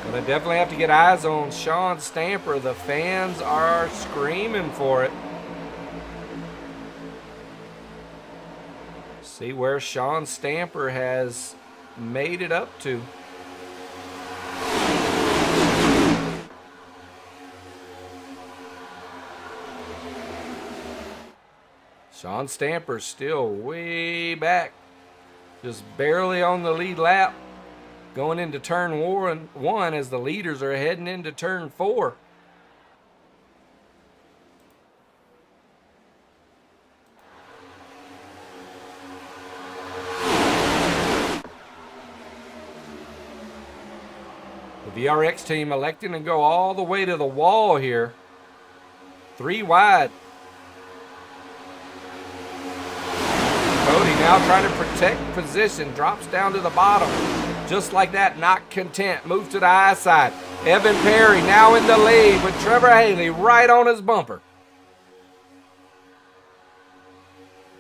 Speaker 4: Gonna definitely have to get eyes on Sean Stamper. The fans are screaming for it. See where Sean Stamper has made it up to. Sean Stamper still way back. Just barely on the lead lap. going into turn one as the leaders are heading into turn 4. The VRX team electing to go all the way to the wall here. 3 wide. Cody now trying to protect position, drops down to the bottom. Just like that, not content, moves to the high side. Evan Perry now in the lead with Trevor Haley right on his bumper.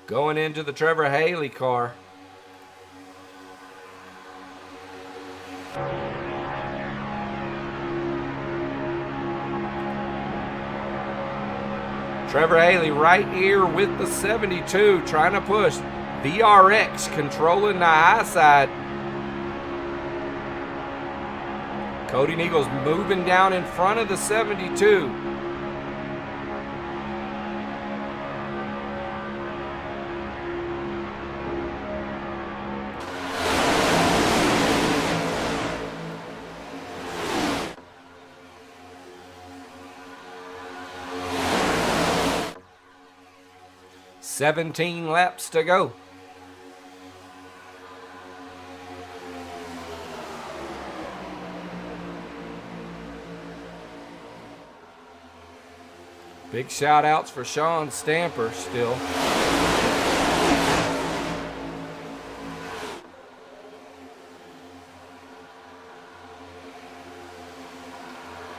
Speaker 4: Going into the Trevor Haley car. Trevor Haley right here with the 72, trying to push. VRX controlling the high side. Cody Neagle's moving down in front of the 72. "17 laps to go." Big shout outs for Sean Stamper still.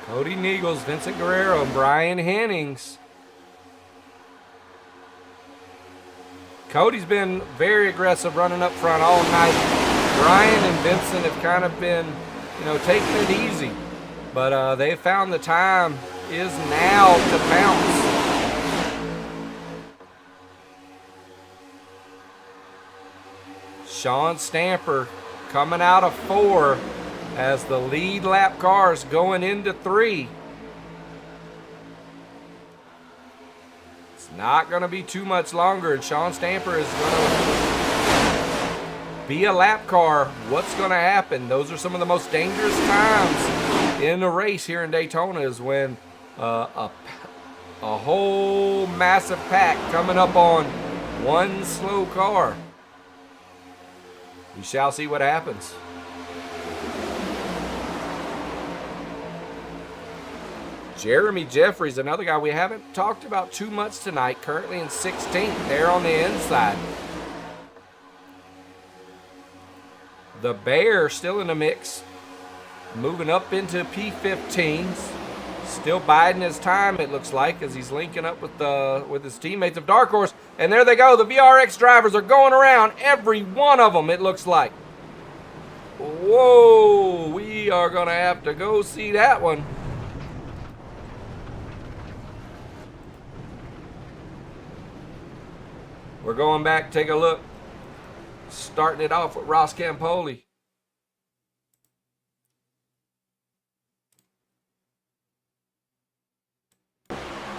Speaker 4: Cody Neagles, Vincent Guerrero, and Brian Hennings. Cody's been very aggressive running up front all night. Brian and Vincent have kind of been, taking it easy. But they found the time is now to bounce. Sean Stamper coming out of 4 as the lead lap cars going into 3. It's not going to be too much longer, and Sean Stamper is going to be a lap car. What's going to happen? Those are some of the most dangerous times in the race here in Daytona, is when a whole massive pack coming up on one slow car. We shall see what happens. Jeremy Jeffries, another guy we haven't talked about too much tonight, currently in 16th there on the inside. The Bear still in the mix, moving up into P15s. Still biding his time, it looks like, as he's linking up with his teammates of Dark Horse. And there they go. The VRX drivers are going around, every one of them, it looks like. Whoa, we are going to have to go see that one. We're going back, take a look. Starting it off with Ross Campoli.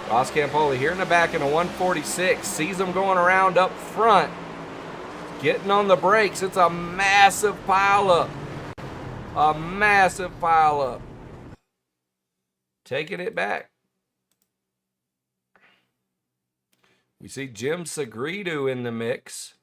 Speaker 4: Ross Campoli here in the back in a 146. Sees them going around up front. Getting on the brakes. It's a massive pileup. A massive pileup. Taking it back. We see Jim Segredo in the mix.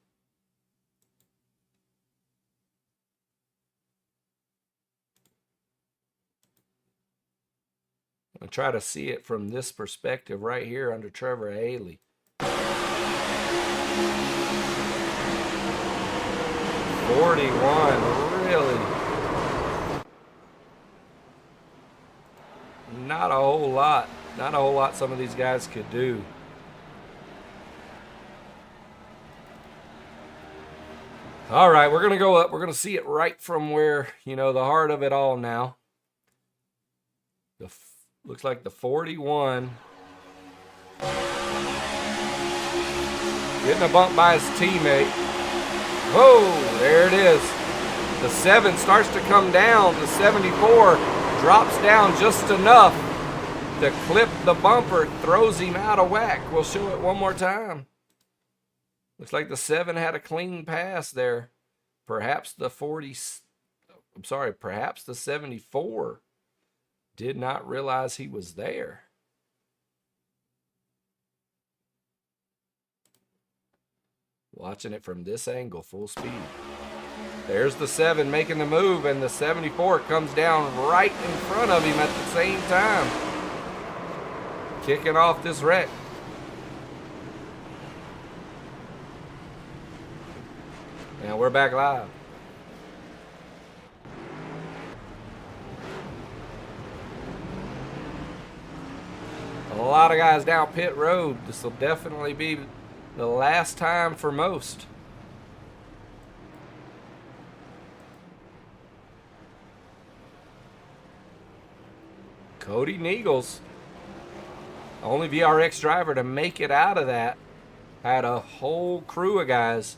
Speaker 4: I'll try to see it from this perspective right here under Trevor Haley. 41, really? Not a whole lot. Not a whole lot some of these guys could do. All right, we're going to go up. We're going to see it right from where, the heart of it all now. Looks like the 41. Getting a bump by his teammate. Whoa, there it is. The 7 starts to come down. The 74 drops down just enough to clip the bumper, throws him out of whack. We'll show it one more time. Looks like the 7 had a clean pass there. Perhaps the 40 I'm sorry, perhaps the 74 did not realize he was there. Watching it from this angle, full speed. There's the 7 making the move, and the 74 comes down right in front of him at the same time, kicking off this wreck. And we're back live. A lot of guys down pit road. This will definitely be the last time for most. Cody Neagles, only VRX driver to make it out of that, had a whole crew of guys.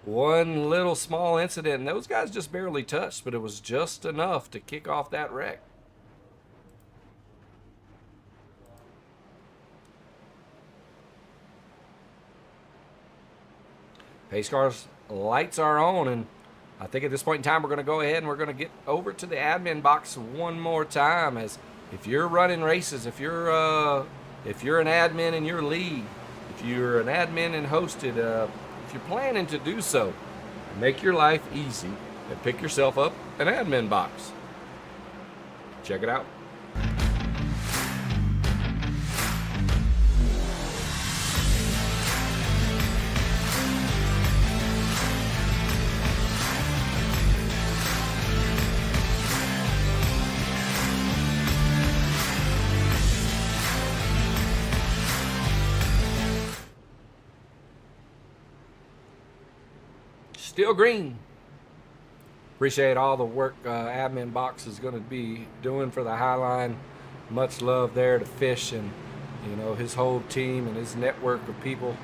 Speaker 4: One little small incident, and those guys just barely touched, but it was just enough to kick off that wreck. Pace cars lights are on, and I think at this point in time we're going to go ahead and we're going to get over to the admin box one more time. As if you're running races, if you're an admin in your league, if you're an admin and hosted, if you're planning to do so, make your life easy and pick yourself up an admin box. Check it out. Still green. Appreciate all the work admin box is going to be doing for the Highline. Much love there to Fish and his whole team and his network of people.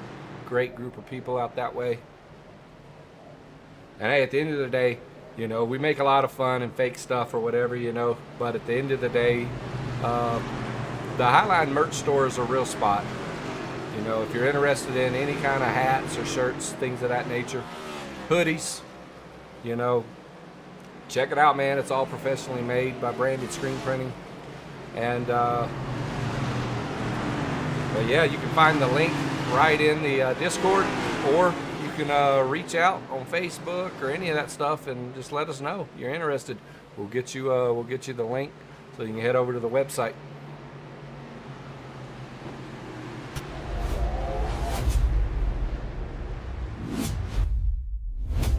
Speaker 4: Great group of people out that way. And hey, at the end of the day, we make a lot of fun and fake stuff or whatever, but at the end of the day, the Highline merch store is a real spot. If you're interested in any kind of hats or shirts, things of that nature, hoodies, check it out, man. It's all professionally made by Branded Screen Printing. And but yeah, you can find the link right in the Discord, or you can reach out on Facebook or any of that stuff and just let us know you're interested. We'll get you the link so you can head over to the website.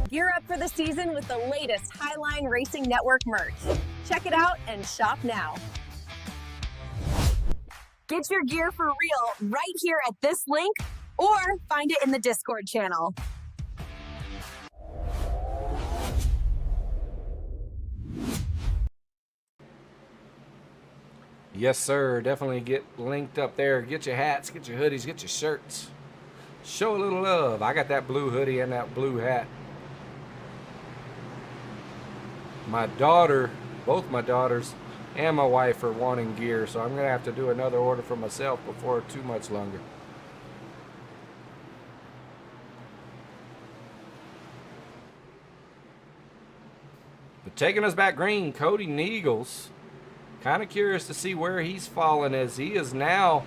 Speaker 15: Gear up for the season with the latest Highline Racing Network merch. Check it out and shop now. Get your gear for real right here at this link, or find it in the Discord channel.
Speaker 4: Yes, sir. Definitely get linked up there. Get your hats, get your hoodies, get your shirts. Show a little love. I got that blue hoodie and that blue hat. My daughter, both my daughters and my wife are wanting gear, so I'm going to have to do another order for myself before too much longer. But taking us back green, Cody Neagles. Kind of curious to see where he's fallen, as he is now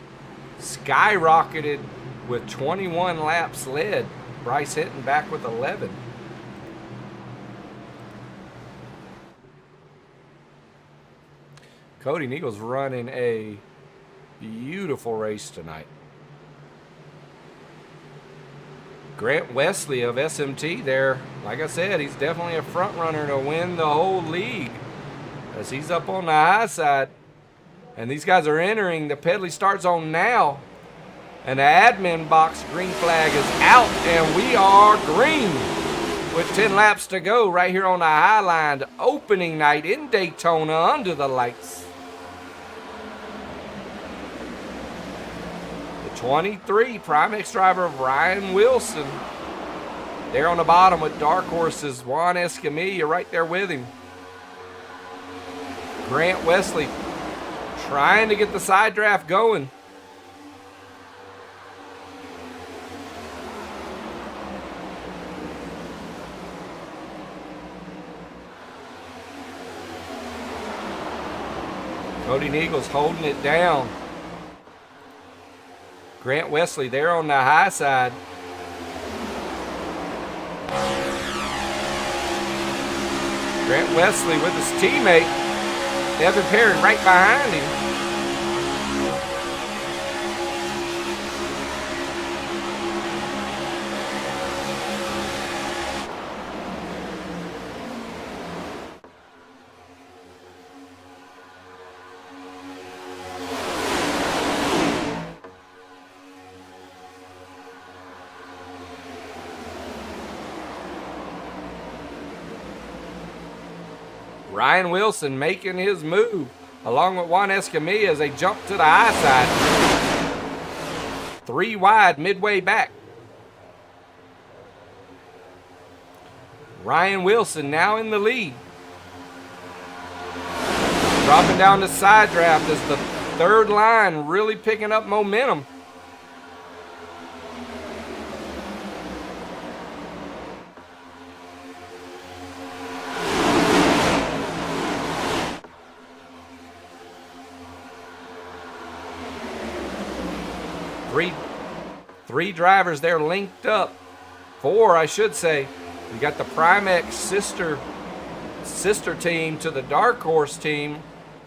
Speaker 4: skyrocketed with 21 laps led. Bryce Hinton back with 11. Cody Neagles running a beautiful race tonight. Grant Wesley of SMT there, like I said, he's definitely a front runner to win the whole league, as he's up on the high side. And these guys are entering the Pedley start zone now. And the admin box green flag is out, and we are green with 10 laps to go right here on the Highline, opening night in Daytona under the lights. 23 Primex driver Ryan Wilson there on the bottom with Dark Horses. Juan Escamilla right there with him. Grant Wesley trying to get the side draft going. Cody Eagles holding it down. Grant Wesley there on the high side. Grant Wesley with his teammate, Evan Perry, right behind him. Ryan Wilson making his move along with Juan Escamilla as they jump to the high side. 3 wide midway back. Ryan Wilson now in the lead. Dropping down the side draft as the third line really picking up momentum. Three drivers there linked up. 4, I should say. We got the Primex sister team to the Dark Horse team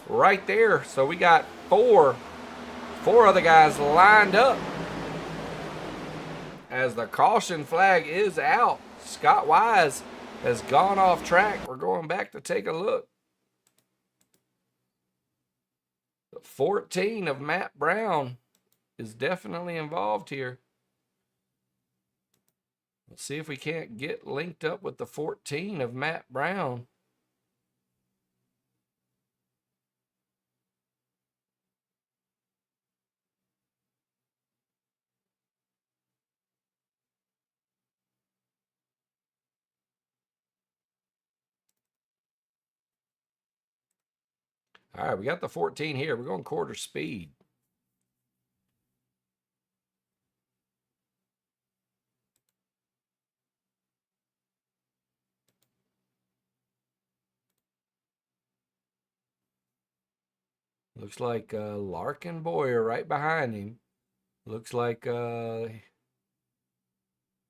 Speaker 4: right there. So we got 4 other guys lined up. As the caution flag is out, Scott Wise has gone off track. We're going back to take a look. The 14 of Matt Brown is definitely involved here. Let's see if we can't get linked up with the 14 of Matt Brown. All right, we got the 14 here. We're going quarter speed. Looks like Larkin Boyer right behind him. Looks like, ooh,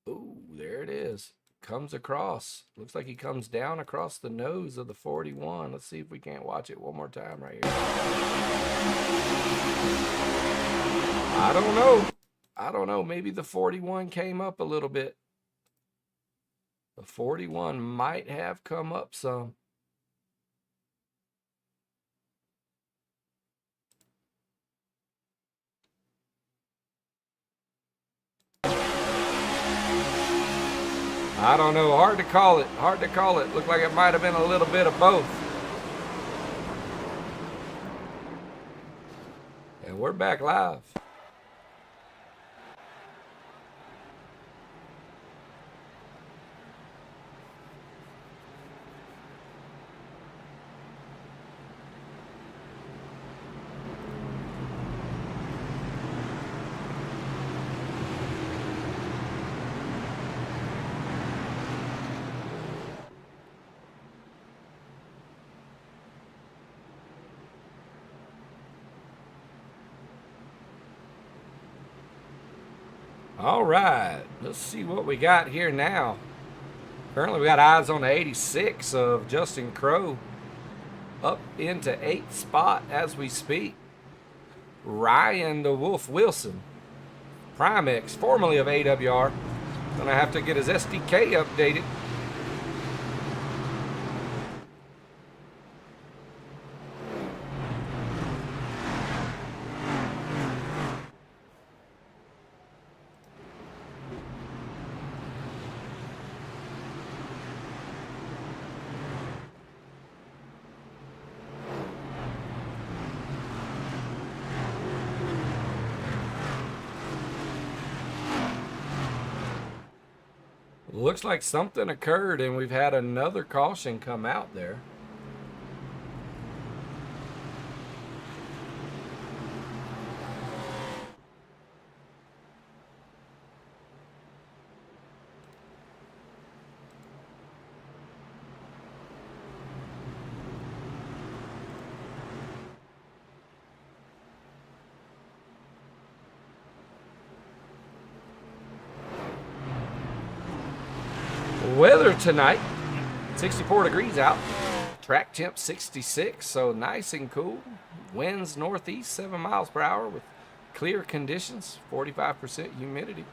Speaker 4: there it is. Comes across. Looks like he comes down across the nose of the 41. Let's see if we can't watch it one more time right here. I don't know. I don't know. Maybe the 41 came up a little bit. The 41 might have come up some. I don't know. Hard to call it. Hard to call it. Looked like it might have been a little bit of both. And we're back live. All right, let's see what we got here now. Currently, we got eyes on the 86 of Justin Crow up into 8th spot as we speak. Ryan the Wolf Wilson, Primex, formerly of AWR, gonna have to get his SDK updated. Looks like something occurred and we've had another caution come out there. weather tonight. 64 degrees out. Track temp 66, so nice and cool. Winds northeast 7 miles per hour with clear conditions, 45% humidity.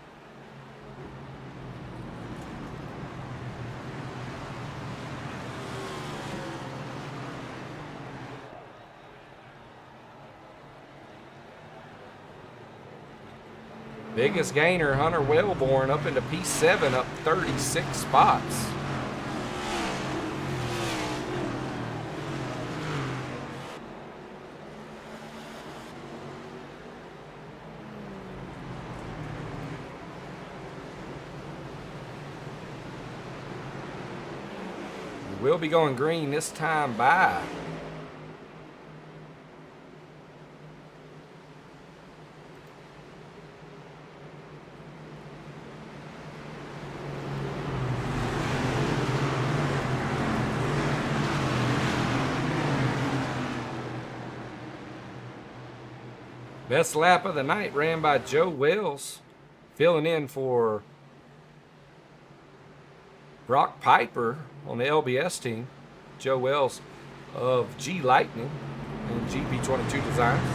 Speaker 4: Biggest gainer, Hunter Wellborn, up into P7, up 36 spots. We'll be going green this time by. Best lap of the night ran by Joe Wells, filling in for Brock Piper on the LBS team. Joe Wells of G Lightning and GP22 Designs.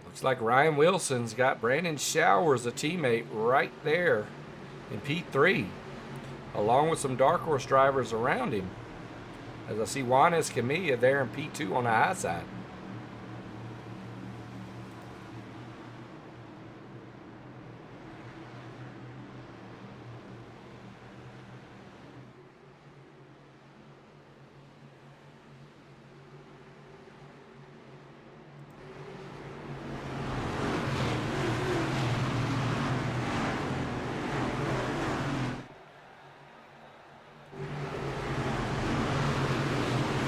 Speaker 4: Looks like Ryan Wilson's got Brandon Showers, a teammate, right there in P3, along with some dark horse drivers around him. As I see Juanes Camilla there in P2 on the high side.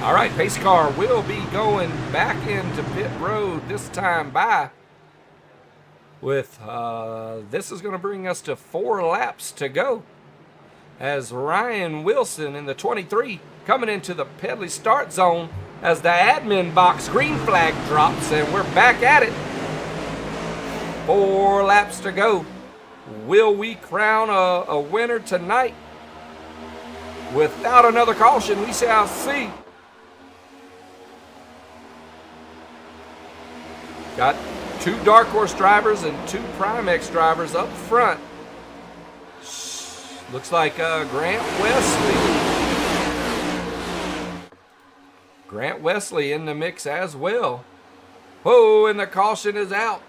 Speaker 4: All right, pace car will be going back into pit road this time by. With this is going to bring us to 4 laps to go. As Ryan Wilson in the 23 coming into the Pedley start zone as the admin box green flag drops, and we're back at it. 4 laps to go. Will we crown a winner tonight? Without another caution, we shall see. Got 2 Dark Horse drivers and 2 Primex drivers up front. Looks like Grant Wesley in the mix as well. Whoa, and the caution is out.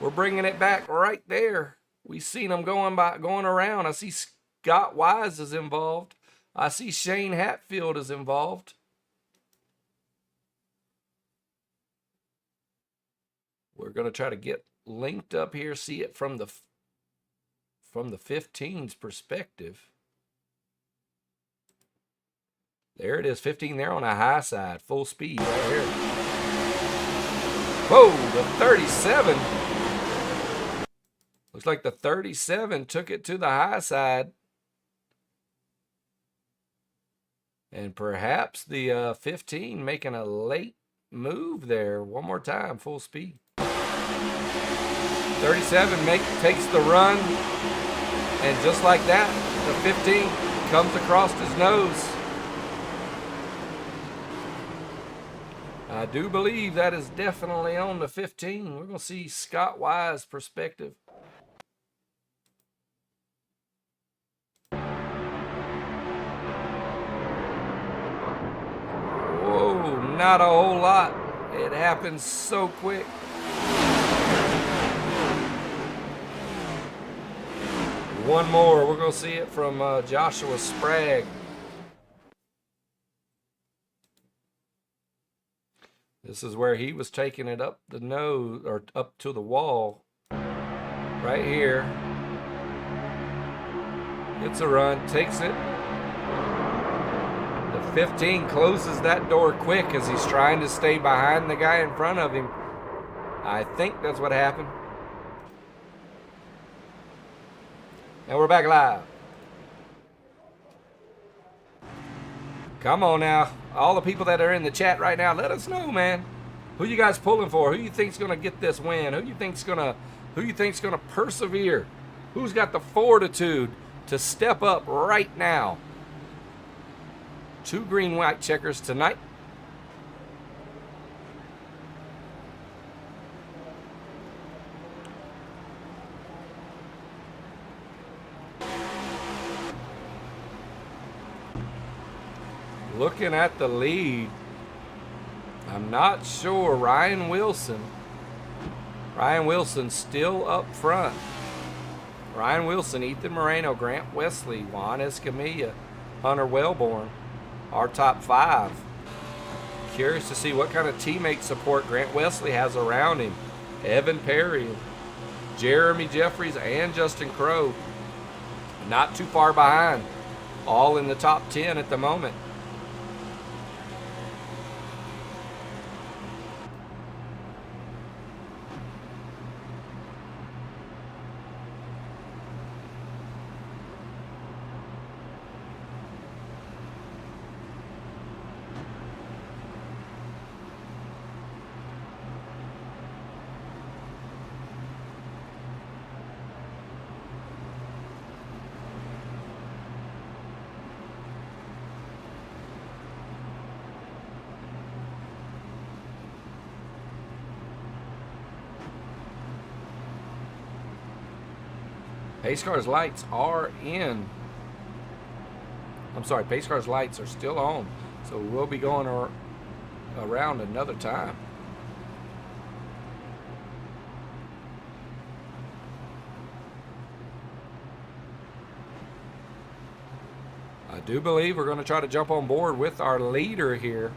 Speaker 4: We're bringing it back right there. We seen them going around. I see Scott Wise is involved. I see Shane Hatfield is involved. We're going to try to get linked up here, see it from the 15's perspective. There it is, 15 there on the high side, full speed right here. Whoa, the 37. Looks like the 37 took it to the high side. And perhaps the 15 making a late move there. One more time, full speed. 37 takes the run, and just like that, the 15 comes across his nose. I do believe that is definitely on the 15. We're going to see Scott Wise perspective. Whoa, not a whole lot. It happens so quick. One more. We're going to see it from Joshua Sprague. This is where he was taking it up the nose, or up to the wall. Right here. Gets a run, takes it. The 15 closes that door quick as he's trying to stay behind the guy in front of him. I think that's what happened. And we're back live. Come on now. All the people that are in the chat right now, let us know, man. Who you guys pulling for? Who you think's gonna get this win? Who you think's gonna persevere? Who's got the fortitude to step up right now? 2 green-white checkers tonight. Looking at the lead, I'm not sure. Ryan Wilson still up front. Ryan Wilson, Ethan Moreno, Grant Wesley, Juan Escamilla, Hunter Wellborn, our top 5. Curious to see what kind of teammate support Grant Wesley has around him. Evan Perry, Jeremy Jeffries, and Justin Crow. Not too far behind. All in the top 10 at the moment. Pace car's lights are in. I'm sorry, pace car's lights are still on. So we'll be going around another time. I do believe we're going to try to jump on board with our leader here.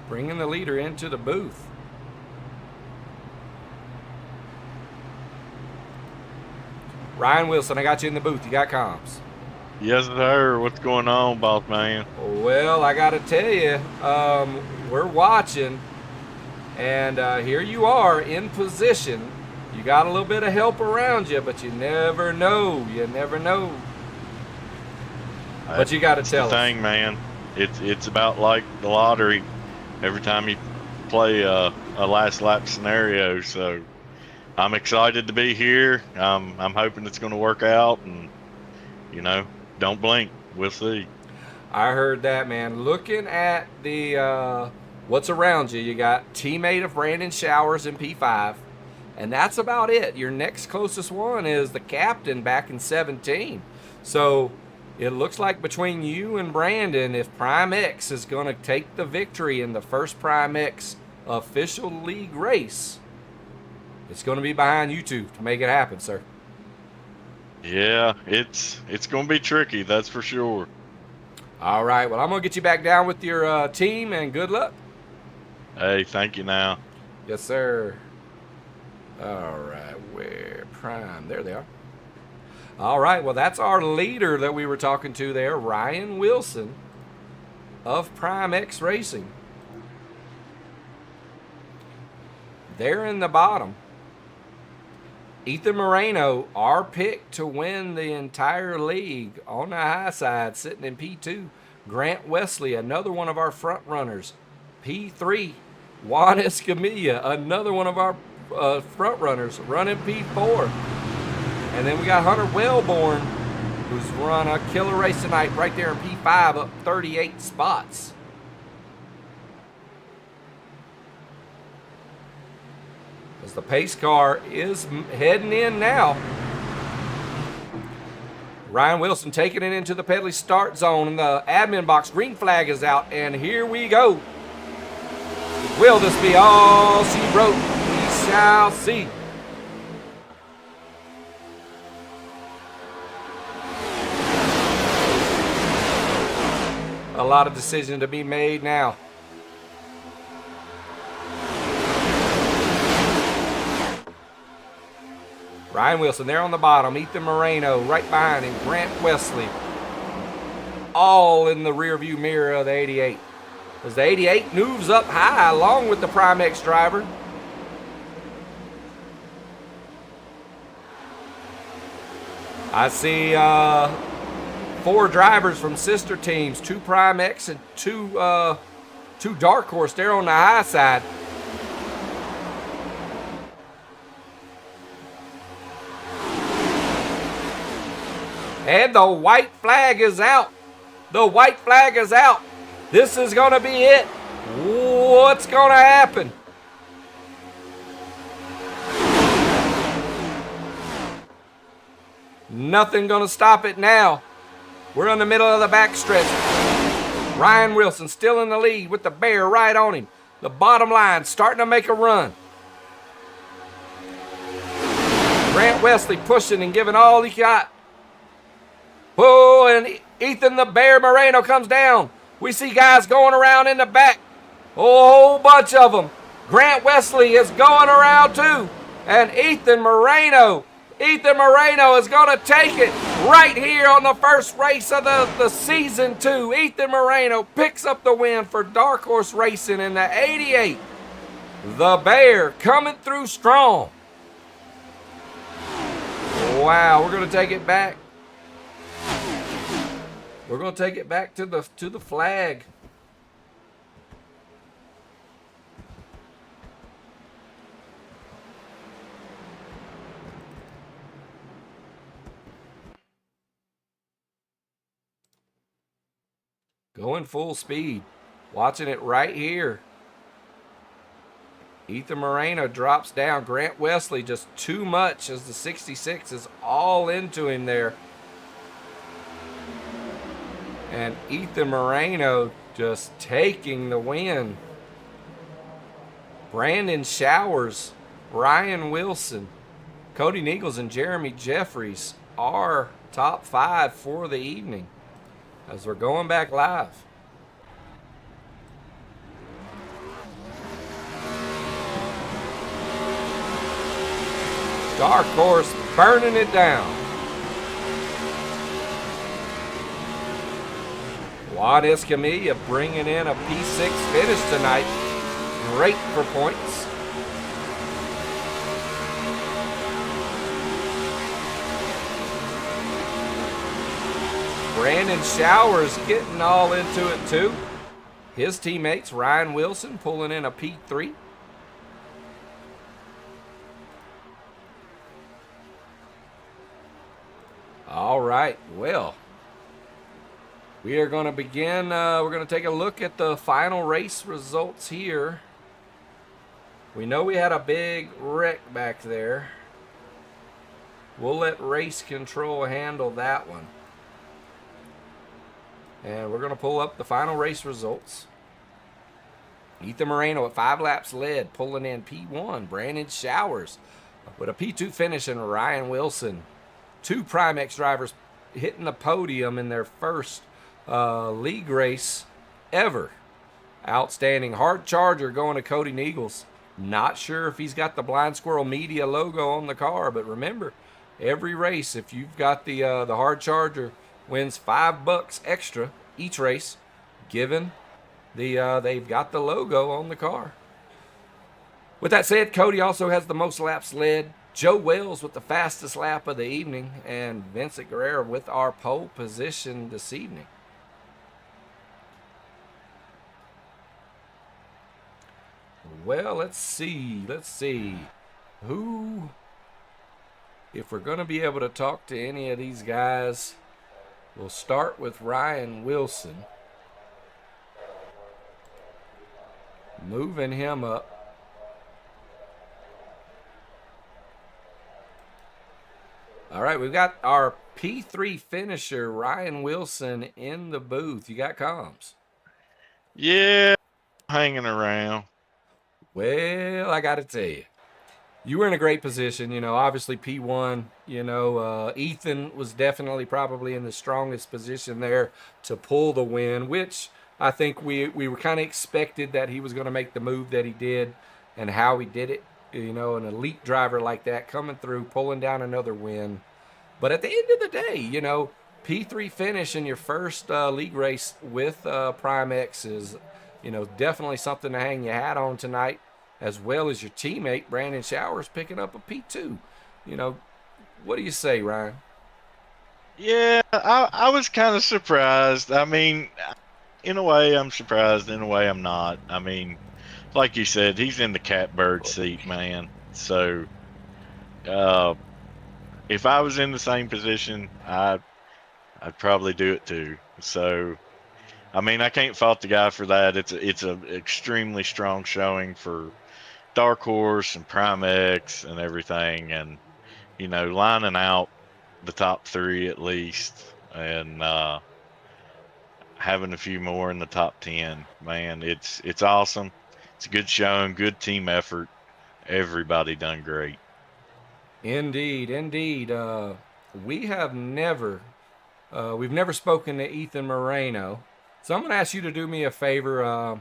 Speaker 4: Bringing the leader into the booth. Ryan Wilson, I got you in the booth. You got comms.
Speaker 19: Yes, sir. What's going on, boss man?
Speaker 4: Well, I got to tell you, we're watching, and here you are in position. You got a little bit of help around you, but you never know. You never know. But you got to tell us.
Speaker 19: That's the thing, man. It's about like the lottery. Every time you play a last lap scenario, so I'm excited to be here. I'm hoping it's going to work out, and don't blink. We'll see.
Speaker 4: I heard that, man. Looking at the what's around you, you got teammate of Brandon Showers in P5, and that's about it. Your next closest one is the captain back in 17. So it looks like between you and Brandon, if Prime X is going to take the victory in the first Prime X official league race, it's going to be behind you two to make it happen, sir.
Speaker 19: Yeah, it's going to be tricky, that's for sure.
Speaker 4: All right, well, I'm going to get you back down with your team, and good luck.
Speaker 19: Hey, thank you now.
Speaker 4: Yes, sir. All right, where Prime? There they are. All right, well, that's our leader that we were talking to there, Ryan Wilson of Prime X Racing. There in the bottom. Ethan Moreno, our pick to win the entire league on the high side, sitting in P2. Grant Wesley, another one of our front runners. P3, Juan Escamilla, another one of our front runners, running P4. And then we got Hunter Wellborn, who's run a killer race tonight right there in P5, up 38 spots. As the pace car is heading in now. Ryan Wilson taking it into the Pedley start zone in the admin box. Green flag is out, and here we go. Will this be all she wrote? We shall see. A lot of decisions to be made now. Ryan Wilson there on the bottom. Ethan Moreno right behind him. Grant Wesley. All in the rear view mirror of the 88. As the 88 moves up high along with the Prime X driver. I see 4 drivers from sister teams, 2 Prime X and 2 Dark Horse. They're on the high side. And the white flag is out. The white flag is out. This is going to be it. What's going to happen? Nothing going to stop it now. We're in the middle of the backstretch. Ryan Wilson still in the lead with the Bear right on him. The bottom line starting to make a run. Grant Wesley pushing and giving all he got. Whoa, and Ethan the Bear Moreno comes down. We see guys going around in the back. A whole bunch of them. Grant Wesley is going around too. And Ethan Moreno is going to take it right here on the first race of the season 2. Ethan Moreno picks up the win for Dark Horse Racing in the 88. The Bear coming through strong. Wow, we're going to take it back. We're going to take it back to the flag. Going full speed. Watching it right here. Ethan Moreno drops down. Grant Wesley just too much as the 66 is all into him there. And Ethan Moreno just taking the win. Brandon Showers, Ryan Wilson, Cody Nichols, and Jeremy Jeffries are top 5 for the evening as we're going back live. Dark Horse burning it down. Juan Escamilla bringing in a P6 finish tonight. Great for points. Brandon Showers getting all into it too. His teammates, Ryan Wilson, pulling in a P3. All right, well, we are going to begin. We're going to take a look at the final race results here. We know we had a big wreck back there. We'll let race control handle that one. And we're going to pull up the final race results. Ethan Moreno at 5 laps led, pulling in P1. Brandon Showers with a P2 finish, and Ryan Wilson. 2 Prime X drivers hitting the podium in their first league race ever. Outstanding. Hard Charger going to Cody Nichols. Not sure if he's got the Blind Squirrel Media logo on the car, but remember, every race, if you've got the Hard Charger, wins $5 extra each race, given they've got the logo on the car. With that said, Cody also has the most laps led. Joe Wells with the fastest lap of the evening, and Vincent Guerrero with our pole position this evening. Well, let's see. Who, if we're going to be able to talk to any of these guys, we'll start with Ryan Wilson. Moving him up. All right, we've got our P3 finisher, Ryan Wilson, in the booth. You got comms?
Speaker 19: Yeah, hanging around.
Speaker 4: Well, I got to tell you, you were in a great position. You know, obviously P1, Ethan was definitely probably in the strongest position there to pull the win, which I think we were kind of expected that he was going to make the move that he did and how he did it. You know, an elite driver like that coming through, pulling down another win. But at the end of the day, P3 finish in your first league race with Prime X is, definitely something to hang your hat on tonight, as well as your teammate, Brandon Showers, picking up a P2. What do you say, Ryan?
Speaker 19: Yeah, I was kind of surprised. I mean, in a way, I'm surprised. In a way, I'm not. I mean, like you said, he's in the catbird seat, man. So, uh, if I was in the same position, I'd probably do it too. So, I mean, I can't fault the guy for that. It's a extremely strong showing for Dark Horse and Prime X and everything, and lining out the top three at least, and having a few more in the top 10. Man, it's awesome. It's a good showing, good team effort. Everybody done great.
Speaker 4: Indeed, indeed. We've never spoken to Ethan Moreno. So I'm going to ask you to do me a favor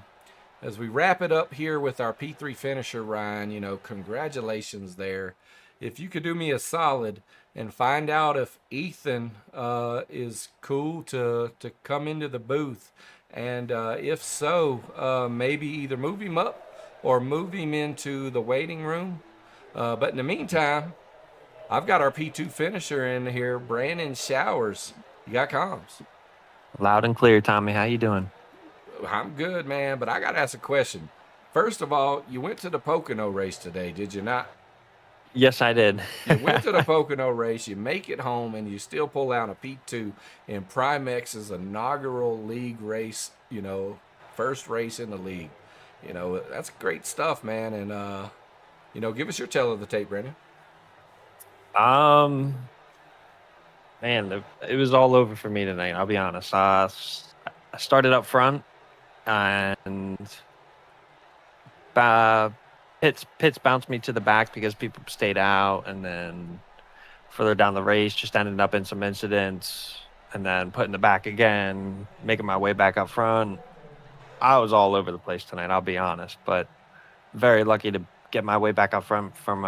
Speaker 4: as we wrap it up here with our P3 finisher, Ryan. Congratulations there. If you could do me a solid and find out if Ethan is cool to come into the booth, and if so, maybe either move him up or move him into the waiting room. But in the meantime, I've got our P2 finisher in here, Brandon Showers. You got comms?
Speaker 20: Loud and clear, Tommy. How you doing?
Speaker 4: I'm good, man, but I got to ask a question. First of all, you went to the Pocono race today, did you not?
Speaker 20: Yes, I did.
Speaker 4: You went to the Pocono race, you make it home, and you still pull out a P2 in Prime X's inaugural league race, first race in the league. That's great stuff, man. And, give us your tell of the tape, Brandon.
Speaker 20: Man, it was all over for me tonight. I'll be honest. I started up front, and pits bounced me to the back because people stayed out, and then further down the race, just ended up in some incidents, and then put in the back again, making my way back up front. I was all over the place tonight. I'll be honest, but very lucky to get my way back up front from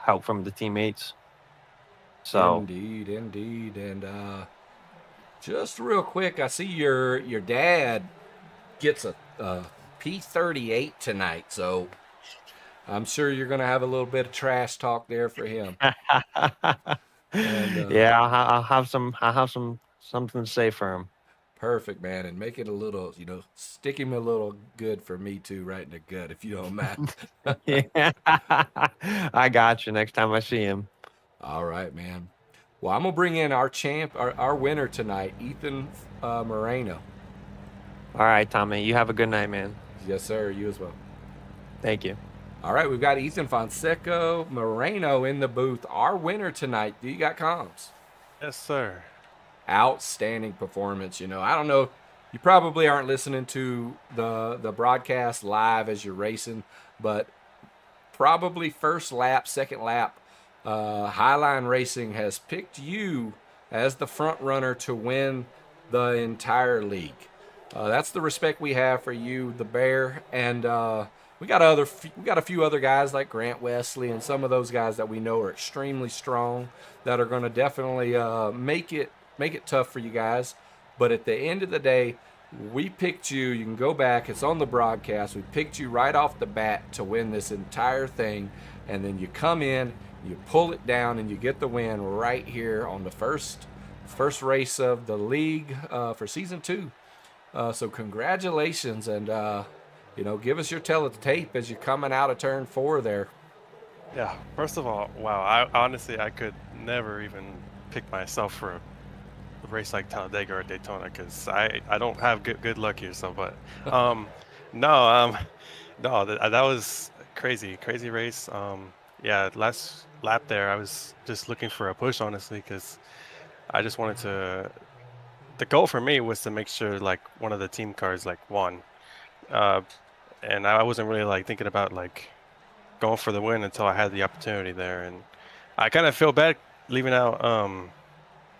Speaker 20: help from the teammates. So
Speaker 4: indeed. And just real quick, I see your dad gets a P38 tonight, so I'm sure you're gonna have a little bit of trash talk there for him.
Speaker 20: Yeah, I'll have something to say for him.
Speaker 4: Perfect, man, and make it a little, stick him a little good for me too, right in the gut, if you don't mind.
Speaker 20: Yeah, I got you next time I see him.
Speaker 4: All right, man. Well, I'm going to bring in our champ, our winner tonight, Ethan Moreno.
Speaker 20: All right, Tommy. You have a good night, man.
Speaker 4: Yes, sir. You as well.
Speaker 20: Thank you.
Speaker 4: All right, we've got Ethan Fonseca Moreno in the booth. Our winner tonight. Do you got comms?
Speaker 21: Yes, sir.
Speaker 4: Outstanding performance. I don't know. You probably aren't listening to the broadcast live as you're racing, but probably first lap, second lap, Highline Racing has picked you as the front runner to win the entire league. That's the respect we have for you, the Bear, and we got a few other guys like Grant Wesley and some of those guys that we know are extremely strong that are going to definitely make it tough for you guys. But at the end of the day, we picked you. You can go back. It's on the broadcast. We picked you right off the bat to win this entire thing, and then you come in. You pull it down and you get the win right here on the first race of the league for season 2. So congratulations, and give us your tell of the tape as you're coming out of turn 4 there.
Speaker 21: Yeah. First of all, wow. I could never even pick myself for a race like Talladega or Daytona because I don't have good luck here. So, but no, that was crazy race. Yeah, last lap there, I was just looking for a push, honestly, because I just wanted to. The goal for me was to make sure like one of the team cars like won, and I wasn't really thinking about going for the win until I had the opportunity there, and I kind of feel bad leaving out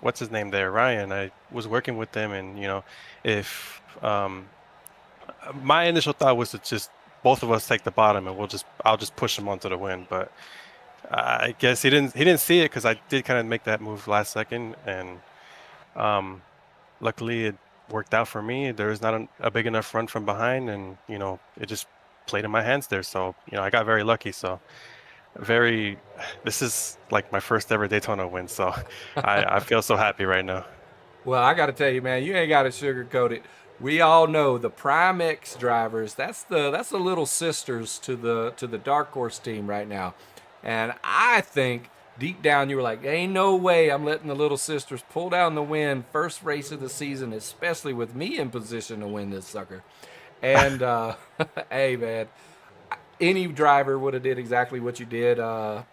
Speaker 21: what's his name there, Ryan. I was working with them, and if my initial thought was to just both of us take the bottom and I'll just push him onto the win, but I guess he didn't see it because I did kind of make that move last second, and luckily it worked out for me. There was not a big enough run from behind, and it just played in my hands there. So I got very lucky. So this is like my first ever Daytona win. So I feel so happy right now.
Speaker 4: Well, I got to tell you, man, you ain't got to sugarcoat it. We all know the Prime X drivers. That's the little sisters to the Dark Horse team right now, and I think deep down you were like, ain't no way I'm letting the little sisters pull down the win first race of the season, especially with me in position to win this sucker. And hey, man, any driver would have did exactly what you did.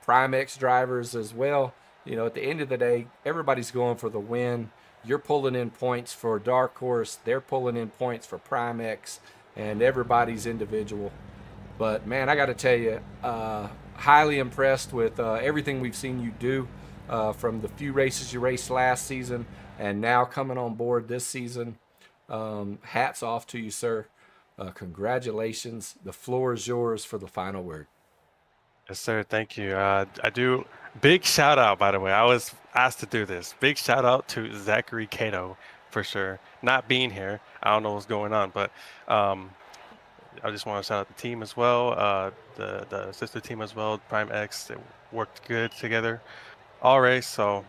Speaker 4: Prime X drivers as well. You know, at the end of the day, everybody's going for the win. You're pulling in points for Dark Horse. They're pulling in points for Prime X, and everybody's individual. But, man, I got to tell you, highly impressed with everything we've seen you do from the few races you raced last season and now coming on board this season. Hats off to you, sir. Congratulations. The floor is yours for the final word.
Speaker 21: Yes, sir. Thank you. I do. Big shout out, by the way. I was asked to do this. Big shout out to Zachary Cato for sure. Not being here. I don't know what's going on, but I just want to shout out the team as well, the sister team as well, Prime X. They worked good together all race. So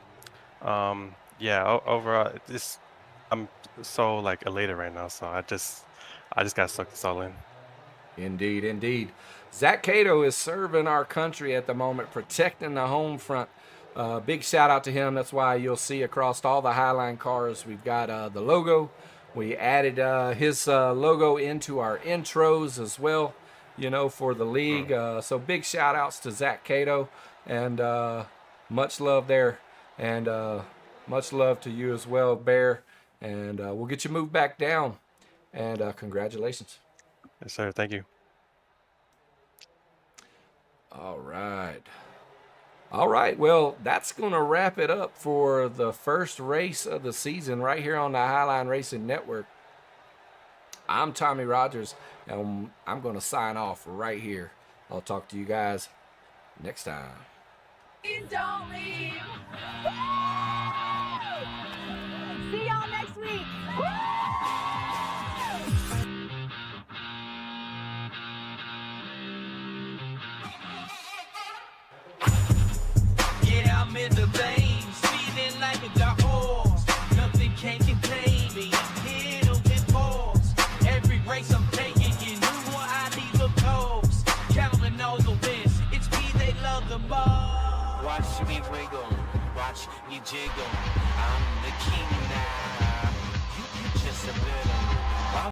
Speaker 21: yeah, overall, I'm so like elated right now. So I just got to suck this all in.
Speaker 4: Indeed, indeed. Zach Cato is serving our country at the moment, protecting the home front. Big shout out to him. That's why you'll see across all the Highline cars, we've got the logo. We added his logo into our intros as well, you know, for the league. So big shout outs to Zach Cato, and much love there. And much love to you as well, Bear. And we'll get you moved back down. And congratulations.
Speaker 21: Yes, sir. Thank you.
Speaker 4: All right. All right. Well, that's going to wrap it up for the first race of the season right here on the Highline Racing Network. I'm Tommy Rogers, and I'm going to sign off right here. I'll talk to you guys next time.
Speaker 14: Don't leave. See y'all next week.
Speaker 1: Yeah, I'm in the veins, feeling like a dark horse. Nothing can contain me. Hit open pause. Every race I'm taking, you knew what I need the coast. Counting all the wins, it's me they love the most. Watch me wiggle, watch me jiggle.